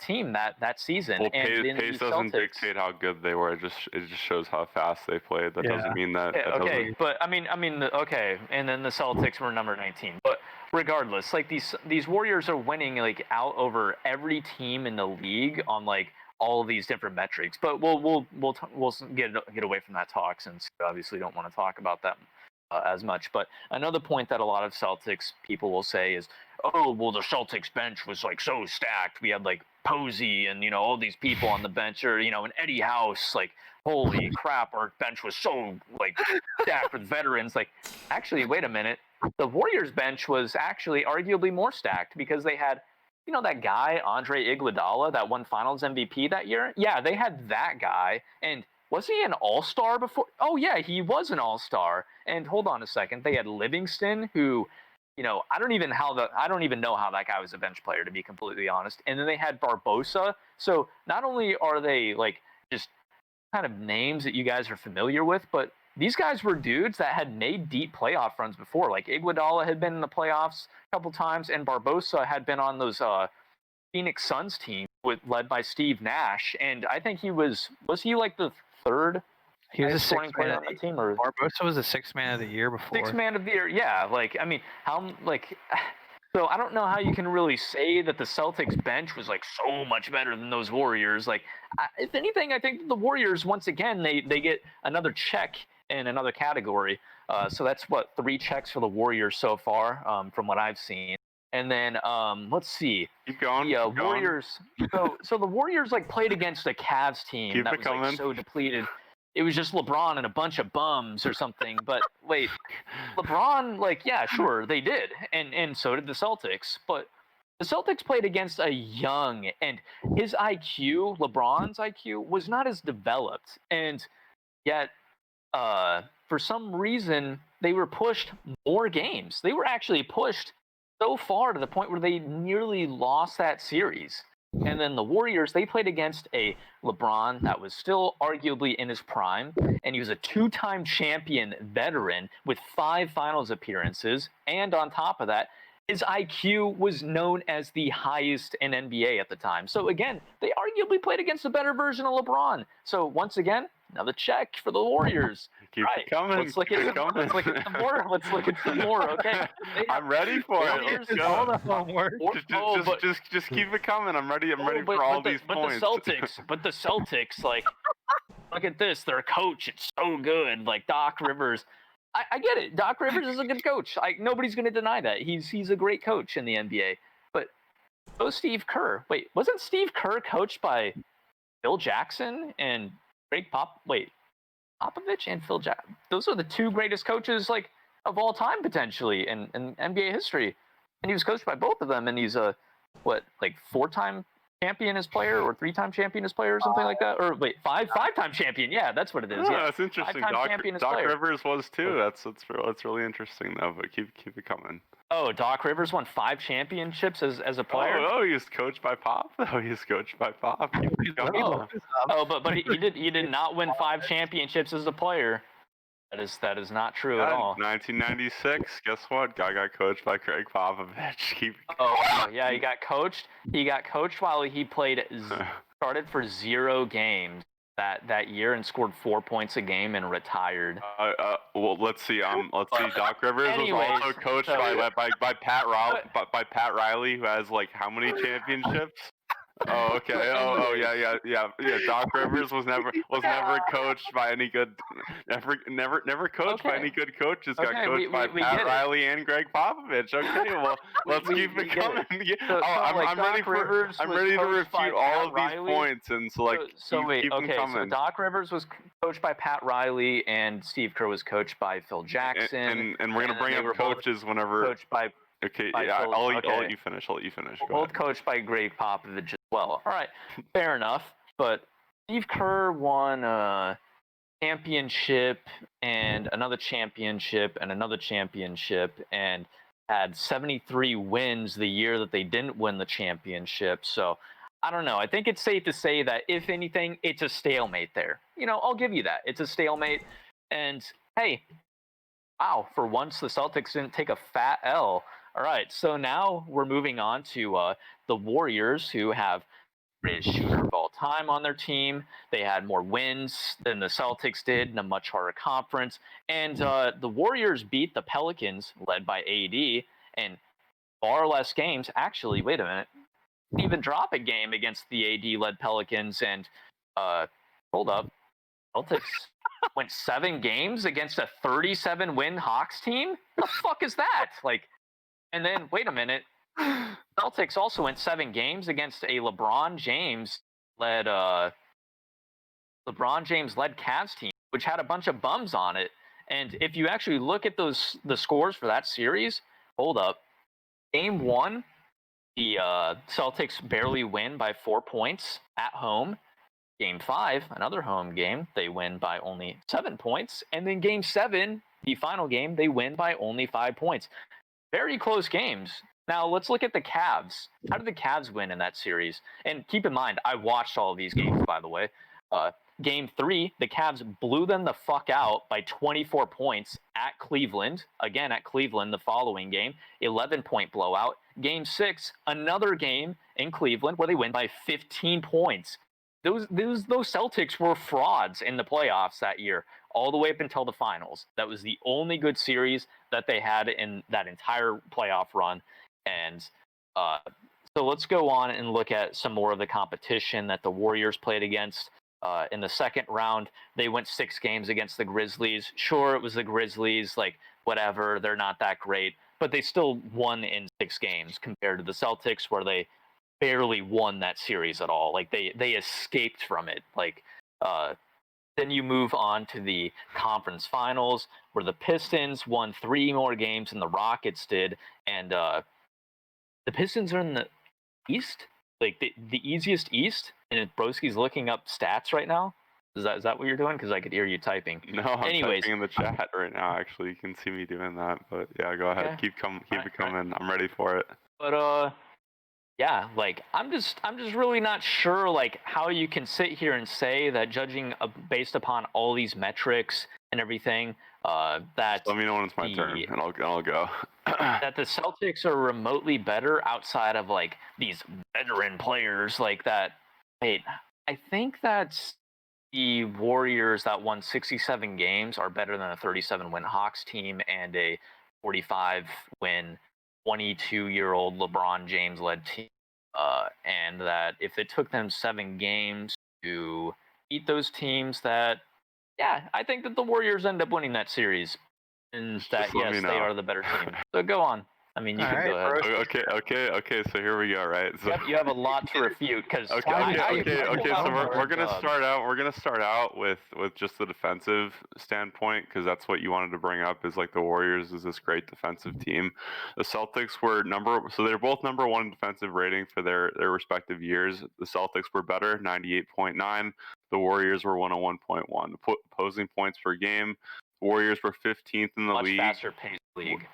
team that season. Well, and pace doesn't dictate how good they were. It just shows how fast they played. That doesn't mean that. Yeah, okay, but I mean, okay. And then the Celtics were number 19. But regardless, like these Warriors are winning like out over every team in the league on like all of these different metrics. But we'll get away from that talk, since we obviously don't want to talk about that as much. But another point that a lot of Celtics people will say is, oh, well, the Celtics bench was like so stacked. We had like Posey and all these people on the bench, or and Eddie House. Like, holy crap, our bench was so like stacked with veterans. Like, actually, wait a minute. The Warriors bench was actually arguably more stacked, because they had that guy, Andre Iguodala, that won Finals MVP that year? Yeah, they had that guy. And was he an all-star before? Oh, yeah, he was an all-star. And hold on a second. They had Livingston, who, I don't even know how that guy was a bench player, to be completely honest. And then they had Barbosa. So not only are they, like, just kind of names that you guys are familiar with, but these guys were dudes that had made deep playoff runs before. Like, Iguodala had been in the playoffs a couple times, and Barbosa had been on those Phoenix Suns team led by Steve Nash. And I think he was he like the third? He was a sixth man on the team, or Barbosa was the 6th man of the year before. 6th man of the year, yeah. Like, I mean, so I don't know how you can really say that the Celtics bench was like so much better than those Warriors. Like, if anything, I think the Warriors, once again, they get another check in another category. So that's 3 checks for the Warriors so far, from what I've seen. And then let's see. Keep going. The keep Warriors. So the Warriors like played against a Cavs team that was like so depleted. It was just LeBron and a bunch of bums or something. But wait, LeBron, like, yeah, sure, they did, and so did the Celtics. But the Celtics played against a young, and his IQ, LeBron's IQ, was not as developed, and yet for some reason they were pushed more games. They were actually pushed so far to the point where they nearly lost that series. And then the Warriors, they played against a LeBron that was still arguably in his prime, and he was a 2-time champion veteran with 5 finals appearances. And on top of that, his IQ was known as the highest in NBA at the time. So again, they arguably played against a better version of LeBron. So once again, another check for the Warriors. Keep it coming. Let's look at some more. Let's look at some more. Okay. I'm ready for it. Let's go. All the homework. Just keep it coming. I'm ready. I'm ready for all these points. But the Celtics, like, look at this. Their coach, it's so good. Like, Doc Rivers. I get it. Doc Rivers is a good coach. Nobody's going to deny that. He's a great coach in the NBA. But so Steve Kerr. Wait, wasn't Steve Kerr coached by Phil Jackson and Greg Popovich and Phil Jackson? Those are the 2 greatest coaches, like, of all time, potentially, in NBA history. And he was coached by both of them, and he's a 4-time champion as player, or 3-time champion as player, or something like that? Or wait, five-time champion. Yeah, that's what it is. Oh, Yeah, that's interesting. five-time champion as Doc player. Rivers was too. That's really interesting though. But keep it coming. Oh, Doc Rivers won 5 championships as a player. Oh, he was coached by Pop. Oh, he was coached by Pop. Keep it coming. But he did not win 5 championships as a player. That is not true at all. 1996. Guess what? Guy got coached by Greg Popovich. Oh, yeah, he got coached. He got coached while he started for 0 games that year and scored 4 points a game and retired. Well, let's see. Doc Rivers Anyways, was also coached by Pat Riley. By Pat Riley, who has like how many championships? Oh, okay. Oh, yeah. Doc Rivers was never coached by any good, never coached by any good coaches. Got coached by Pat Riley and Greg Popovich. Okay, well, let's keep it coming. I'm ready to refute all of these points, and keep them coming. So Doc Rivers was coached by Pat Riley, and Steve Kerr was coached by Phil Jackson. And we're gonna bring up coaches whenever. Coached by. Okay, yeah, I'll let you finish. Both coached by Greg Popovich as well. All right, fair enough. But Steve Kerr won a championship and another championship and another championship and had 73 wins the year that they didn't win the championship. So I don't know. I think it's safe to say that if anything, it's a stalemate there. I'll give you that. It's a stalemate. And hey, wow, for once the Celtics didn't take a fat L. All right, so now we're moving on to the Warriors, who have the greatest shooter of all time on their team. They had more wins than the Celtics did in a much harder conference. And the Warriors beat the Pelicans, led by AD, in far less games. Actually, wait a minute. Didn't even drop a game against the AD-led Pelicans. And hold up. Celtics went 7 games against a 37-win Hawks team? The fuck is that? And then, wait a minute, Celtics also went 7 games against a LeBron James-led Cavs team, which had a bunch of bums on it. And if you actually look at the scores for that series, hold up. Game 1, the Celtics barely win by 4 points at home. Game 5, another home game, they win by only 7 points. And then Game 7, the final game, they win by only 5 points. Very close games. Now, let's look at the Cavs. How did the Cavs win in that series? And keep in mind, I watched all of these games, by the way. Game 3, the Cavs blew them the fuck out by 24 points at Cleveland. Again, at Cleveland the following game, 11-point blowout. Game 6, another game in Cleveland where they win by 15 points. Those Celtics were frauds in the playoffs that year, all the way up until the finals. That was the only good series that they had in that entire playoff run. And so let's go on and look at some more of the competition that the Warriors played against. In the second round, they went 6 games against the Grizzlies. Sure, it was the Grizzlies, whatever, they're not that great, but they still won in 6 games compared to the Celtics, where they barely won that series at all. They escaped from it. Then you move on to the conference finals, where the Pistons won 3 more games than the Rockets did, and the Pistons are in the East, the easiest East. And DerBroski's looking up stats right now. Is that what you're doing? Because I could hear you typing. No, I'm typing in the chat right now. Actually, you can see me doing that. But yeah, go ahead. Okay. Keep it coming. I'm ready for it. But yeah, I'm just really not sure how you can sit here and say that, judging based upon all these metrics and everything, that let me know when it's my turn, and I'll go. That the Celtics are remotely better outside of these veteran players that. Wait, I think that the Warriors that won 67 games are better than a 37-win Hawks team and a 45-win 22-year-old LeBron James-led team. And that if it took them 7 games to beat those teams, I think that the Warriors end up winning that series. And that, yes, they are the better team. So go on. I mean, you All can right, go ahead. Okay. So here we go, right? So You have a lot to refute because Okay. So we're gonna dub. start out. We're gonna start out with just the defensive standpoint because that's what you wanted to bring up. Is like the Warriors is this great defensive team. The Celtics were so they're both number one in defensive rating for their respective years. The Celtics were better, 98.9. The Warriors were 101.1. Opposing points per game. Warriors were 15th in the Much league. faster paced league.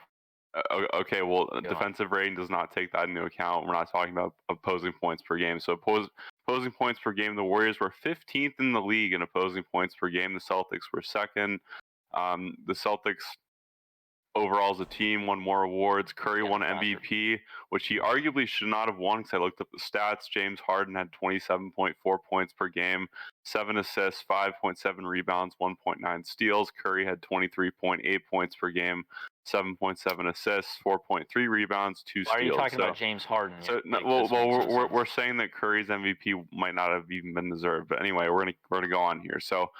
Okay, well, Go on. defensive rating does not take that into account. We're not talking about opposing points per game. So opposing points per game, the Warriors were 15th in the league in opposing points per game. The Celtics were second. The Celtics overall as a team won more awards. Curry won MVP, which he arguably should not have won because I looked up the stats. James Harden had 27.4 points per game, 7 assists, 5.7 rebounds, 1.9 steals. Curry had 23.8 points per game, 7.7 assists, 4.3 rebounds, 2 steals. Why are you talking about James Harden? So Like, we're saying that Curry's MVP might not have even been deserved. But anyway, we're gonna go on here. So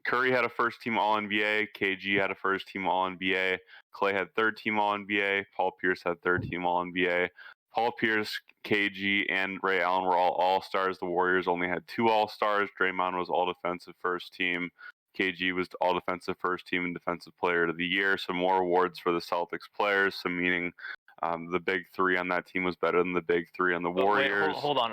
Curry had a first team All NBA. KG had a first team All NBA. Clay had third team All NBA. Paul Pierce had third team All NBA. Paul Pierce, KG, and Ray Allen were all stars. The Warriors only had 2 All Stars. Draymond was All Defensive First Team. KG was All Defensive First Team and Defensive Player of the Year. So more awards for the Celtics players. So meaning the big 3 on that team was better than the big 3 on the Warriors. Wait, hold on.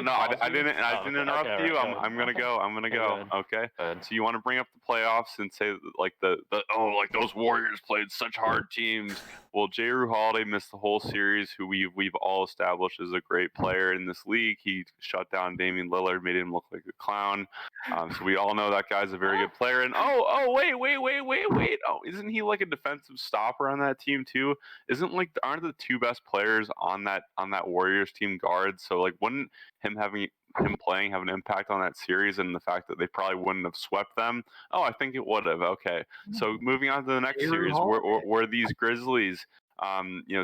No. I didn't interrupt you. I'm gonna go. Okay. Good. So you want to bring up the playoffs and say like like those Warriors played such hard teams. Well, Jrue Holiday missed the whole series, who we've all established as a great player in this league. He shut down Damian Lillard, made him look like a clown. So we all know that guy's a very good player. And wait. Oh, isn't he like a defensive stopper on that team too? Aren't the 2 best players on that Warriors team guards? So like, wouldn't him playing have an impact on that series and the fact that they probably wouldn't have swept them? Oh, I think it would have. Okay, so moving on to the next series, where these Grizzlies,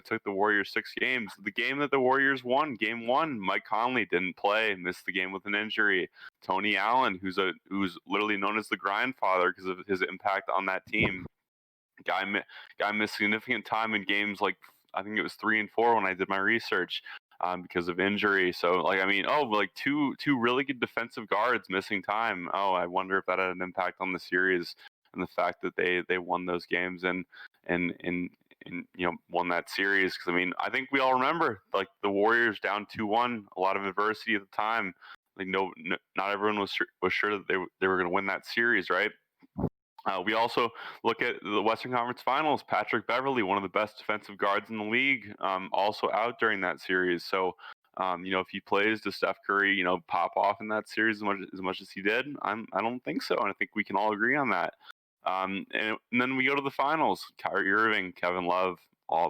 took the Warriors 6 games. The game that the Warriors won, Game 1, Mike Conley didn't play, missed the game with an injury. Tony Allen, who's literally known as the Grindfather because of his impact on that team, guy missed significant time in games like I think it was 3 and 4 when I did my research because of injury. So two really good defensive guards missing time. Oh, I wonder if that had an impact on the series and the fact that they won those games and won that series. Because I think we all remember like the Warriors down 2-1, a lot of adversity at the time. Like not everyone was sure that they were going to win that series, right? We also look at the Western Conference Finals. Patrick Beverley, one of the best defensive guards in the league, also out during that series. So, if he plays, does Steph Curry, pop off in that series as much as he did? I don't think so, and I think we can all agree on that. And then we go to the finals. Kyrie Irving, Kevin Love,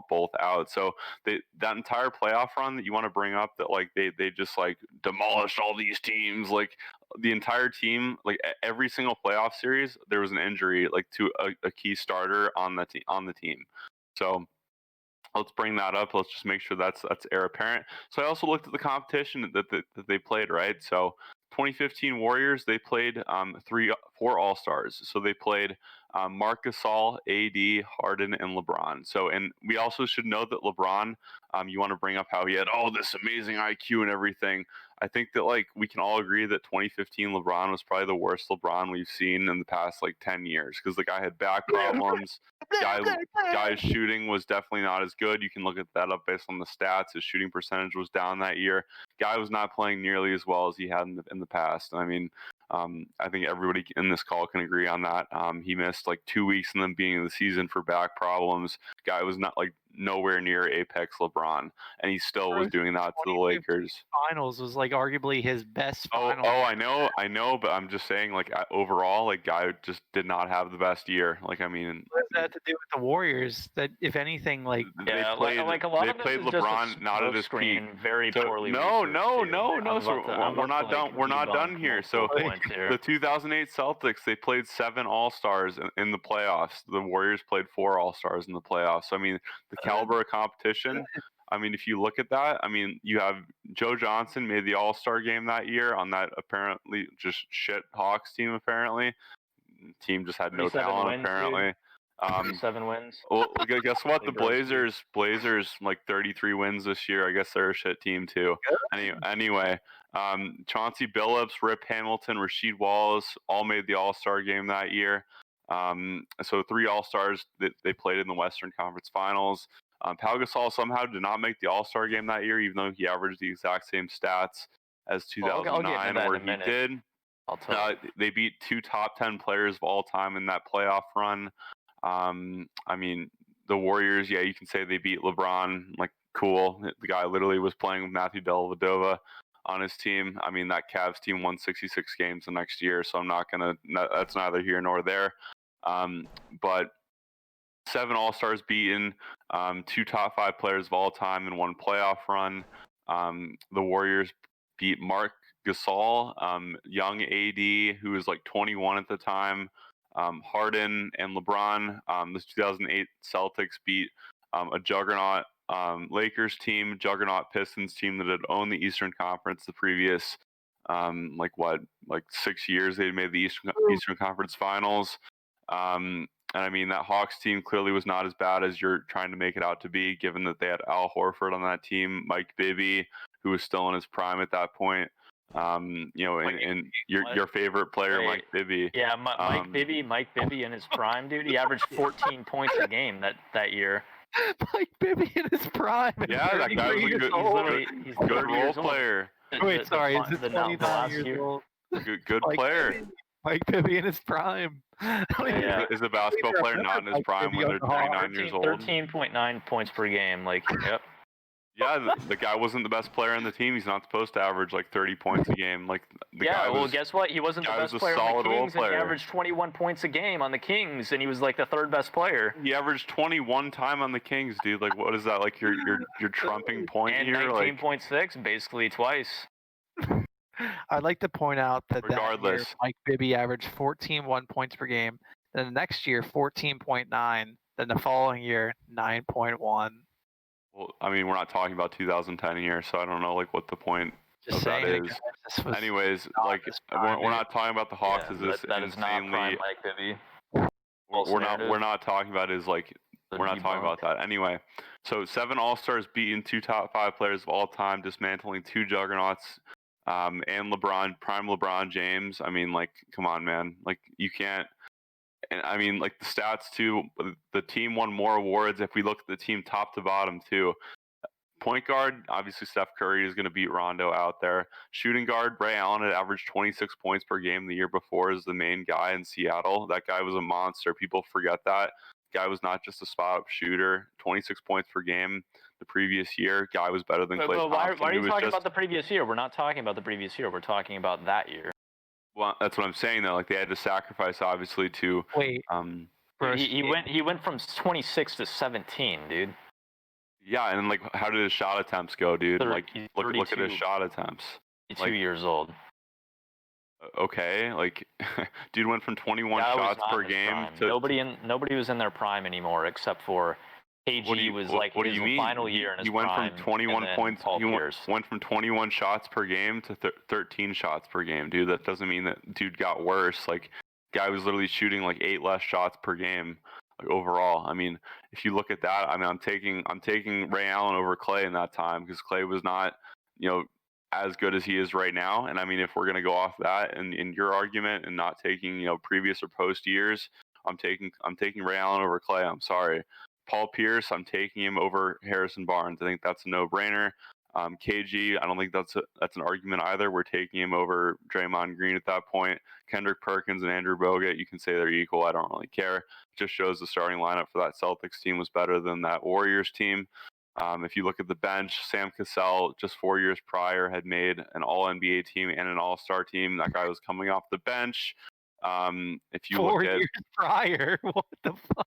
both out. So that entire playoff run that you want to bring up, that like they just like demolished all these teams, like the entire team, like every single playoff series, there was an injury like to a key starter on the team. So let's bring that up. Let's just make sure that's heir apparent. So I also looked at the competition that they played, right? So 2015 Warriors, they played 4 All-Stars. So they played Marc Gasol, AD, Harden, and LeBron. So, and we also should know that LeBron, you want to bring up how he had this amazing IQ and everything. I think that like we can all agree that 2015 LeBron was probably the worst LeBron we've seen in the past like 10 years because the guy had back problems. Guy's shooting was definitely not as good. You can look at that up based on the stats. His shooting percentage was down that year. Guy was not playing nearly as well as he had in the past. I mean, I think everybody in this call can agree on that. He missed like 2 weeks in the beginning of the season for back problems. Guy was not like nowhere near apex LeBron, and he still was doing that to the Lakers. Finals was like arguably his best final. I know, but I'm just saying like overall, like guy just did not have the best year. Like I mean, what does that have to do with the Warriors? That if anything, like they played LeBron not at his peak. Very poorly. No. So we're not done. We're not done here. So the 2008 Celtics, they played 7 All-Stars in the playoffs. The Warriors played 4 All-Stars in the playoffs. So I mean, the caliber of competition. I mean, if you look at that, I mean, you have Joe Johnson made the All-Star game that year on that apparently just shit Hawks team. Apparently, team just had no talent. Apparently, 7 wins. Well, guess what? The DerBroski. Blazers like 33 wins this year. I guess they're a shit team too. Anyway, Chauncey Billups, Rip Hamilton, Rasheed Wallace all made the All-Star game that year. So 3 All-Stars that they played in the Western Conference Finals. Pau Gasol somehow did not make the All-Star game that year, even though he averaged the exact same stats as Well, I'll get 2009, into that where in a he minute. did. I'll tell you. They beat 2 top 10 players of all time in that playoff run. I mean, the Warriors, yeah, you can say they beat LeBron. Like, cool. The guy literally was playing with Matthew Dellavedova on his team. I mean, that Cavs team won 66 games the next year, so I'm not gonna. That's neither here nor there. But 7 All-Stars beaten, 2 top 5 players of all time in 1 playoff run. The Warriors beat Mark Gasol, young AD, who was like 21 at the time, Harden and LeBron. The 2008 Celtics beat a juggernaut Lakers team, juggernaut Pistons team that had owned the Eastern Conference the previous, like 6 years. They'd made the Eastern Conference Finals. And I mean, that Hawks team clearly was not as bad as you're trying to make it out to be, given that they had Al Horford on that team, Mike Bibby, who was still in his prime at that point. And your favorite player, Mike Bibby. Yeah, Mike Bibby in his prime, dude. He averaged 14 points a game that year. Mike Bibby in his prime. Yeah, that guy was a good role player. Wait, sorry, is it 29 years old? Good player. Mike Bibby in his prime. Yeah. Is a basketball player not in his prime when they're 39 years old? 13.9 points per game. Like, yep. Yeah, the guy wasn't the best player on the team. He's not supposed to average like 30 points a game. Like guess what? He wasn't the best player on the Kings, and he averaged 21 points a game on the Kings, and he was like the 3rd best player. He averaged 21 time on the Kings, dude. Like, what is that? Like you're trumping point and here? 19.6, basically twice. I'd like to point out that regardless, that year, Mike Bibby averaged 14.1 points per game. Then the next year, 14.9. Then the following year, 9.1. Well, I mean, we're not talking about 2010 here, so I don't know like what the point of that is. Anyways, like we're not talking about the Hawks as this that is not prime Mike Bibby. We're not talking about is like we're not talking about that. Anyway, so 7 All-Stars beating 2 top 5 players of all time, dismantling 2 juggernauts. And prime LeBron James. I mean, like, come on, man. Like, you can't. And I mean, like, the stats too. The team won more awards if we look at the team top to bottom too. Point guard, obviously Steph Curry is going to beat Rondo out there. Shooting guard, Ray Allen had averaged 26 points per game the year before as the main guy in Seattle. That guy was a monster. People forget that. Guy was not just a spot-up shooter. 26 points per game the previous year. Guy was better than Klay Thompson. Why are you talking about the previous year? We're not talking about the previous year. We're talking about that year. Well, that's what I'm saying though. Like they had to sacrifice, obviously, to wait. He went from 26 to 17, dude. Yeah, and like, how did his shot attempts go, dude? Like, look at his shot attempts. He's 2 years old. Okay, like, dude went from 21 shots per game to nobody was in their prime anymore except for KG was like his final year in his prime. He went from 21 points. He went from 21 shots per game to 13 shots per game, dude. That doesn't mean that dude got worse. Like, guy was literally shooting like 8 less shots per game, like, overall. I mean, if you look at that, I mean, I'm taking Ray Allen over Klay in that time because Klay was not, as good as he is right now. And I mean, if we're going to go off that and in your argument and not taking, previous or post years, I'm taking Ray Allen over Klay. I'm sorry. Paul Pierce, I'm taking him over Harrison Barnes. I think that's a no-brainer. KG, I don't think that's an argument either. We're taking him over Draymond Green at that point. Kendrick Perkins and Andrew Bogut, you can say they're equal. I don't really care. It just shows the starting lineup for that Celtics team was better than that Warriors team. If you look at the bench, Sam Cassell, just 4 years prior, had made an All-NBA team and an All-Star team. That guy was coming off the bench. If you 4 look at years prior, what the fuck?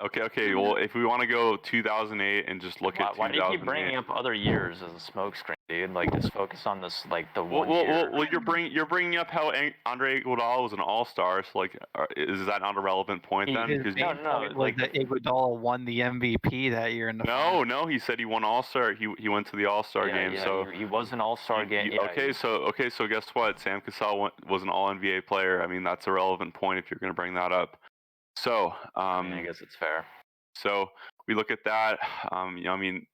Okay. Well, if we want to go 2008 and just look at 2008. Why do you keep bringing up other years as a smokescreen, dude? Like, just focus on this, like, the one year. Well, you're bringing up how Andre Iguodala was an All-Star. So, like, is that not a relevant point then? No. Like, that Iguodala won the MVP that year in the final. No. He said he won All-Star. He went to the All-Star game. Yeah, so he was an All-Star game. So guess what? Sam Cassell was an All-NBA player. I mean, that's a relevant point if you're going to bring that up. So, I guess it's fair. So we look at that.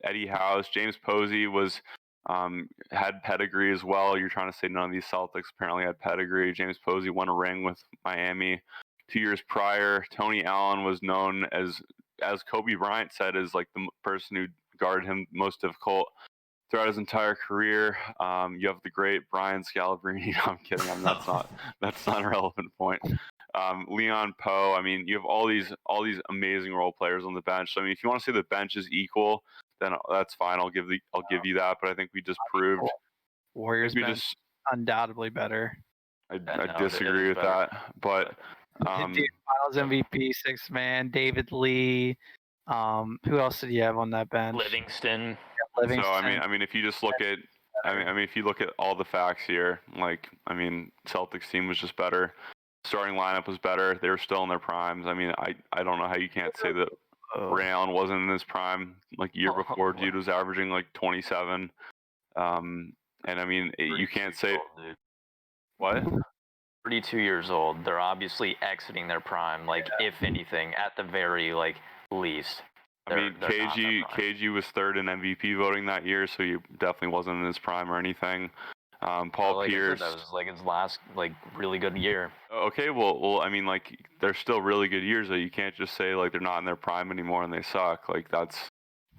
Eddie House, James Posey was had pedigree as well. You're trying to say none of these Celtics apparently had pedigree. James Posey won a ring with Miami 2 years prior. Tony Allen was known as Kobe Bryant said, as like the person who guarded him most difficult throughout his entire career. You have the great Brian Scalabrine. No, I'm kidding. That's not a relevant point. Leon Poe. I mean, you have all these amazing role players on the bench. So, I mean, if you want to say the bench is equal, then that's fine. I'll give you that. But I think we just proved Warriors bench undoubtedly better. I disagree with that. But Finals MVP, sixth man, David Lee. Who else did you have on that bench? Livingston. So I mean, if you just look at, if you look at all the facts here, like, Celtics team was just better. Starting lineup was better. They were still in their primes. I mean, I don't know how you can't say that Ray Allen wasn't in his prime. Like a year before, dude was averaging like 27. And I mean, you can't say what? 32 years old. They're obviously exiting their prime. Like, if anything, at the very least. I mean, KG was third in MVP voting that year, so he definitely wasn't in his prime or anything. Paul Pierce. That was like his last really good year. Okay, well, I mean, like, they're still really good years. Though. You can't just say like they're not in their prime anymore and they suck. Like that's.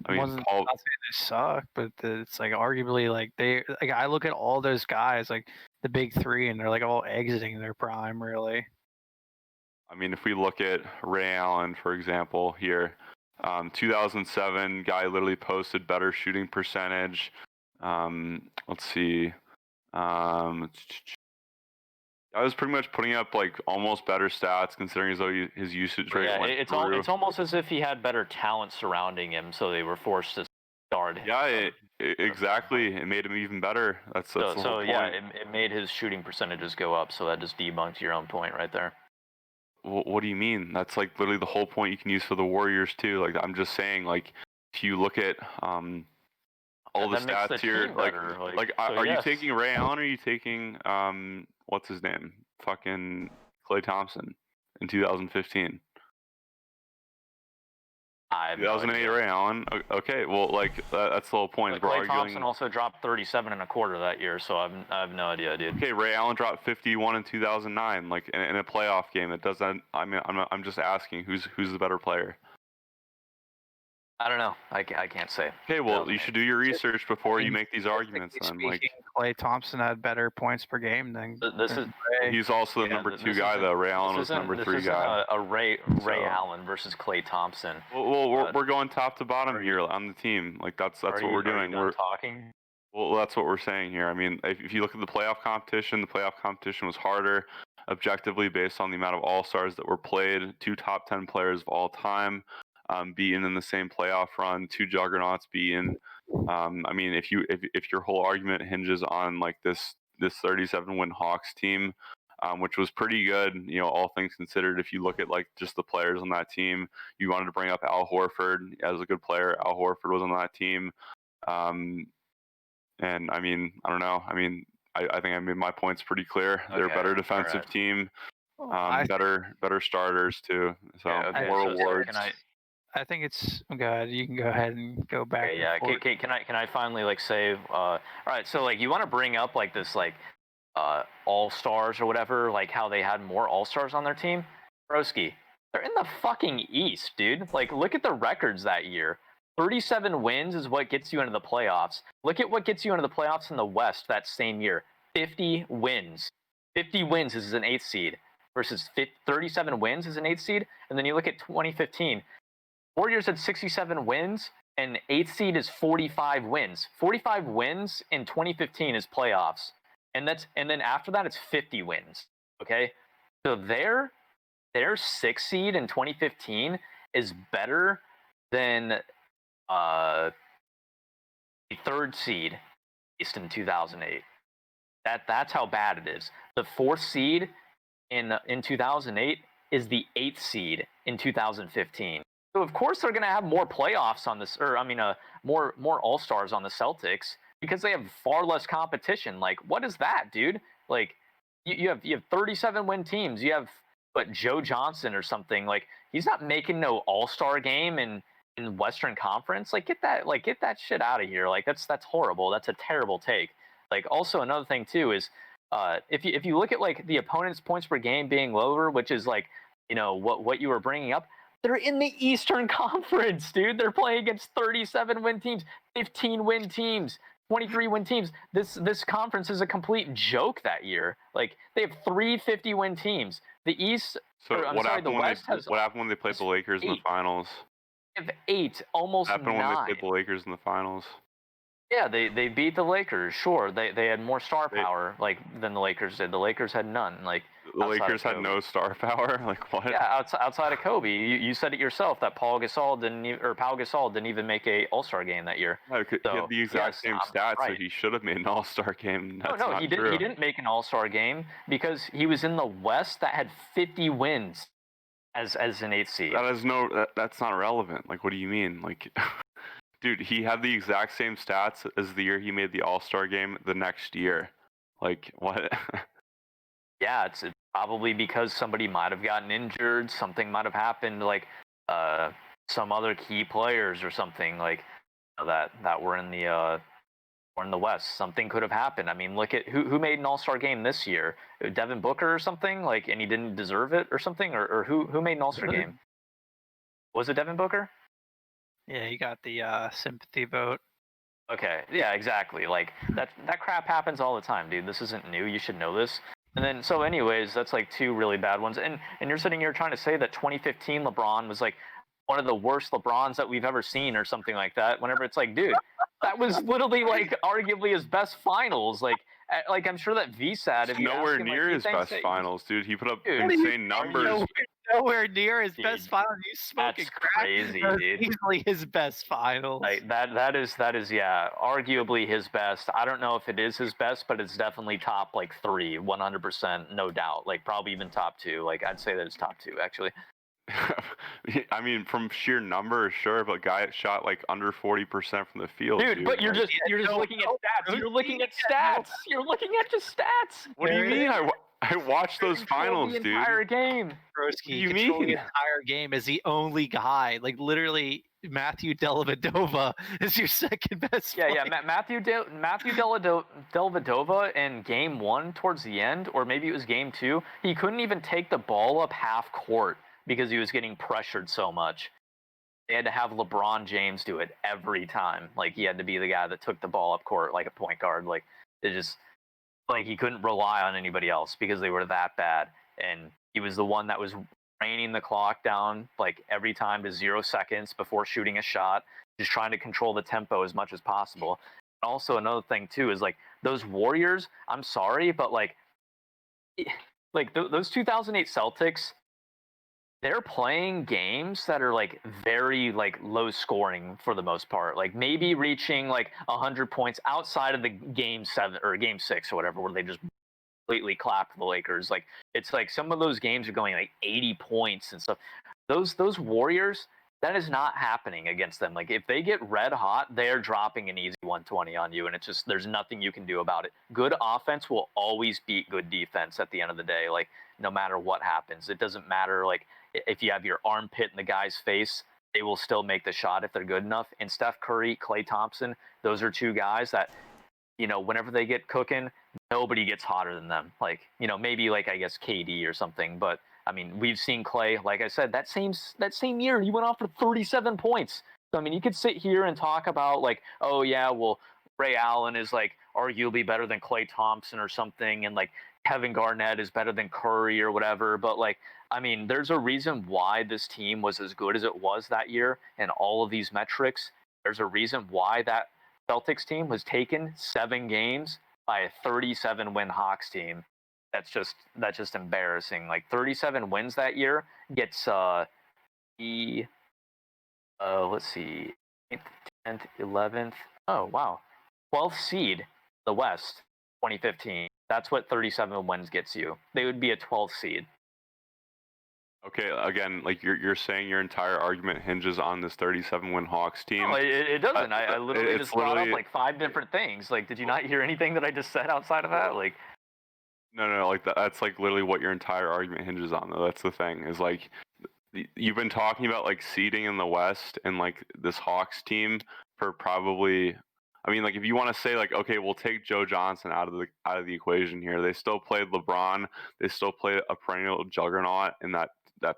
I mean, not saying they suck, but it's like arguably like they like I look at all those guys like the big three and they're like all exiting their prime really. I mean, if we look at Ray Allen, for example, here, 2007 guy literally posted better shooting percentage. Let's see. I was pretty much putting up like almost better stats considering as though his usage rate went through. It's almost as if he had better talent surrounding him, so they were forced to guard him. Yeah, exactly. It made him even better. That's the whole point. Yeah, it made his shooting percentages go up. So that just debunks your own point right there. What do you mean? That's like literally the whole point you can use for the Warriors too. Like I'm just saying, like if you look at all the stats here, are you taking Ray Allen or are you taking what's his name? Fucking Klay Thompson in 2015. 2008 Ray Allen. Okay, well, that's the whole point. Klay Thompson also dropped 37 and a quarter that year, so I have no idea, dude. Okay, Ray Allen dropped 51 in 2009, like in a playoff game. It doesn't. I mean, I'm just asking who's the better player. I don't know. I can't say. Okay, well, you should do your research before you make these arguments. Then, Klay Thompson had better points per game than Ray. He's also the number 2 guy, though. Ray Allen was number 3 guy. A Ray Allen versus Klay Thompson. Well, we're going top to bottom here on the team. Like that's what we're doing. We're talking. Well, that's what we're saying here. I mean, if you look at the playoff competition was harder, objectively based on the amount of All-Stars that were played. 2 top 10 players of all time. Being in the same playoff run, 2 juggernauts being. I mean, if your whole argument hinges on like this 37-win Hawks team, which was pretty good, all things considered. If you look at like just the players on that team, you wanted to bring up Al Horford as a good player. Al Horford was on that team, and I mean, I don't know. I mean, I think I made my points pretty clear. They're a better defensive team, better starters too. So more awards. I think it's good. You can go ahead and go back. Okay, yeah. Can I finally say? All right. So you want to bring up this All Stars or whatever, like how they had more All Stars on their team. DerBroski, they're in the fucking East, dude. Like look at the records that year. 37 wins is what gets you into the playoffs. Look at what gets you into the playoffs in the West that same year. 50 wins. 50 wins is an 8th seed versus 37 wins is an 8th seed. And then you look at 2015. Warriors had 67 wins, and 8th seed is 45 wins. 45 wins in 2015 is playoffs, and then after that it's 50 wins. Okay, so their 6th seed in 2015 is better than a 3rd seed in 2008. That's how bad it is. The 4th seed in 2008 is the 8th seed in 2015. So of course they're going to have more playoffs on this, more All-Stars on the Celtics because they have far less competition. Like, what is that, dude? Like, you have 37 win teams. You have but Joe Johnson or something, like he's not making no All-Star game in Western Conference. Like get that shit out of here. Like that's horrible. That's a terrible take. Like also another thing too is if you look at like the opponent's points per game being lower, which is like what you were bringing up, they're in the Eastern Conference, dude. They're playing against 37 win teams, 15 win teams, 23 win teams. This conference is a complete joke that year. Like they have 350 win teams. The East, So or, I'm what sorry, the happened when West has what happened when they played the Lakers in the 8. finals? They have 8, almost What happened 9. when they played the Lakers in the finals? Yeah, they beat the Lakers. Sure, they had more star power than the Lakers did. The Lakers had none. Like The outside of Lakers had Kobe. no star power. Like what? Yeah, outside of Kobe, you said it yourself that Pau Gasol didn't even make a All-Star game that year. No, he So, had the exact yes, same I'm stats, so right. he should have made an All-Star game. That's No, not he true. didn't make an All-Star game because he was in the West that had 50 wins as an 8th seed. That's not relevant. Like, what do you mean? Like, dude, he had the exact same stats as the year he made the All-Star game the next year. Like, what? Yeah, it's probably because somebody might have gotten injured, something might have happened, like some other key players or something like that were in the West. Something could have happened. I mean, look at who made an All-Star game this year. Devin Booker or something, like, and he didn't deserve it or something, or who made an All-Star game? Was it Devin Booker? Yeah, he got the sympathy vote. Okay, yeah, exactly. Like that crap happens all the time, dude. This isn't new. You should know this. And then, so anyways, that's like 2 really bad ones. And you're sitting here trying to say that 2015 LeBron was like one of the worst LeBrons that we've ever seen or something like that. Whenever it's like, dude, that was literally like arguably his best finals. Like I'm sure that VSAT, if you nowhere ask him, near he his thinks best that finals, dude. He put up Dude, insane numbers. Nowhere near his Dude, best finals. You smoking that's crack? crazy, That was dude. easily his best finals. Like that is yeah, arguably his best. I don't know if it is his best, but it's definitely top like 3, 100%, no doubt. Like probably even top 2. Like I'd say that it's top 2 actually. I mean, from sheer numbers, sure, but guy shot like under 40% from the field, Dude, but you're like, just looking at stats. You're looking at stats. You're looking at just stats. What do you mean? I watched those finals, the dude. entire game. Broski, you control mean? the entire game as the only guy. Like literally, Matthew Dellavedova is your second best. Yeah, Matthew Dellavedova in game 1 towards the end, or maybe it was game 2. He couldn't even take the ball up half court because he was getting pressured so much. They had to have LeBron James do it every time. Like he had to be the guy that took the ball up court like a point guard. Like it just like he couldn't rely on anybody else because they were that bad. And he was the one that was reining the clock down like every time to 0 seconds before shooting a shot, just trying to control the tempo as much as possible. And also another thing too is like those Warriors, I'm sorry, but like those 2008 Celtics, they're playing games that are like very like low scoring for the most part, like maybe reaching like 100 points outside of the game 7 or game 6 or whatever, where they just completely clapped the Lakers. Like it's like some of those games are going like 80 points and stuff. Those Warriors, that is not happening against them. Like if they get red hot, they're dropping an easy 120 on you, and it's just there's nothing you can do about it. Good offense will always beat good defense at the end of the day. Like no matter what happens, it doesn't matter. Like if you have your armpit in the guy's face, they will still make the shot if they're good enough. And Steph Curry, Klay Thompson, those are 2 guys that, whenever they get cooking, nobody gets hotter than them. Like, maybe like I guess KD or something. But I mean, we've seen Klay, like I said, that same year he went off for 37 points. So I mean, you could sit here and talk about like, oh yeah, well, Ray Allen is like arguably better than Klay Thompson or something, and like Kevin Garnett is better than Curry or whatever. But like, I mean, there's a reason why this team was as good as it was that year, and all of these metrics. There's a reason why that Celtics team was taken 7 games by a 37 win Hawks team. That's just embarrassing. Like 37 wins that year gets let's see, 8th, 10th, 11th. Oh wow, 12th seed, the West, 2015. That's what 37 wins gets you. They would be a 12th seed. Okay, again, like you're saying your entire argument hinges on this 37-win Hawks team. No, it doesn't. I literally just brought up literally like 5 different things. Like, did you not hear anything that I just said outside of that? Like, No, like that's like literally what your entire argument hinges on, though. That's the thing, is like you've been talking about like seeding in the West and like this Hawks team for probably. I mean, like if you want to say like, okay, we'll take Joe Johnson out of the equation here. They still played LeBron. They still play a perennial juggernaut in that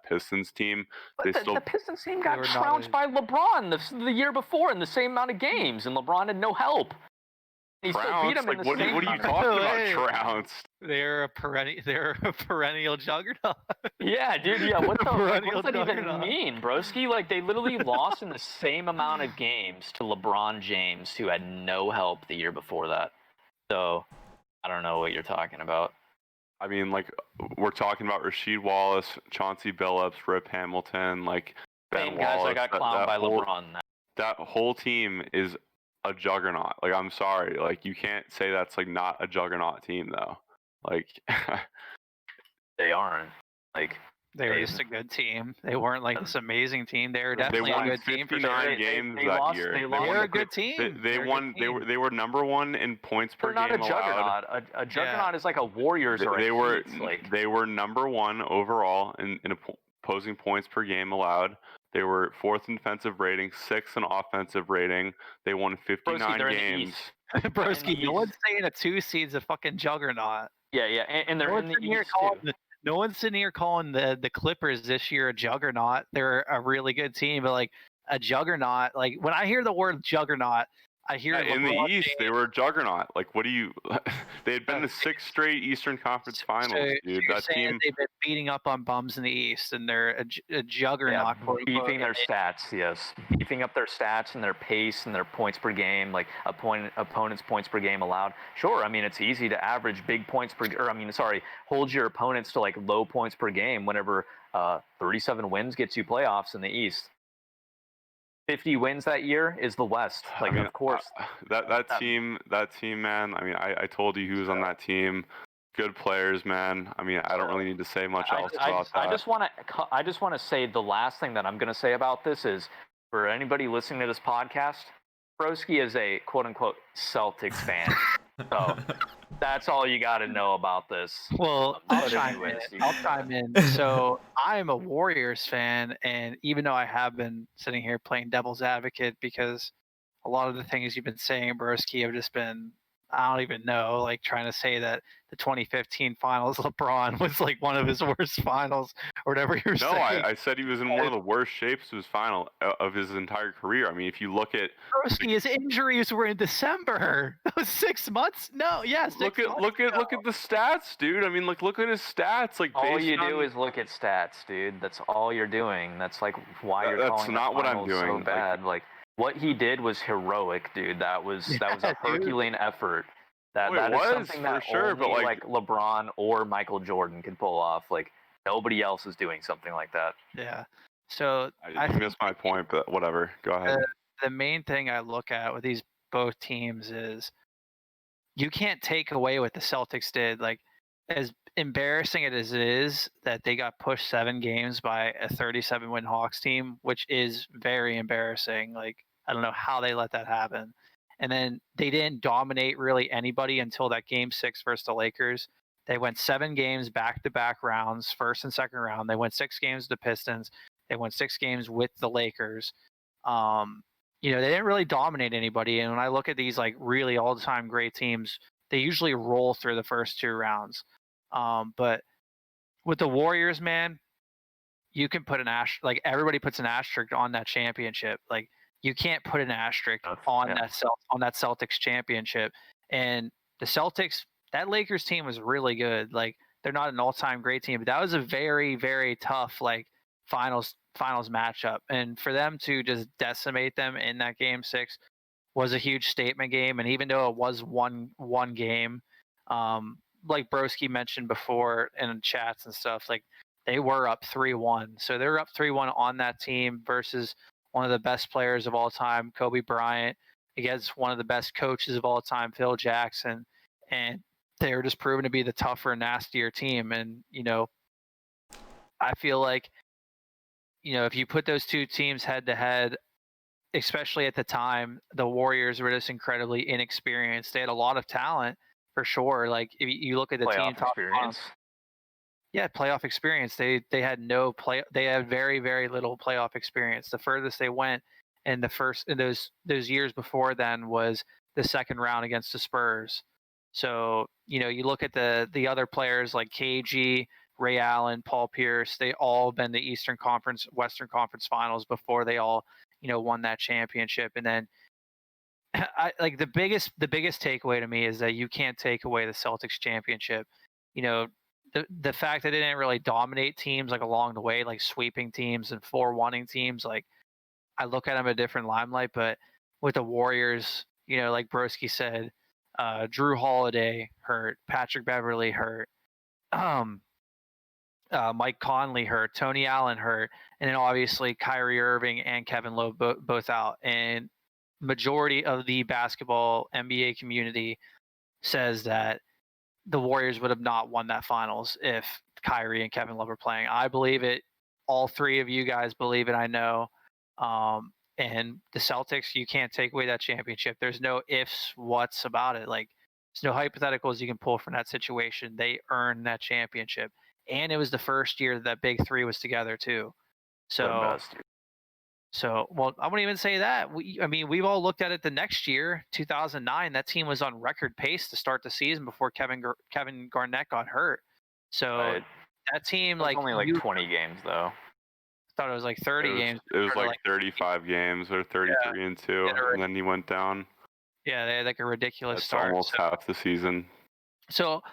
Pistons team. But the Pistons team got trounced by LeBron the year before in the same amount of games, and LeBron had no help. He still beat him like, in the what same. What are you talking about? Trounced. They're a perennial juggernaut. Yeah, dude. Yeah, what does that even juggernaut. mean, broski? Like they literally lost in the same amount of games to LeBron James, who had no help the year before that. So I don't know what you're talking about. I mean, like we're talking about Rasheed Wallace, Chauncey Billups, Rip Hamilton, like Ben Same guys Wallace. that got clowned by LeBron. That whole team is a juggernaut. Like I'm sorry, like you can't say that's like not a juggernaut team though. Like they aren't. Like they were just a good team. They weren't like this amazing team. They were definitely a good team. They won 59 games that year. They were a good team. They were number one in points per game. They're not a juggernaut. Allowed. A juggernaut is like a Warriors or they a were Heat, like they were number one overall in opposing points per game allowed. They were 4th in defensive rating, 6th in offensive rating. They won 59 games. Broski, no one's saying a 2 seed's a fucking juggernaut. Yeah, and they're in the East too. No one's sitting here calling the Clippers this year a juggernaut. They're a really good team, but like a juggernaut, like when I hear the word juggernaut, I hear in the East James. They were a juggernaut. Like what do you? They had been the 6 straight Eastern Conference Finals, dude. That team they've been beating up on bums in the East, and they're a juggernaut. Yeah, beefing their stats, yes, beefing up their stats and their pace and their points per game, like opponents' points per game allowed. Sure, I mean it's easy to average big points per, hold your opponents to like low points per game whenever 37 wins gets you playoffs in the East. 50 wins that year is the West. Like, of course. That team, man. I mean, I told you who was on that team. Good players, man. I mean, I don't really need to say much else about that. I just want to say the last thing that I'm going to say about this is, for anybody listening to this podcast, Broski is a quote-unquote Celtics fan. So that's all you got to know about this. Well, I'll chime in. So I'm a Warriors fan, and even though I have been sitting here playing devil's advocate, because a lot of the things you've been saying, Broski, have just been, I don't even know, like trying to say that the 2015 finals, LeBron was like one of his worst finals or whatever you're saying. No, I said he was in one of the worst shapes of his entire career. I mean, if you look at Broski, his injuries were in December. That was 6 months. No, yes. Look at the stats, dude. I mean, look at his stats. Like all you do is look at stats, dude. That's all you're doing. That's like why you're calling. That's not what I'm doing. So bad. Like what he did was heroic, dude. That was a Herculean effort. That is something that sure, only like LeBron or Michael Jordan could pull off. Like nobody else is doing something like that. Yeah. So I missed my point, but whatever. Go ahead. The main thing I look at with these both teams is you can't take away what the Celtics did. Like as embarrassing as it is that they got pushed 7 games by a 37-win Hawks team, which is very embarrassing. Like I don't know how they let that happen. And then they didn't dominate really anybody until that game 6 versus the Lakers. They went 7 games back-to-back rounds, first and second round. They went 6 games with the Pistons. They won 6 games with the Lakers. They didn't really dominate anybody. And when I look at these like really all-time great teams, they usually roll through the first 2 rounds. But with the Warriors, man, you can put like everybody puts an asterisk on that championship. Like you can't put an asterisk on that Celtics championship. And the Celtics, that Lakers team was really good. Like they're not an all-time great team, but that was a very, very tough like finals matchup. And for them to just decimate them in that game 6 was a huge statement game. And even though it was one game, like Broski mentioned before in chats and stuff, like they were up 3-1. So they were up 3-1 on that team versus one of the best players of all time, Kobe Bryant, against one of the best coaches of all time, Phil Jackson. And they were just proven to be the tougher, nastier team. And, I feel like, if you put those 2 teams head to head, especially at the time, the Warriors were just incredibly inexperienced. They had a lot of talent for sure. Like if you look at the team Playoff experience. Yeah, playoff experience. They had no play. They had very very little playoff experience. The furthest they went in those years before then was the second round against the Spurs. So you look at the other players like KG, Ray Allen, Paul Pierce. They all been the Eastern Conference, Western Conference Finals before they all won that championship. And then like the biggest takeaway to me is that you can't take away the Celtics championship. The fact that they didn't really dominate teams like along the way, like sweeping teams and 4-1-ing teams, like I look at them in a different limelight. But with the Warriors, like Broski said, Drew Holiday hurt, Patrick Beverly hurt, Mike Conley hurt, Tony Allen hurt, and then obviously Kyrie Irving and Kevin Love both out. And majority of the basketball NBA community says that the Warriors would have not won that finals if Kyrie and Kevin Love were playing. I believe it. All three of you guys believe it. I know. And the Celtics, you can't take away that championship. There's no ifs, whats about it. Like there's no hypotheticals you can pull from that situation. They earned that championship, and it was the first year that big three was together too. Well, I wouldn't even say that. We've all looked at it the next year, 2009. That team was on record pace to start the season before Kevin Garnett got hurt. So that team, it was only 20 games though. I thought it was like 30 games. It was like 35 games or 33 and 2, and then he went down. Yeah, they had like a ridiculous start. That's almost half the season. So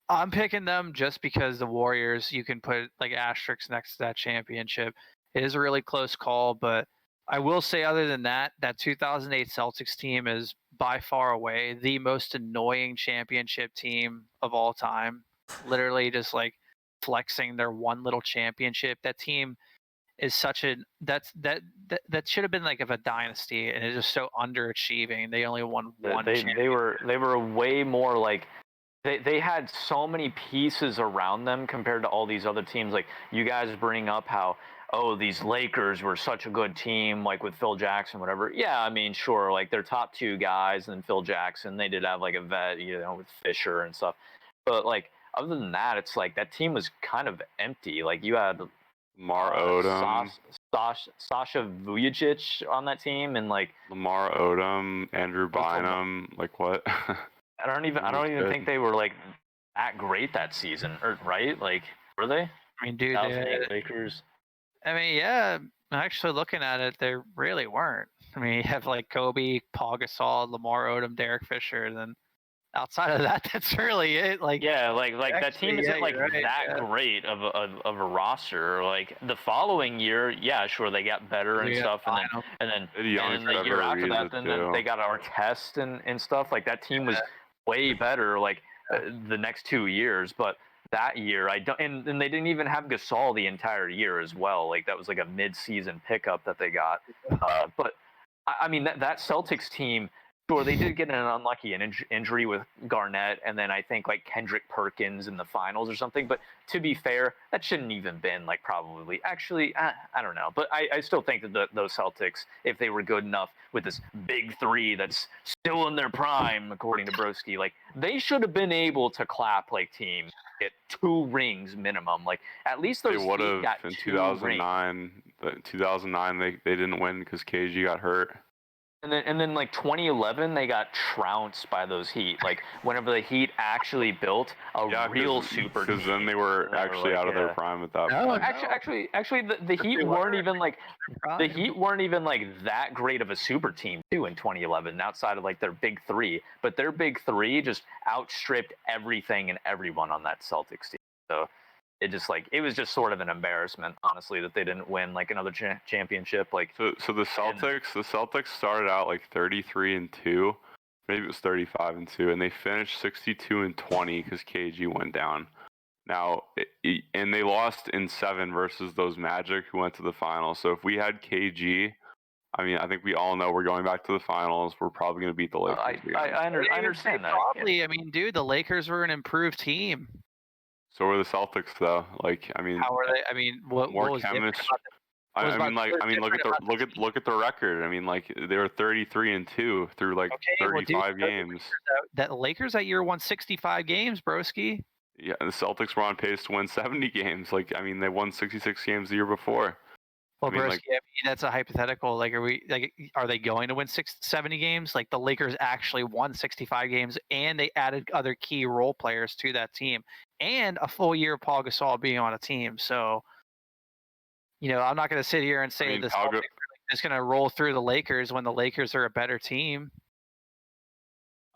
I'm picking them just because the Warriors, you can put like asterisks next to that championship. It is a really close call, but I will say other than that, that 2008 Celtics team is by far away the most annoying championship team of all time. Literally just like flexing their one little championship. That team is such that should have been like of a dynasty, and it's just so underachieving. They only won one. They were way more like they had so many pieces around them compared to all these other teams. Like you guys bring up how these Lakers were such a good team, like with Phil Jackson, whatever. Yeah, I mean, sure, like their top two guys and then Phil Jackson, they did have like a vet, with Fisher and stuff. But like other than that, it's like that team was kind of empty. Like you had Lamar Odom, Sasha Vujacic on that team, and like Lamar Odom, Andrew Bynum. Like what? I don't even think they were like that great that season, or right? Like were they? I mean, dude, Lakers. I mean, yeah. Actually, looking at it, they really weren't. I mean, you have like Kobe, Paul Gasol, Lamar Odom, Derek Fisher, and then outside of that, that's really it. Like actually, that team isn't great of a roster. Like the following year, yeah, sure, they got better and stuff, and then the year after that, then they got Artest and stuff. Like that team was way better. Like the next 2 years, but that year and they didn't even have Gasol the entire year as well. Like that was like a mid-season pickup that they got. But I mean that Celtics team. Sure, they did get an unlucky injury with Garnett, and then I think like Kendrick Perkins in the finals or something. But to be fair, that shouldn't even been like probably. Actually, I don't know. But I still think that those Celtics, if they were good enough with this big three that's still in their prime, according to Broski, like they should have been able to clap like teams get 2 rings minimum. Like at least those would have got in 2009. 2009 they didn't win because KG got hurt. And then like 2011, they got trounced by those Heat. Like whenever the Heat actually built a real super team. Because then they were actually out of their prime at that point. Actually, the Heat weren't even like that great of a super team too in 2011. Outside of like their big three, but their big three just outstripped everything and everyone on that Celtics team. So it was just sort of an embarrassment, honestly, that they didn't win like another championship. Like so the Celtics started out like 33 and 2, maybe it was 35 and 2, and they finished 62 and 20 because KG went down. Now, and they lost in 7 versus those Magic who went to the finals. So if we had KG, I mean, I think we all know we're going back to the finals. We're probably going to beat the Lakers. I understand that. Probably, yeah. I mean, dude, the Lakers were an improved team. So were the Celtics, though. Like, I mean, how are they? I mean, what was chemistry? I was mean, about like, I mean, look at different the about look at the record. I mean, like, they were 33-2 through like okay, well, dude, 35 games. that Lakers that year won 65 games, broski. Yeah, the Celtics were on pace to win 70 games. Like, I mean, they won 66 games the year before. Well, I mean, broski, like, that's a hypothetical. Like, are they going to win 70 games? Like, the Lakers actually won 65 games, and they added other key role players to that team, and a full year of Paul Gasol being on a team. So, I'm not going to sit here and I say mean, the Celtics are just going to roll through the Lakers when the Lakers are a better team.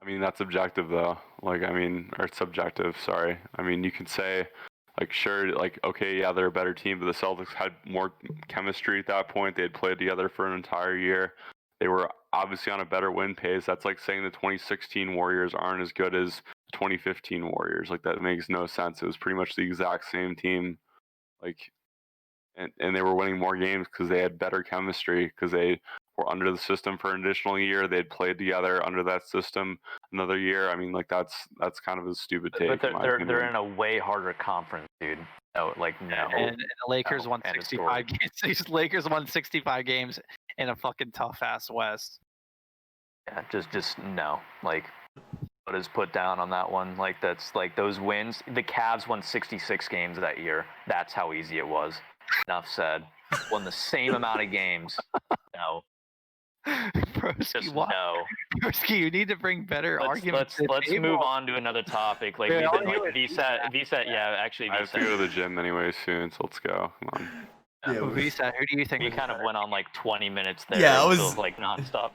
I mean, that's objective though. Like, I mean, or subjective. Sorry. I mean, you could say, like, sure, like, okay, yeah, they're a better team, but the Celtics had more chemistry at that point. They had played together for an entire year. They were obviously on a better win pace. That's like saying the 2016 Warriors aren't as good as the 2015 Warriors. Like, that makes no sense. It was pretty much the exact same team. Like, and they were winning more games because they had better chemistry, because they were under the system for an additional year. They'd played together under that system another year. I mean, like, that's kind of a stupid take, But in my they're opinion. in a way harder conference, dude. No, like no. And the Lakers won end of 65 games. These Lakers won 65 games in a fucking tough ass West. Yeah, just no. Like, what is put down on that one? Like, that's like those wins. The Cavs won 66 games that year. That's how easy it was. Enough said. Won the same amount of games. No, Broski, just why? no. Broski, you need to bring better arguments. Let's move on to another topic. Like, Yeah, we've I'll been do like it. VSAT. Yeah, actually, I have to go to VSAT. the gym anyway soon, so let's go. Come on. Yeah, Visa, who do you think? We was kind of better? went on like 20 minutes there. Yeah, it until, was- like nonstop.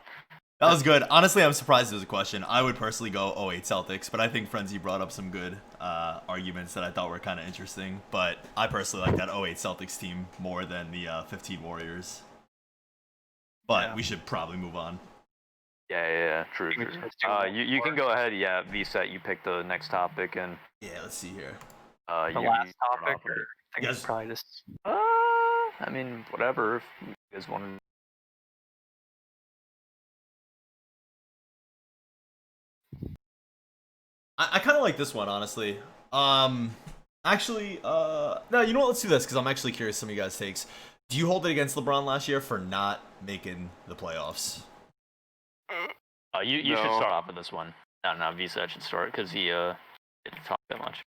That was good. Honestly, I'm surprised it was a question. I would personally go 08 Celtics, but I think Frenzy brought up some good arguments that I thought were kind of interesting. But I personally like that 08 Celtics team more than the 15 Warriors. But Yeah. we should probably move on. Yeah. True. You can go ahead. Yeah, VSAT. You pick the next topic, and Yeah, let's see here. The last topic, or I think Yes. it's probably just. I mean, whatever. If you guys want to. I kind of like this one, honestly. Actually, no, you know what? Let's do this because I'm actually curious some of you guys' takes. Do you hold it against LeBron last year for not making the playoffs? You should No. start off with this one. No, VSAT should start because he didn't talk that much.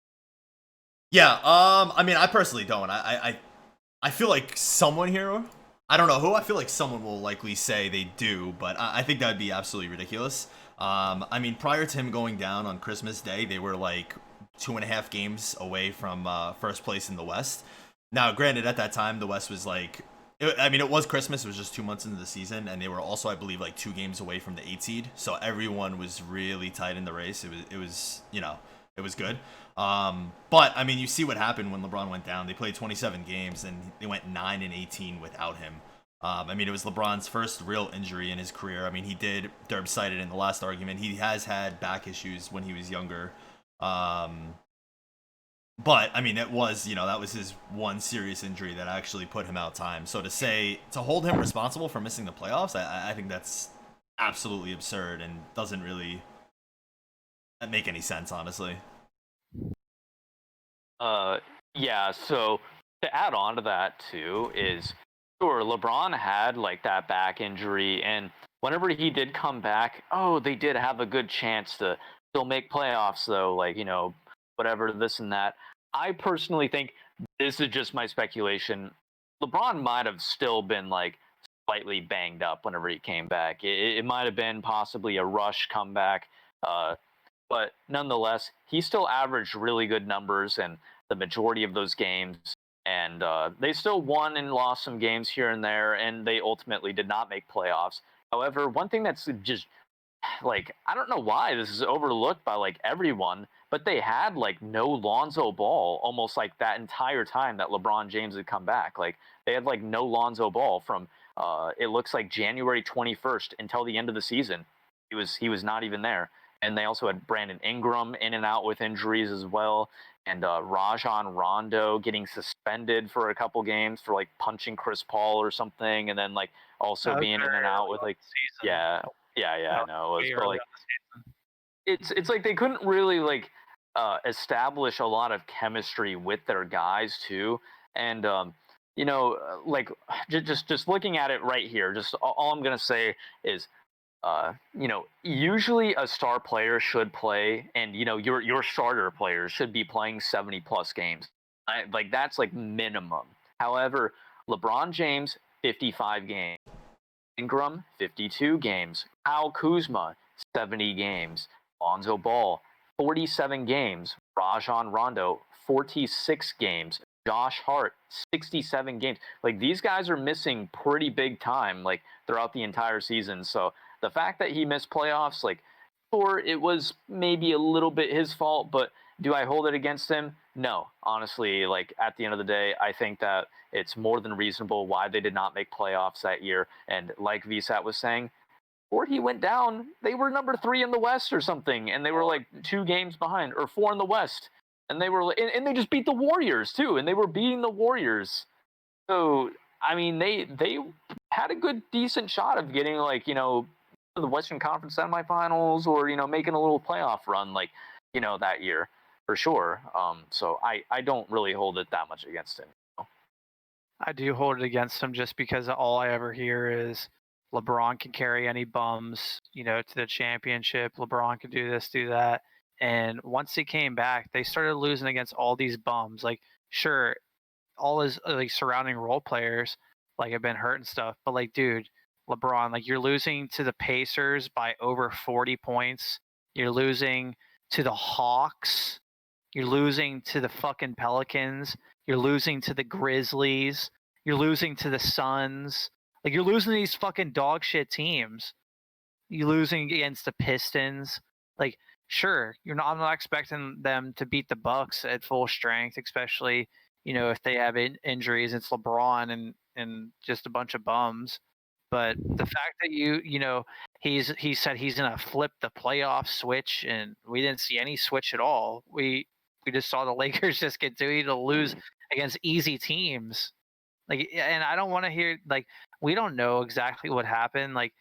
Yeah. I mean, I personally don't. I feel like someone here. I don't know who. I feel like someone will likely say they do, but I think that would be absolutely ridiculous. I mean, prior to him going down on Christmas Day, they were like 2.5 games away from first place in the West. Now, granted, at that time, the West was like, it was Christmas. It was just 2 months into the season, and they were also, I believe, like 2 games away from the 8 seed. So everyone was really tight in the race. It was good. But I mean, you see what happened when LeBron went down. They played 27 games, and they went 9-18 without him. I mean, it was LeBron's first real injury in his career. I mean, Derb cited in the last argument, he has had back issues when he was younger. But, I mean, that was his one serious injury that actually put him out time. So to hold him responsible for missing the playoffs, I think that's absolutely absurd and doesn't really make any sense, honestly. Yeah, so to add on to that too is, sure, LeBron had like that back injury, and whenever he did come back, they did have a good chance to still make playoffs though, like, whatever, this and that. I personally think, this is just my speculation, LeBron might have still been like slightly banged up whenever he came back. It might have been possibly a rush comeback, but nonetheless, he still averaged really good numbers and the majority of those games, and they still won and lost some games here and there, and they ultimately did not make playoffs. However, one thing that's just like, I don't know why this is overlooked by like everyone, but they had like no Lonzo Ball almost like that entire time that LeBron James had come back. Like, they had like no Lonzo Ball from it looks like January 21st until the end of the season. He was not even there. And they also had Brandon Ingram in and out with injuries as well, and Rajon Rondo getting suspended for a couple games for like punching Chris Paul or something, and then like also being in and out with like I know it was, but like it's like they couldn't really like establish a lot of chemistry with their guys too, and like just looking at it right here, just all I'm gonna say is, usually a star player should play, and your starter players should be playing 70 plus games. Like that's like minimum. However, LeBron James 55 games, Ingram 52 games, Kyle Kuzma 70 games, Lonzo Ball 47 games, Rajon Rondo 46 games, Josh Hart 67 games. Like these guys are missing pretty big time like throughout the entire season. So the fact that he missed playoffs, like, sure, it was maybe a little bit his fault, but do I hold it against him? No, honestly. Like at the end of the day, I think that it's more than reasonable why they did not make playoffs that year. And like VSAT was saying, before he went down, they were number 3 in the West or something, and they were like 2 games behind, or 4 in the West, and they were, and they just beat the Warriors too, and they were beating the Warriors. So I mean, they had a good decent shot of getting like the Western Conference semifinals, or making a little playoff run like that year for sure. So I don't really hold it that much against him. I do hold it against him just because all I ever hear is LeBron can carry any bums, to the championship. LeBron can do this, do that. And once he came back, they started losing against all these bums. Like, sure, all his like surrounding role players like have been hurt and stuff, but like, dude, LeBron, like you're losing to the Pacers by over 40 points. You're losing to the Hawks. You're losing to the fucking Pelicans. You're losing to the Grizzlies. You're losing to the Suns. Like you're losing to these fucking dog shit teams. You're losing against the Pistons. Like, sure, I'm not expecting them to beat the Bucks at full strength, especially if they have injuries. It's LeBron and just a bunch of bums. But the fact that he said he's gonna flip the playoff switch, and we didn't see any switch at all. We just saw the Lakers just continue to lose against easy teams. Like, and I don't want to hear like we don't know exactly what happened. Like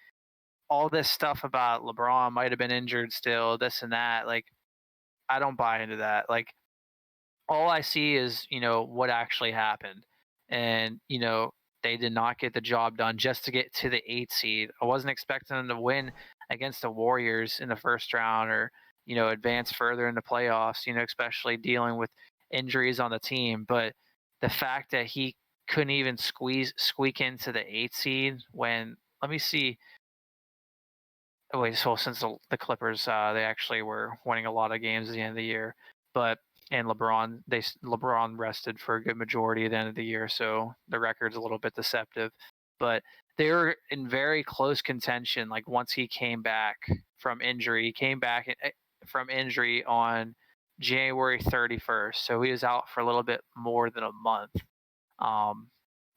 all this stuff about LeBron might have been injured still, this and that. Like I don't buy into that. Like all I see is what actually happened, and they did not get the job done just to get to the 8th seed. I wasn't expecting them to win against the Warriors in the first round, or advance further in the playoffs. Especially dealing with injuries on the team. But the fact that he couldn't even squeak into the 8th seed when, let me see. Oh, wait, so since the Clippers, they actually were winning a lot of games at the end of the year, but and LeBron rested for a good majority at the end of the year, so the record's a little bit deceptive. But they were in very close contention. Like once he came back from injury, from injury on January 31st, so he was out for a little bit more than a month.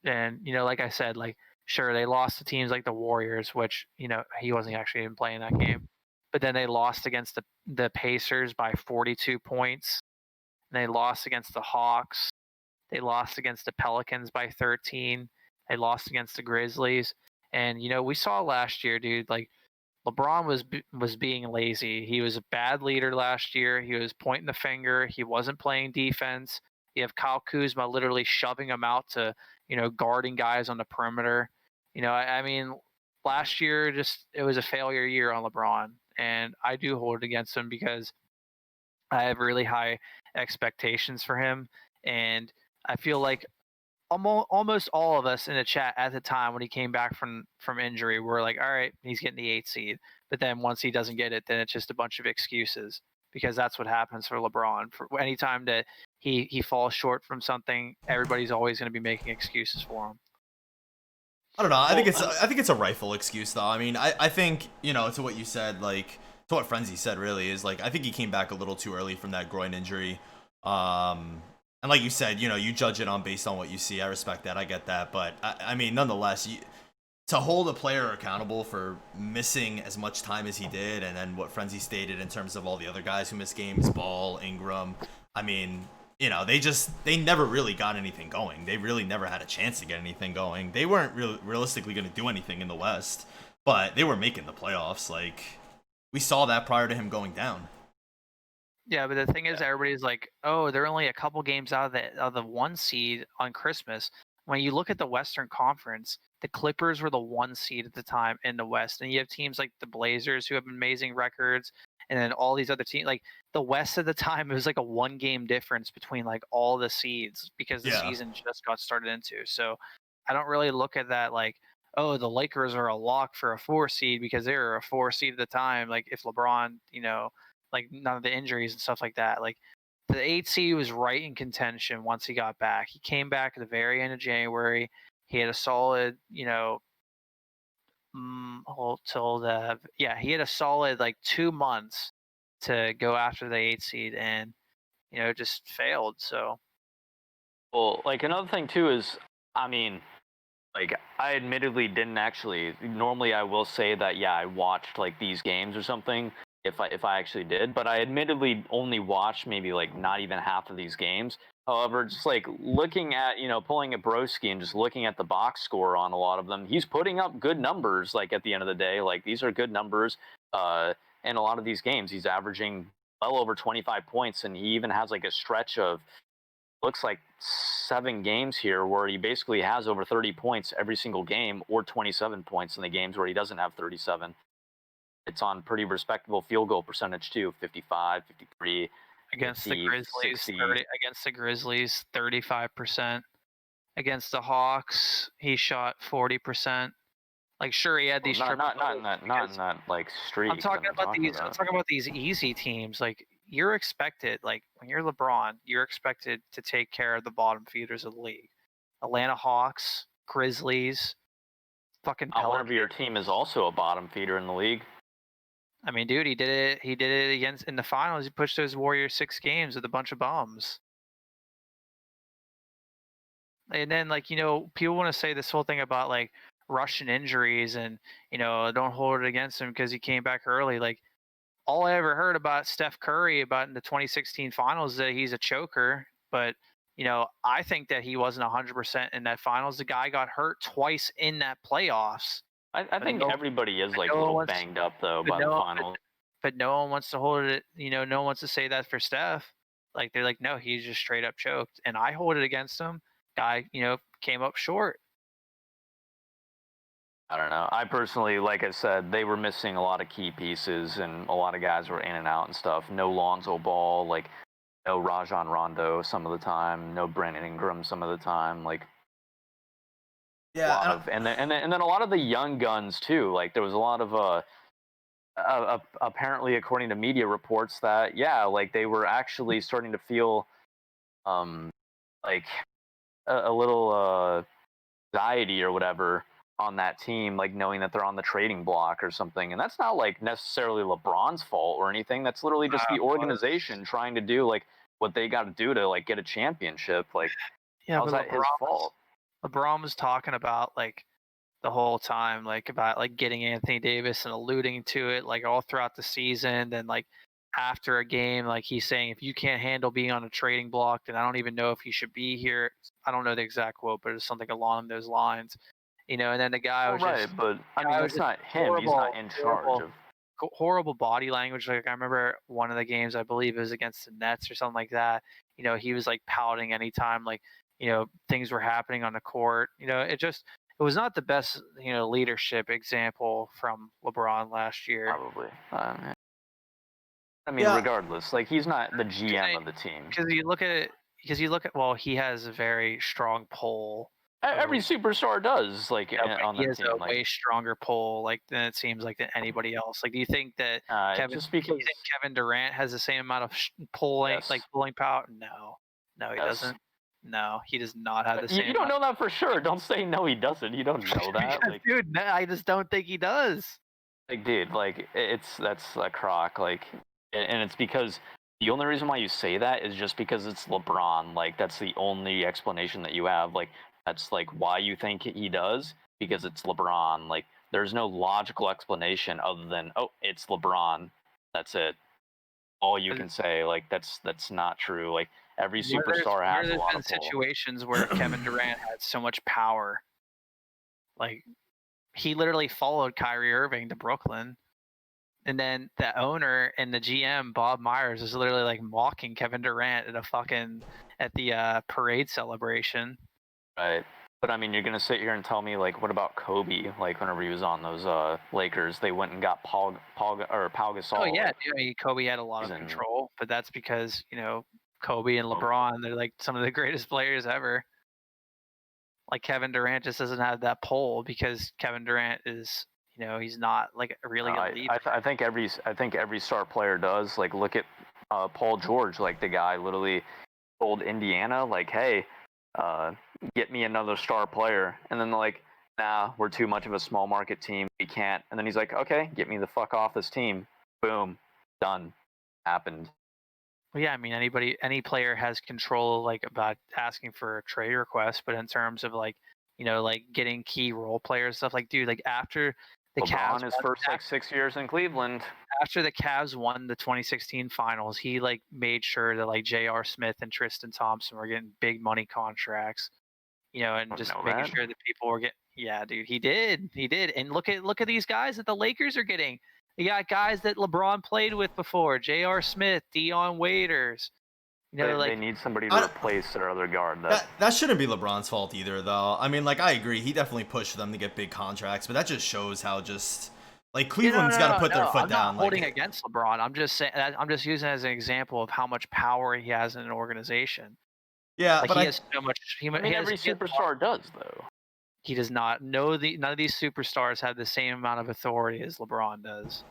And like I said, like sure they lost to teams like the Warriors, which he wasn't actually even playing that game, but then they lost against the Pacers by 42 points. And they lost against the Hawks. They lost against the Pelicans by 13. They lost against the Grizzlies. And we saw last year, dude, like LeBron was being lazy. He was a bad leader last year. He was pointing the finger. He wasn't playing defense. You have Kyle Kuzma literally shoving him out to, guarding guys on the perimeter. I mean, last year it was a failure year on LeBron, and I do hold it against him because I have really high expectations for him, and I feel like almost all of us in the chat at the time when he came back from injury were like, all right, he's getting the 8th seed. But then once he doesn't get it, then it's just a bunch of excuses, because that's what happens for LeBron. For anytime that he falls short from something, everybody's always going to be making excuses for him. I don't know. I think it's a rifle excuse though. I mean, I think to what you said, like to what Frenzy said, really is like I think he came back a little too early from that groin injury. And like you said, you judge it based on what you see. I respect that. I get that. But I mean, nonetheless, to hold a player accountable for missing as much time as he did, and then what Frenzy stated in terms of all the other guys who missed games, Ball, Ingram. I mean, they never really got anything going. They really never had a chance to get anything going. They weren't realistically going to do anything in the West, but they were making the playoffs. Like we saw that prior to him going down. Yeah, but the thing is, everybody's like, "Oh, they're only a couple games out of the 1 seed on Christmas." when you look at the Western Conference, the Clippers were the 1 seed at the time in the West, and you have teams like the Blazers who have amazing records, and then all these other teams. Like the West at the time, it was like a 1-game difference between like all the seeds because the season just got started into. So I don't really look at that like, oh, the Lakers are a lock for a 4 seed because they were a 4 seed at the time. Like if LeBron, like none of the injuries and stuff like that. Like the 8 seed was right in contention once he got back. He came back at the very end of January. He had a solid, he had a solid like 2 months to go after the 8 seed, and just failed. So, well, like another thing too is, I mean, like I admittedly didn't actually. Normally, I will say that I watched like these games or something if I actually did, but I admittedly only watched maybe like not even half of these games. However, just like looking at pulling at Broski and just looking at the box score on a lot of them, he's putting up good numbers. Like at the end of the day, like these are good numbers. In a lot of these games, he's averaging well over 25 points, and he even has like a stretch of looks like 7 games here where he basically has over 30 points every single game, or 27 points in the games where he doesn't have 37. It's on pretty respectable field goal percentage too, 55, 53. Against 50, the Grizzlies, 60. against the Grizzlies, 35%. Against the Hawks, he shot 40%. Like, sure, he had these not triple in that like streak. I'm talking about these easy teams. Like you're expected, like when you're LeBron, you're expected to take care of the bottom feeders of the league. Atlanta Hawks, Grizzlies, fucking Pelicans. However, your team is also a bottom feeder in the league. I mean, dude, he did it. He did it against in the finals. He pushed those Warriors 6 games with a bunch of bombs. And then, like, people want to say this whole thing about like Russian injuries and don't hold it against him because he came back early. Like, all I ever heard about Steph Curry about in the 2016 finals is that he's a choker. But I think that he wasn't 100% in that finals. The guy got hurt twice in that playoffs. I think everybody is like a little banged up though by the finals. But no one wants to hold it. No one wants to say that for Steph. Like they're like, no, he's just straight up choked, and I hold it against him. Guy, came up short. I don't know. I personally, like I said, they were missing a lot of key pieces, and a lot of guys were in and out and stuff. No Lonzo Ball, like no Rajon Rondo some of the time, no Brandon Ingram some of the time, like. Yeah, and then a lot of the young guns too. Like there was a lot of apparently, according to media reports, that like they were actually starting to feel like a little anxiety or whatever on that team, like knowing that they're on the trading block or something. And that's not like necessarily LeBron's fault or anything. That's literally just the organization trying to do like what they got to do to like get a championship. Like, how's that his fault? LeBron was talking about like the whole time, like about like getting Anthony Davis and alluding to it like all throughout the season. Then like after a game, like he's saying, if you can't handle being on a trading block, then I don't even know if you should be here. I don't know the exact quote, but it's something along those lines. And then the guy was just, but I mean, it's not him. He's not in charge of horrible body language. Like I remember one of the games, I believe it was against the Nets or something like that. He was like pouting anytime like things were happening on the court. It was not the best leadership example from LeBron last year. Probably. I mean, regardless, like he's not the GM of the team. Because you look at well, he has a very strong pull. Every superstar does, like on the team. He has a way stronger pull, like than it seems like than anybody else. Like, do you think that Kevin Durant has the same amount of pulling power? No, he doesn't. No, he does not have the same. You don't know that for sure. Don't say no, he doesn't. You don't know that, dude. I just don't think he does. Like, dude, like that's a crock, like, and it's because the only reason why you say that is just because it's LeBron. Like, that's the only explanation that you have. Like, that's like why you think he does, because it's LeBron. Like, there's no logical explanation other than, oh, it's LeBron. That's it. All you can say. Like, that's not true. Like, every superstar has a lot of pull. Situations where Kevin Durant had so much power. Like, he literally followed Kyrie Irving to Brooklyn. And then the owner and the GM, Bob Myers, is literally like mocking Kevin Durant at the parade celebration. Right. But I mean, you're gonna sit here and tell me like, what about Kobe? Like, whenever he was on those Lakers, they went and got Pau Gasol. Oh yeah, like, dude, I mean, Kobe had a lot of season. control, but that's because Kobe and LeBron, they're like some of the greatest players ever. Like Kevin Durant just doesn't have that pull because Kevin Durant is, he's not like a really good leader. I think every star player does. Like, look at Paul George. Like, the guy literally told Indiana, like, hey, get me another star player. And then like, nah, we're too much of a small market team. We can't. And then he's like, okay, get me the fuck off this team. Boom, done. Happened. Well, yeah, I mean, any player has control like about asking for a trade request, but in terms of like, like getting key role players stuff, like, dude, like after the LeBron Cavs his first like 6 years in Cleveland. after the Cavs won the 2016 finals, he like made sure that like J.R. Smith and Tristan Thompson were getting big money contracts, and just making sure that people were getting. Yeah, dude, he did, and look at these guys that the Lakers are getting. You got guys that LeBron played with before: J.R. Smith, Dion Waiters. They need somebody to replace their other guard. That shouldn't be LeBron's fault either, though. I mean, like, I agree. He definitely pushed them to get big contracts, but that just shows how just like Cleveland's got to put their foot down. I'm not holding against LeBron. I'm just saying. I'm just using it as an example of how much power he has in an organization. Yeah, like but he has so much. Every superstar does, though. He does not. None of these superstars have the same amount of authority as LeBron does.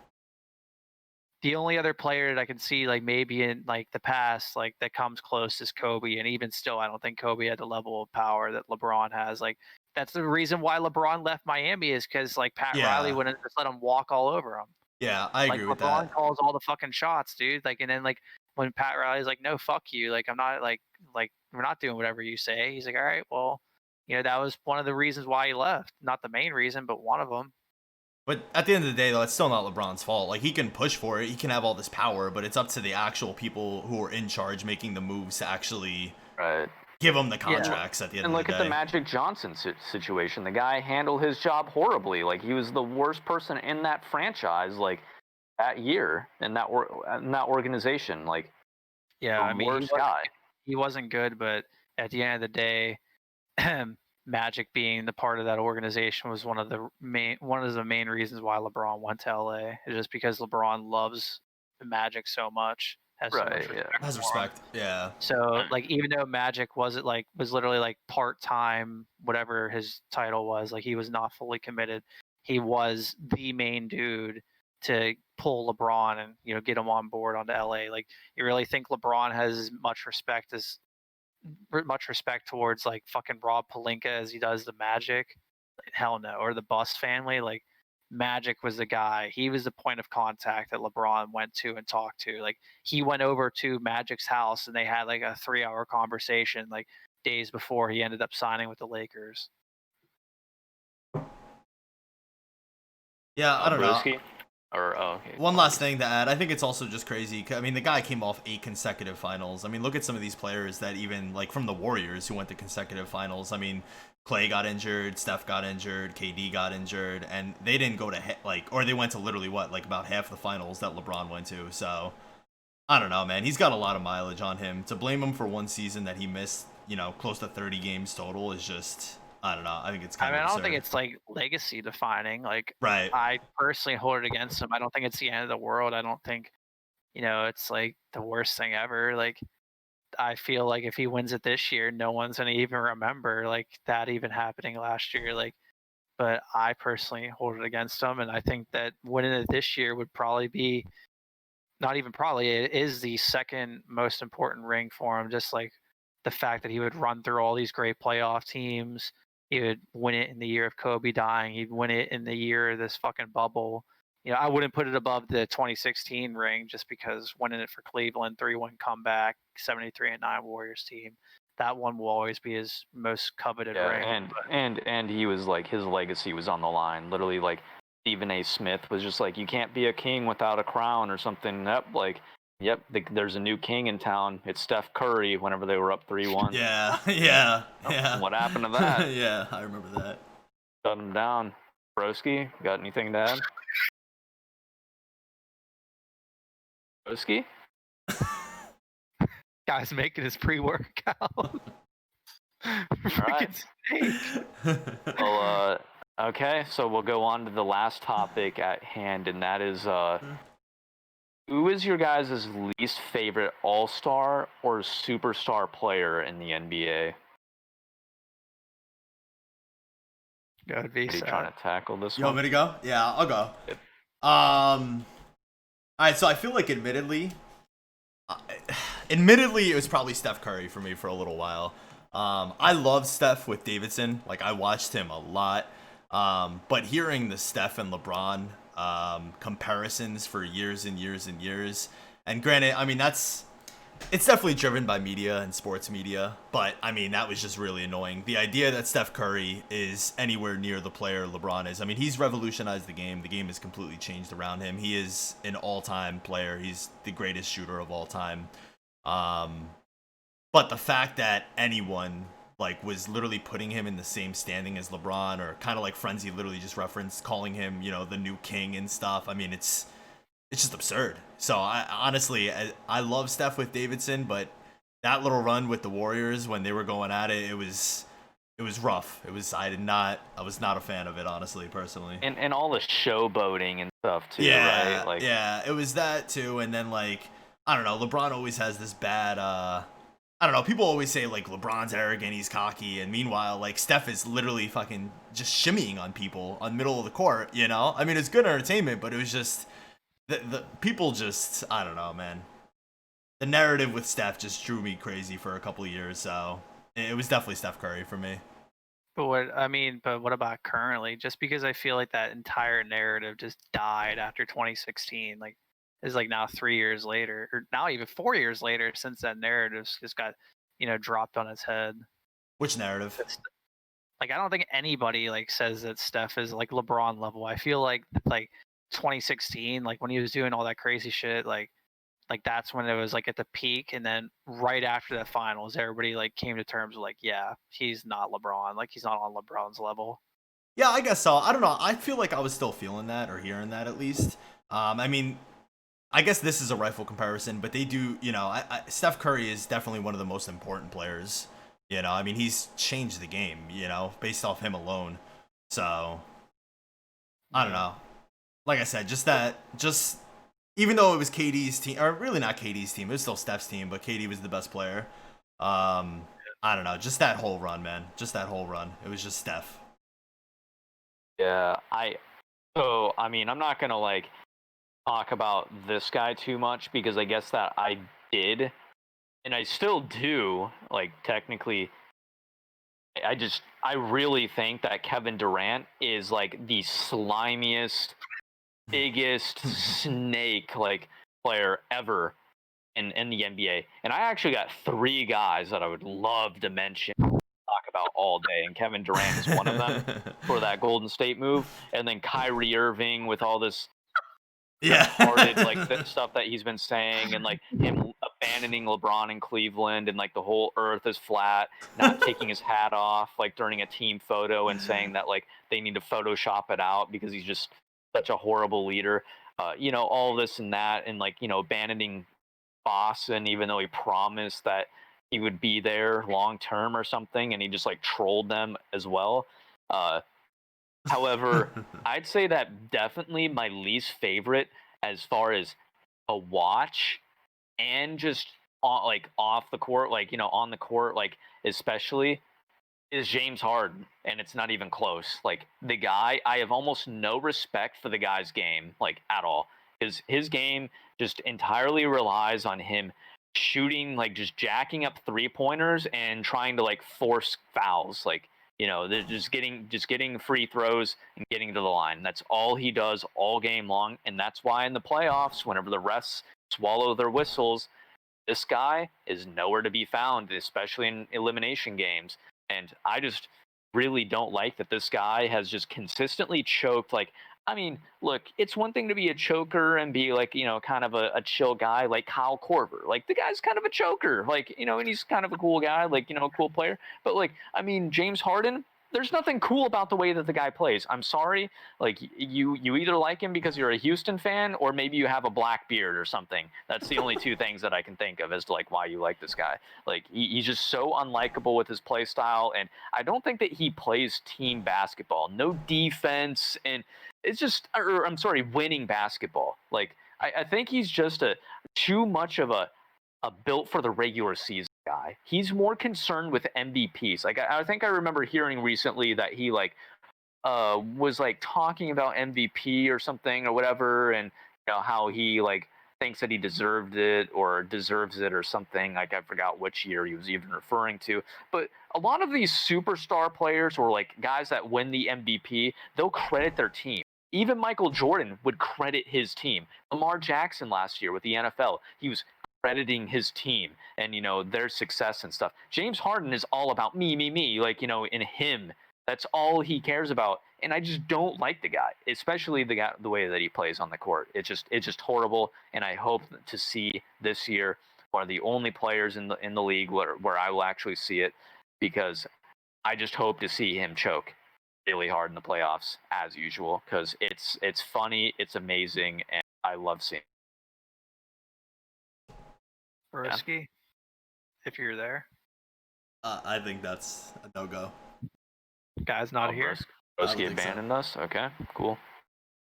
The only other player that I can see, like maybe in like the past, like that comes close is Kobe, and even still, I don't think Kobe had the level of power that LeBron has. Like that's the reason why LeBron left Miami is because like Pat Riley wouldn't just let him walk all over him. Yeah, I agree with LeBron that. calls all the fucking shots, dude. Like, and then like when Pat Riley's like, no, fuck you. Like I'm not like we're not doing whatever you say. He's like, all right, well, that was one of the reasons why he left. Not the main reason, but one of them. But at the end of the day, though, it's still not LeBron's fault. Like, he can push for it. He can have all this power, but it's up to the actual people who are in charge making the moves to actually give him the contracts at the end of the day. And look at the Magic Johnson situation. The guy handled his job horribly. Like, he was the worst person in that franchise, like, that year, in that organization. Like, worst guy. He wasn't good, but at the end of the day, Magic being the part of that organization was one of the main reasons why LeBron went to LA. It's just because LeBron loves Magic so much, has respect. Yeah. So like, even though Magic was literally like part-time, whatever his title was, like he was not fully committed. He was the main dude to pull LeBron and get him on board onto LA. Like, you really think LeBron has as much respect towards like fucking Rob Pelinka as he does the Magic? Hell no. Or the Buss family. Like, Magic was the guy. He was the point of contact that LeBron went to and talked to. Like, he went over to Magic's house and they had like a 3-hour conversation like days before he ended up signing with the Lakers. Yeah, I don't know. Okay. One last thing to add. I think it's also just crazy. I mean, the guy came off 8 consecutive finals. I mean, look at some of these players that even, like, from the Warriors who went to consecutive finals. I mean, Clay got injured, Steph got injured, KD got injured, and they didn't go to, or they went to literally, about half the finals that LeBron went to. So, I don't know, man. He's got a lot of mileage on him. To blame him for one season that he missed, close to 30 games total is just... I don't know. I think it's kind of absurd. I don't think it's like legacy defining. Like, right. I personally hold it against him. I don't think it's the end of the world. I don't think, it's like the worst thing ever. Like, I feel like if he wins it this year, no one's gonna even remember like that even happening last year. Like, but I personally hold it against him, and I think that winning it this year would probably be, not even probably, it is the second most important ring for him. Just like the fact that he would run through all these great playoff teams. He would win it in the year of Kobe dying. He'd win it in the year of this fucking bubble. I wouldn't put it above the 2016 ring just because winning it for Cleveland, 3-1 comeback, 73-9 Warriors team. That one will always be his most coveted ring. And he was like, his legacy was on the line. Literally, like, Stephen A. Smith was just like, you can't be a king without a crown or something. Yep, there's a new king in town. It's Steph Curry whenever they were up 3-1. Yeah. What happened to that? Yeah, I remember that. Shut him down. Broski, got anything to add? Broski? Guy's making his pre-workout. right. Freaking snake. Well, okay, so we'll go on to the last topic at hand, and that is who is your guys' least favorite all-star or superstar player in the NBA? Gotta be Are you sad. trying to tackle this You want one? me to go? Yeah, I'll go. Yep. All right, so I feel like admittedly, it was probably Steph Curry for me for a little while. I love Steph with Davidson. Like, I watched him a lot. But hearing the Steph and LeBron comparisons for years and years and years, and granted, I mean, it's definitely driven by media and sports media, but I mean, that was just really annoying. The idea that Steph Curry is anywhere near the player LeBron is, I mean, he's revolutionized the game. The game has completely changed around him. He is an all-time player. He's the greatest shooter of all time. But the fact that anyone like was literally putting him in the same standing as LeBron, or kind of like Frenzy literally just referenced calling him, the new king and stuff. I mean, it's just absurd. So I honestly, I love Steph with Davidson, but that little run with the Warriors when they were going at it, it was rough. I was not a fan of it, honestly, personally. And all the showboating and stuff too, Yeah, right? Like, yeah, it was that too, and then like I don't know, LeBron always has this bad. I don't know. People always say like LeBron's arrogant, he's cocky, and meanwhile, like Steph is literally fucking just shimmying on people on middle of the court. I mean, it's good entertainment, but it was just the people just I don't know, man. The narrative with Steph just drew me crazy for a couple of years, so it was definitely Steph Curry for me. But what about currently? Just because I feel like that entire narrative just died after 2016, like is like now 3 years later, or now even 4 years later, since that narrative just got, dropped on its head. Which narrative? Like I don't think anybody like says that Steph is like LeBron level. I feel like 2016, like when he was doing all that crazy shit, like that's when it was like at the peak, and then right after the finals everybody like came to terms with like, yeah, he's not LeBron, like he's not on LeBron's level. Yeah, I guess so. I don't know. I feel like I was still feeling that or hearing that at least. I mean, I guess this is a rifle comparison, but they do, Steph Curry is definitely one of the most important players. I mean, he's changed the game, based off him alone. So, I don't know. Like I said, just even though it was KD's team, or really not KD's team, it was still Steph's team, but KD was the best player. I don't know. Just that whole run, man. Just that whole run. It was just Steph. yeah, I mean, I'm not gonna like talk about this guy too much because I guess that I did, and I still do. Like technically, I really think that Kevin Durant is like the slimiest, biggest snake like player ever in the NBA. And I actually got three guys that I would love to mention, talk about all day, and Kevin Durant is one of them for that Golden State move. And then Kyrie Irving with all this Yeah. hearted like the stuff that he's been saying, and like him abandoning LeBron in Cleveland, and like the whole earth is flat, not taking his hat off like during a team photo, and saying that like they need to Photoshop it out because he's just such a horrible leader. All this and that, and like abandoning Boston even though he promised that he would be there long term or something, and he just like trolled them as well. However, I'd say that definitely my least favorite as far as a watch, and just like off the court, like on the court, like especially, is James Harden, and it's not even close. Like the guy, I have almost no respect for the guy's game, like at all. His game just entirely relies on him shooting, like just jacking up 3-pointers and trying to like force fouls, like they're just getting free throws and getting to the line. That's all he does all game long, and that's why in the playoffs, whenever the refs swallow their whistles, this guy is nowhere to be found, especially in elimination games. And I just really don't like that this guy has just consistently choked. Like, I mean, look, it's one thing to be a choker and be like, kind of a chill guy like Kyle Korver. Like, the guy's kind of a choker, like, and he's kind of a cool guy, like, a cool player. But, like, I mean, James Harden, there's nothing cool about the way that the guy plays. I'm sorry. Like, you either like him because you're a Houston fan, or maybe you have a black beard or something. That's the only two things that I can think of as to like why you like this guy. Like, he's just so unlikable with his play style, and I don't think that he plays team basketball. No defense, and it's just, or I'm sorry, winning basketball. Like, I think he's just too much of a built for the regular season guy. He's more concerned with MVPs. Like, I think I remember hearing recently that he was like talking about MVP or something or whatever, and how he like thinks that he deserves it or something. Like, I forgot which year he was even referring to. But a lot of these superstar players, or like guys that win the MVP, they'll credit their team. Even Michael Jordan would credit his team. Lamar Jackson last year with the NFL, he was crediting his team and their success and stuff. James Harden is all about me, like in him. That's all he cares about, and I just don't like the guy, especially the way that he plays on the court. It's just horrible, and I hope to see this year one of the only players in the league where I will actually see it, because I just hope to see him choke really hard in the playoffs as usual, because it's funny, it's amazing, and I love seeing it. DerBroski, if you're there. I think that's a no-go. Guy's not here. DerBroski abandoned us. Okay, cool.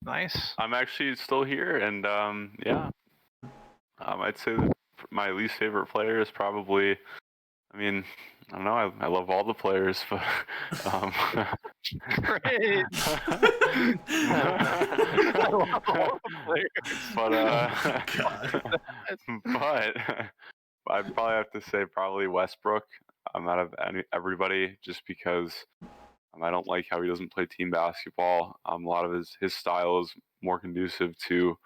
Nice. I'm actually still here, and I'd say that my least favorite player is probably, I mean, I don't know, I love all the players, but Great. I love all the players. but God. but I'd probably have to say probably Westbrook out of everybody, just because I don't like how he doesn't play team basketball. A lot of his style is more conducive to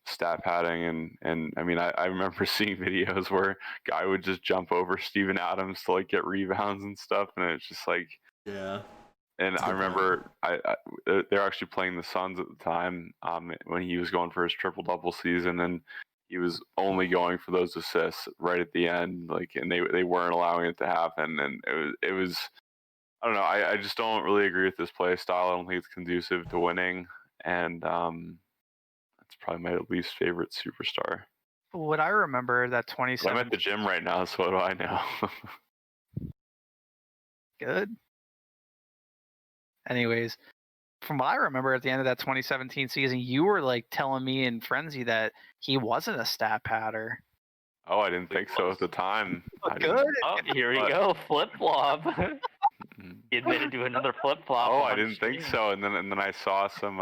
stat padding, and I mean, I remember seeing videos where guy would just jump over Steven Adams to like get rebounds and stuff, and it's just like, Yeah. and I remember they're actually playing the Suns at the time when he was going for his triple-double season, and he was only going for those assists right at the end, like, and they weren't allowing it to happen, and it was I don't know, I just don't really agree with this play style. I don't think it's conducive to winning, and that's probably my least favorite superstar. What I remember that But 27. I'm at the gym right now, so what do I know? Good. Anyways, from what I remember at the end of that 2017 season, you were like telling me in Frenzy that he wasn't a stat padder. Oh, I didn't think so at the time. Good. Oh, here we go, flip flop. He admitted to another flip flop. Oh, I didn't think so, and then I saw some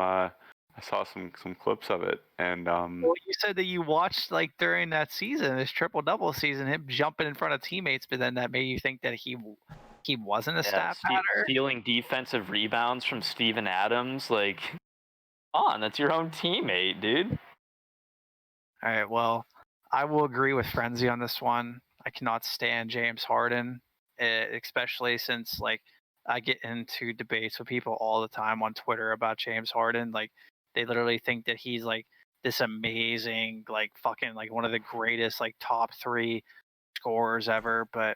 clips of it, and Well, you said that you watched like during that season, this triple double season, him jumping in front of teammates, but then that made you think that he wasn't a stat padder. Stealing defensive rebounds from Steven Adams, like, come on, that's your own teammate, dude. All right, well, I will agree with Frenzy on this one. I cannot stand James Harden, especially since like I get into debates with people all the time on Twitter about James Harden. Like, they literally think that he's like this amazing, like fucking like one of the greatest like top 3 scorers ever. But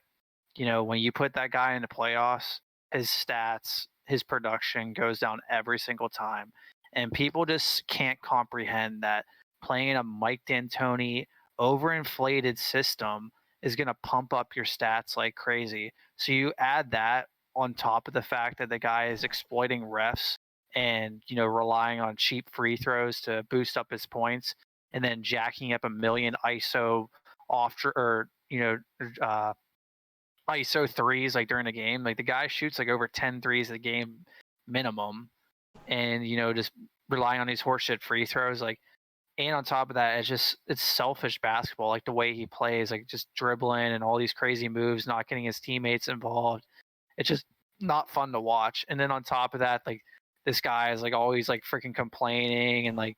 when you put that guy in the playoffs, his stats, his production goes down every single time, and people just can't comprehend that playing a Mike D'Antoni overinflated system is going to pump up your stats like crazy. So you add that on top of the fact that the guy is exploiting refs and relying on cheap free throws to boost up his points, and then jacking up a million ISO ISO threes like during the game. Like, the guy shoots like over 10 threes a game minimum, and just relying on these horseshit free throws. Like, and on top of that, it's selfish basketball, like the way he plays, like just dribbling and all these crazy moves, not getting his teammates involved. It's just not fun to watch. And then on top of that, like, this guy is like always like freaking complaining and like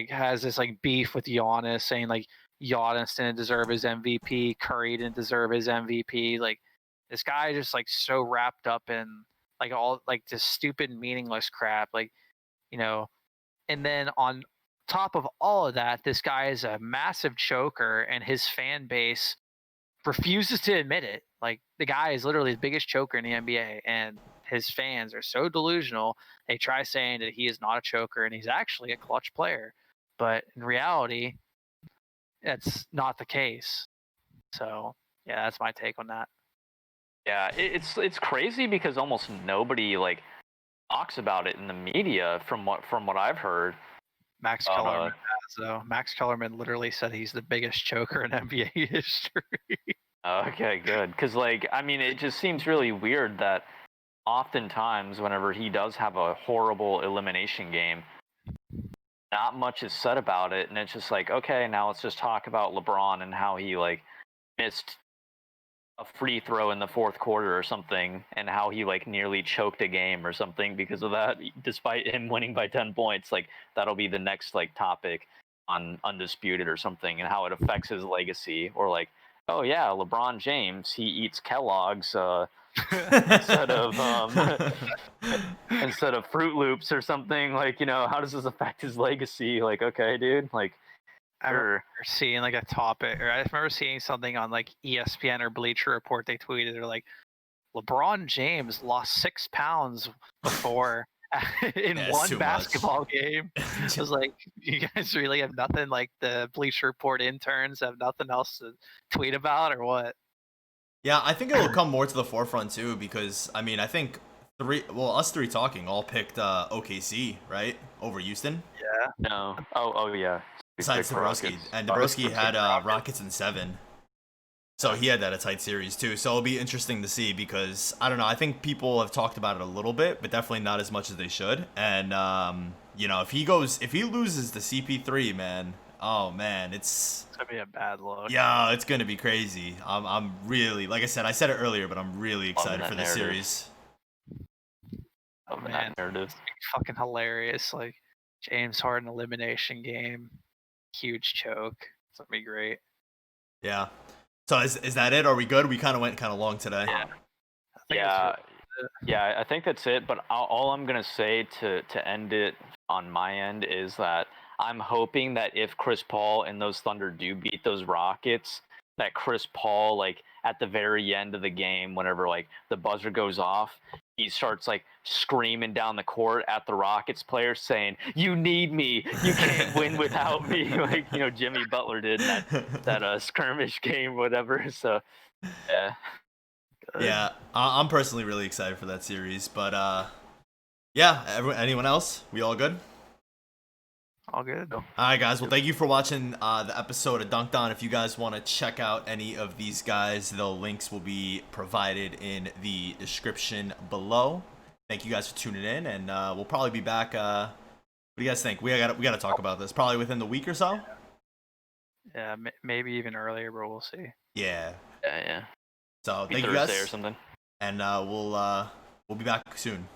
has this like beef with Giannis, saying like Giannis didn't deserve his MVP, Curry didn't deserve his MVP. Like, this guy just like so wrapped up in like all like this stupid meaningless crap, like, and then on top of all of that, this guy is a massive choker, and his fan base refuses to admit it. Like, the guy is literally the biggest choker in the NBA, and his fans are so delusional. They try saying that he is not a choker and he's actually a clutch player, but in reality, that's not the case. So yeah, that's my take on that. Yeah, it's crazy because almost nobody like talks about it in the media from what I've heard. Max Kellerman has, though. Max Kellerman literally said he's the biggest choker in NBA history. Okay, good. Because like I mean, it just seems really weird that oftentimes whenever he does have a horrible elimination game, not much is said about it, and it's just like, okay, now let's just talk about LeBron and how he like missed a free throw in the fourth quarter or something, and how he like nearly choked a game or something because of that, despite him winning by 10 points. Like that'll be the next like topic on Undisputed or something, and how it affects his legacy. Or like, oh yeah, LeBron James, he eats Kellogg's instead of instead of Fruit Loops or something. Like, you know, how does this affect his legacy? Like, okay, dude, like. I remember seeing like a topic, or I remember seeing something on like ESPN or Bleacher Report. They tweeted, they're like, LeBron James lost 6 pounds before in one basketball game. I was like, you guys really have nothing, like the Bleacher Report interns have nothing else to tweet about, or what? Yeah, I think it'll come more to the forefront too, because I mean, I think us three talking all picked OKC, right, over Houston. Yeah. No. Oh yeah. Besides DerBroski, and DerBroski had Rockets in 7, so he had that a tight series too. So it'll be interesting to see, because I don't know. I think people have talked about it a little bit, but definitely not as much as they should. And you know, if he loses to CP3, man, oh man, it's gonna be a bad look. Yeah, it's gonna be crazy. I'm really, like I said it earlier, but I'm really excited for this series. Oh man, it's fucking hilarious. Like James Harden elimination game. Huge choke. It's gonna be great. Yeah. So is that it? Are we good? We kind of went long today. Yeah. I think that's it. But all I'm gonna say to end it on my end is that I'm hoping that if Chris Paul and those Thunder do beat those Rockets, that Chris Paul, like at the very end of the game, whenever like the buzzer goes off, he starts like screaming down the court at the Rockets players saying, "You need me. You can't win without me." Like, you know, Jimmy Butler did in that skirmish game, whatever. So, yeah. Yeah, I'm personally really excited for that series. But yeah, anyone else? We all good? All good. All right, guys. Well, thank you for watching the episode of Dunked On. If you guys want to check out any of these guys, the links will be provided in the description below. Thank you guys for tuning in, and we'll probably be back. What do you guys think? We got to talk about this probably within the week or so. Yeah, maybe even earlier, but we'll see. Yeah. Yeah. So thank you guys. Thursday or something. And we'll be back soon.